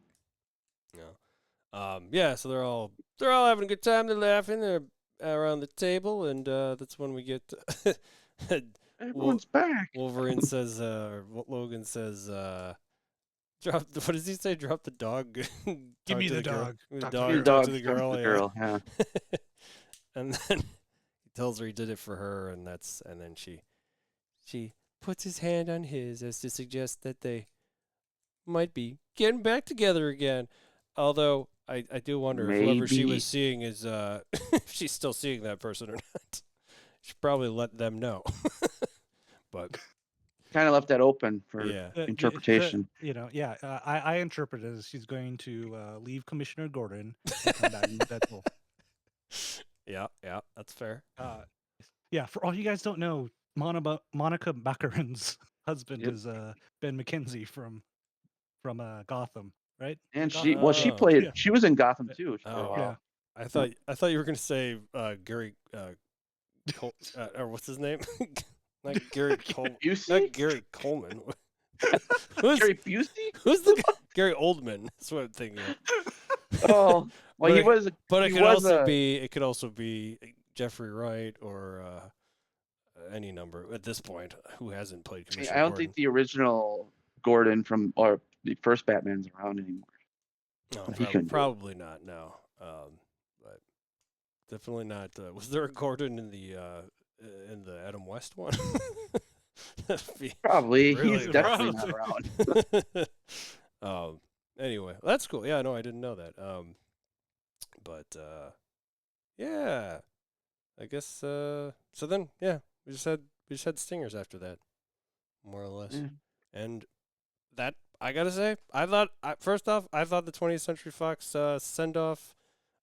Yeah. So they're all having a good time. They're laughing. They're around the table, and that's when we get. Everyone's back. Wolverine says, Logan says, what does he say? Drop the dog. Give me the dog. Talk to the girl. Yeah. And then he tells her he did it for her, and then she puts his hand on his as to suggest that they might be getting back together again. Although I do wonder if whoever she was seeing is if she's still seeing that person or not. She probably let them know. But kind of left that open for Yeah. interpretation. I interpret it as she's going to leave Commissioner Gordon and come back in Deadpool. Yeah, that's fair. Yeah, for all you guys don't know, Monica Baccarin's husband Yep. is Ben McKenzie from Gotham, right? And Gotham? she Oh. played. Yeah. She was in Gotham too for a Oh. while. Yeah. I thought you were gonna say Gary or what's his name? Not Gary Coleman. Busey? Not Gary Coleman. Who's Gary Busey? who's the guy? Gary Oldman? That's what I'm thinking of. Oh, well, he was. But it he could was also a- be. It could also be Jeffrey Wright or any number at this point. Who hasn't played Commissioner I don't Gordon? think the original Gordon or the first Batman's around anymore. No, he couldn't do it. probably not. No, but definitely not. Was there a Gordon in the Adam West one? Probably. Really He's definitely probably. not around. Anyway, that's cool. Yeah, no, I didn't know that. But yeah, I guess. So then, yeah, we just had stingers after that, more or less. Yeah. And that I gotta say, first off, I thought the 20th Century Fox send off,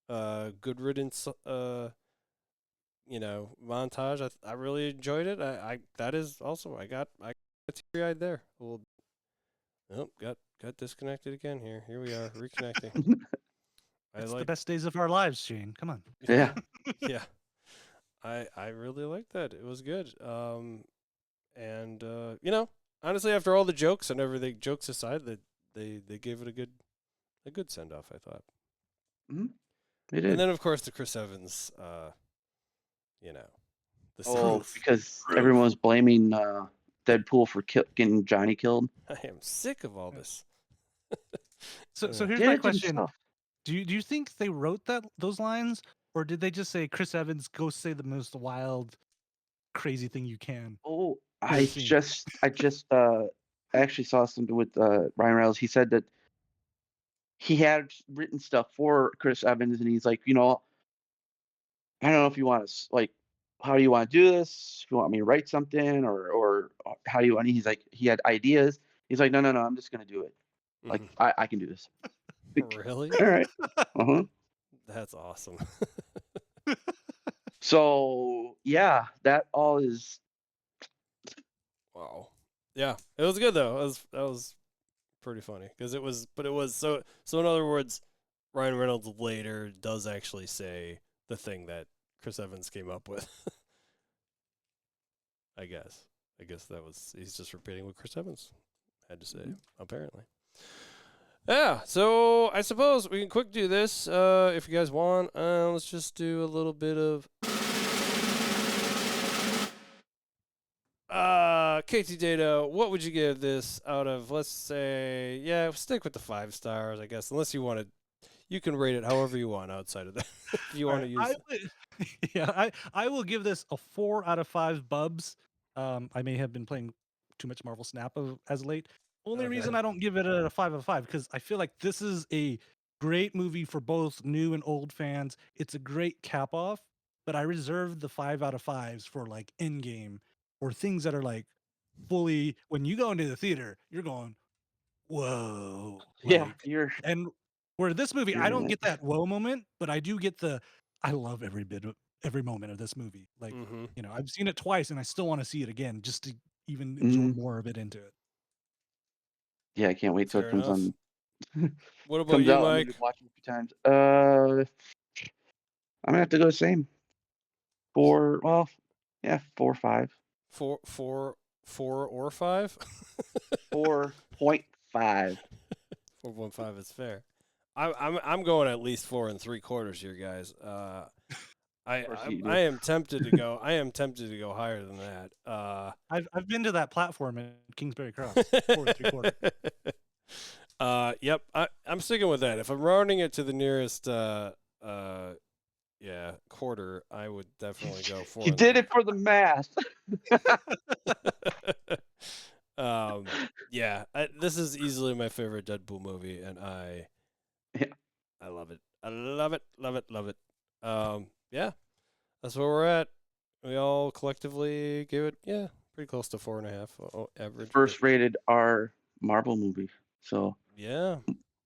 good riddance, montage. I really enjoyed it. I that is also I got teary eyed there. Well, nope, got disconnected again here. Here we are reconnecting. It's the best days of our lives, Shane. Come on. Yeah. Yeah. I really liked that. It was good. And honestly, after all the jokes and everything, jokes aside, that they gave it a good send off, I thought. Mm-hmm. They did. And then of course the Chris Evans, the because everyone was blaming Deadpool for getting Johnny killed. I am sick of all this. So here's Did my it question: himself. Do you think they wrote those lines, or did they just say, "Chris Evans, go say the most wild, crazy thing you can"? Oh, the I scene. just actually saw something with Ryan Reynolds. He said that he had written stuff for Chris Evans, and he's like, I don't know if you want to how do you want to do this? If you want me to write something, or how do you want? He's like, he had ideas. He's like, no, I'm just gonna do it. Like, I can do this. Really? All right. Uh-huh. That's awesome. So yeah, that all is. Wow. Yeah, it was good though. That was pretty funny because it was so. In other words, Ryan Reynolds later does actually say the thing that Chris Evans came up with. I guess he's just repeating what Chris Evans had to say, apparently. Yeah, so I suppose we can quick do this if you guys want. Let's just do a little bit of KTData. What would you give this out of? Let's say, stick with the 5 stars, I guess. Unless you want to, you can rate it however you want outside of that. If you want to use, I will give this a 4 out of 5 bubs. I may have been playing too much Marvel Snap as of late. Only reason I don't give it a 5 out of 5 because I feel like this is a great movie for both new and old fans. It's a great cap off, but I reserve the 5 out of 5s for like Endgame or things that are like fully. When you go into the theater, you're going, whoa, Yeah, like, and where this movie, I don't get that whoa moment, but I do get I love every moment of this movie. Like, I've seen it twice and I still want to see it again just to even absorb more of it into it. Yeah, I can't wait till it comes on. What about you, Mike? I'm gonna watch it a few times. I'm gonna have to go the same. 4, 4, 5. 4 or 5? 4.5. 4.5 is fair. I'm going at least 4 3/4 here, guys. I am tempted to go. I am tempted to go higher than that. I've been to that platform in Kingsbury Cross. 4 3/4. Yep. I'm sticking with that. If I'm rounding it to the nearest quarter, I would definitely go 4. You did it for the math. This is easily my favorite Deadpool movie, and I love it. I love it. That's where we're at. We all collectively gave it Pretty close to 4.5 average. First rated R Marvel movie. So Yeah.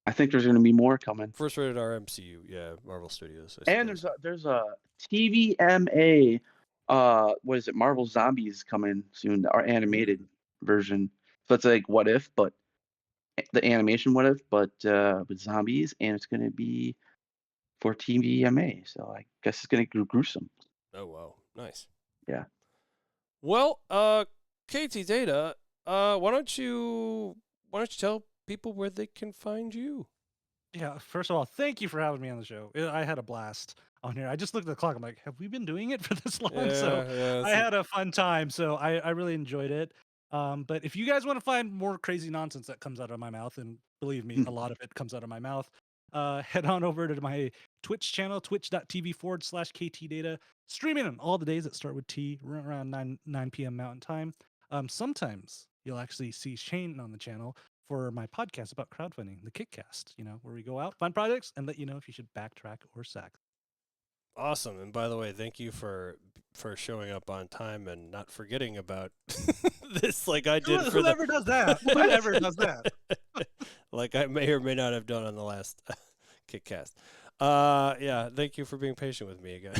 I think there's going to be more coming. First rated R MCU. Yeah, Marvel Studios. And there's a TVMA. What is it? Marvel Zombies coming soon. Our animated version. So it's like What If, but the animation What If, but with zombies, and it's going to be for TVMA. So I guess it's going to get gruesome. Oh wow, nice. Yeah. Well, KTData, why don't you tell people where they can find you? Yeah, first of all, thank you for having me on the show. I had a blast on here. I just looked at the clock. I'm like, have we been doing it for this long? So I had a fun time. So I really enjoyed it. But if you guys want to find more crazy nonsense that comes out of my mouth, and believe me, a lot of it comes out of my mouth, head on over to my Twitch channel, twitch.tv/KTData, streaming on all the days that start with T around 9 p.m. Mountain Time. Sometimes you'll actually see Shane on the channel for my podcast about crowdfunding, the Kickcast, where we go out, find projects, and let you know if you should backtrack or sack. Awesome. And by the way, thank you for showing up on time and not forgetting about this like I did. Whoever does that? Whoever does that? Like I may or may not have done on the last Kickcast. Yeah, thank you for being patient with me again.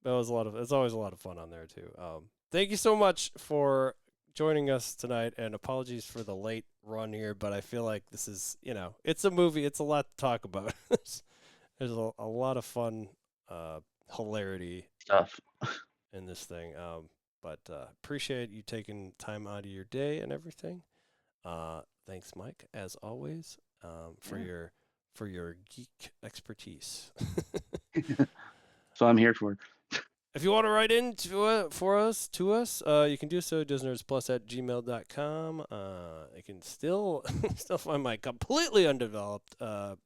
That was it's always a lot of fun on there too. Thank you so much for joining us tonight, and apologies for the late run here, but I feel like this is, it's a movie. It's a lot to talk about. There's a lot of fun, hilarity Stuff in this thing. But appreciate you taking time out of your day and everything. Thanks, Mike, as always, for your geek expertise. So I'm here for. If you want to write in to us, you can do so, disnerdsplus@gmail.com. You can still find my completely undeveloped the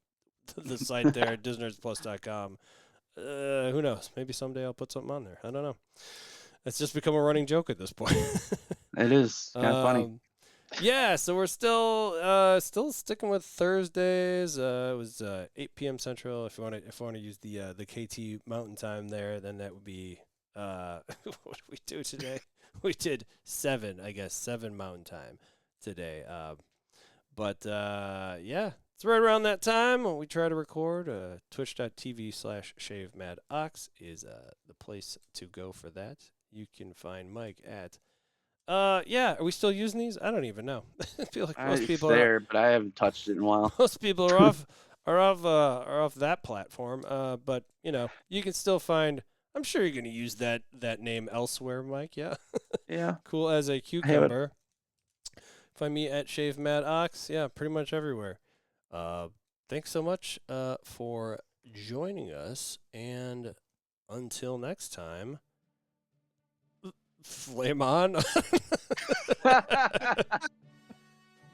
site there at disnerdsplus.com. Who knows? Maybe someday I'll put something on there. I don't know. It's just become a running joke at this point. It is kind of funny. Yeah, so we're still sticking with Thursdays. It was 8 p.m. Central. If you want to use the KT Mountain Time there, then that would be what did we do today? We did 7 Mountain Time today. But yeah, it's right around that time when we try to record. Twitch.tv/ShaveMadOx is the place to go for that. You can find Mike at. Yeah, are we still using these? I don't even know. I feel like most people it's there, but I haven't touched it in a while. Most people are off that platform. But you can still find. I'm sure you're going to use that name elsewhere, Mike. Yeah. Yeah. Cool as a cucumber. Find me at ShaveMadOx. Yeah, pretty much everywhere. Thanks so much for joining us, and until next time. Flame on.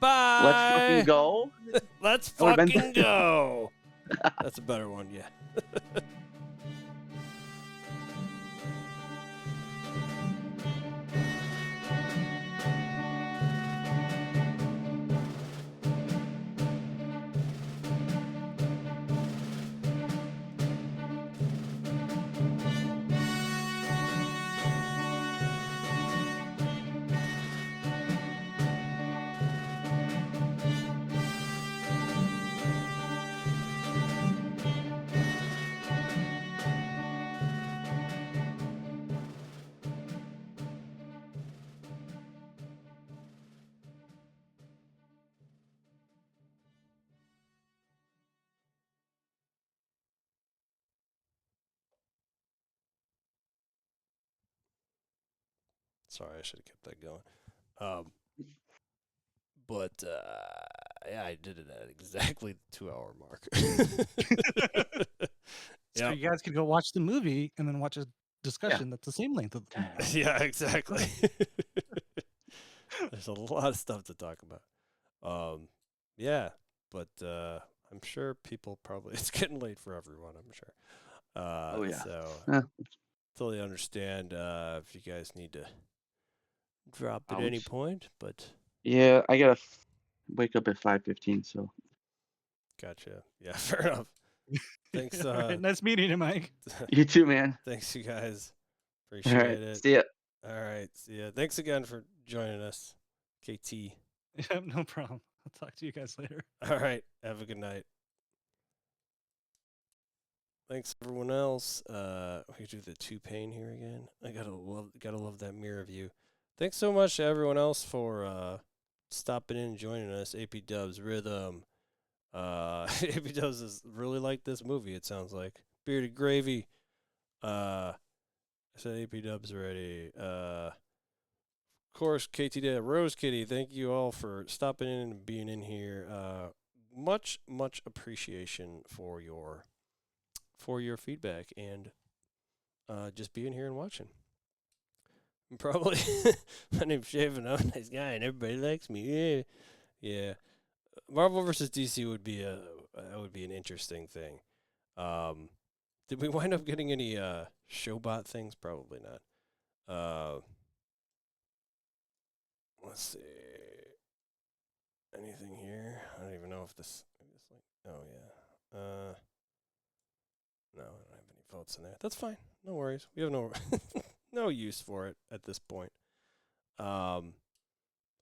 Bye. Let's fucking go. Let's fucking go. That's a better one, yeah. Sorry, I should have kept that going. But yeah, I did it at exactly the 2-hour mark. So you guys can go watch the movie and then watch a discussion that's the same length of the movie. Yeah, exactly. There's a lot of stuff to talk about. Yeah, but I'm sure people probably it's getting late for everyone. I'm sure. Oh yeah. So totally understand if you guys need to drop at any point, but yeah, I gotta wake up at 5:15. So. Gotcha. Yeah, fair enough. Thanks. Right, nice meeting you, Mike. You too, man. Thanks, you guys. Appreciate it. See ya. All right. See ya. Thanks again for joining us, KT. Yep, no problem. I'll talk to you guys later. All right. Have a good night. Thanks everyone else. We do the T-Pain here again. I gotta love that mirror view. Thanks so much to everyone else for stopping in and joining us. AP Dubs Rhythm. AP Dubs is really like this movie. It sounds like Bearded Gravy. I said AP Dubs already. Of course, KTData Rose Kitty. Thank you all for stopping in and being in here. Much appreciation for your feedback and just being here and watching. And probably my name's Shaven. I'm a nice guy and everybody likes me. Yeah. Marvel versus DC would be an interesting thing. Did we wind up getting any Showbot things? Probably not. Let's see. Anything here? I don't even know if this. Oh yeah. No, I don't have any votes in there. That's fine. No worries. We have no no use for it at this point. I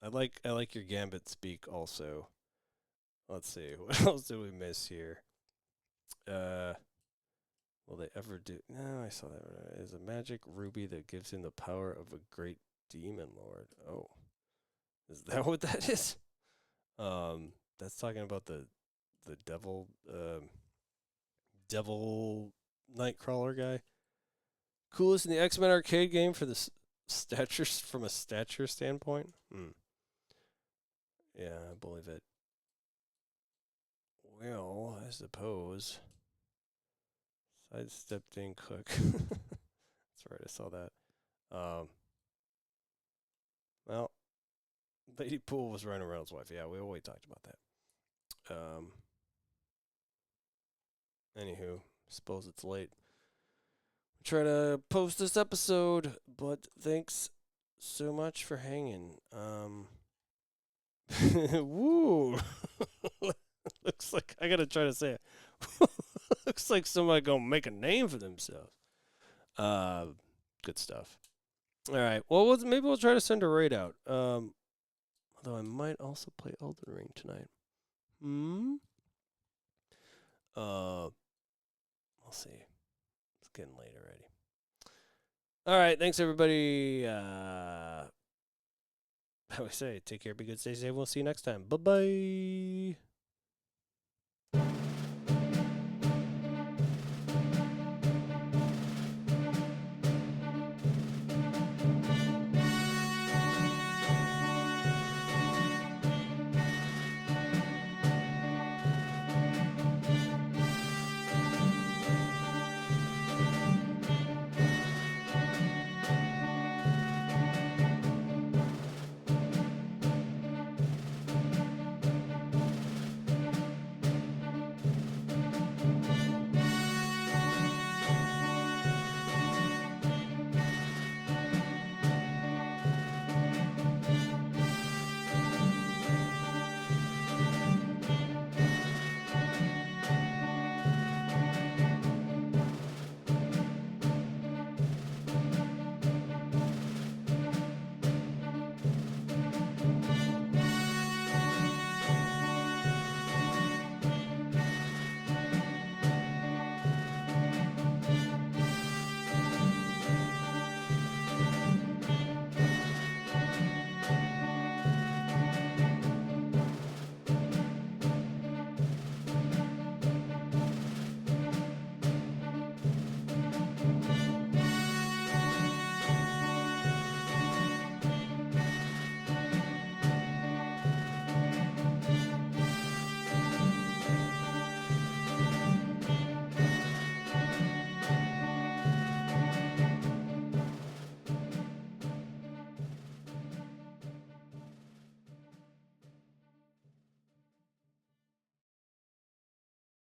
like your Gambit speak also. Let's see. What else did we miss here? Will they ever do? No, I saw that. Is a magic ruby that gives him the power of a great demon lord. Oh, is that what that is? That's talking about the devil devil Nightcrawler guy. Coolest in the X-Men arcade game for the stature from a stature standpoint. Yeah, I believe it. Well, I suppose. Sidestepped in Cook. That's right, I saw that. Well, Lady Pool was Ryan Reynolds' wife. Yeah, we always talked about that. Anywho, suppose it's late. Try to post this episode, but thanks so much for hanging. Woo! Looks like I gotta try to say it. Looks like somebody gonna make a name for themselves. Good stuff. All right. Well, maybe we'll try to send a raid out. Although I might also play Elden Ring tonight. We'll see. It's getting late already. All right. Thanks everybody. How do I say? Take care. Be good. Stay safe. We'll see you next time. Bye bye.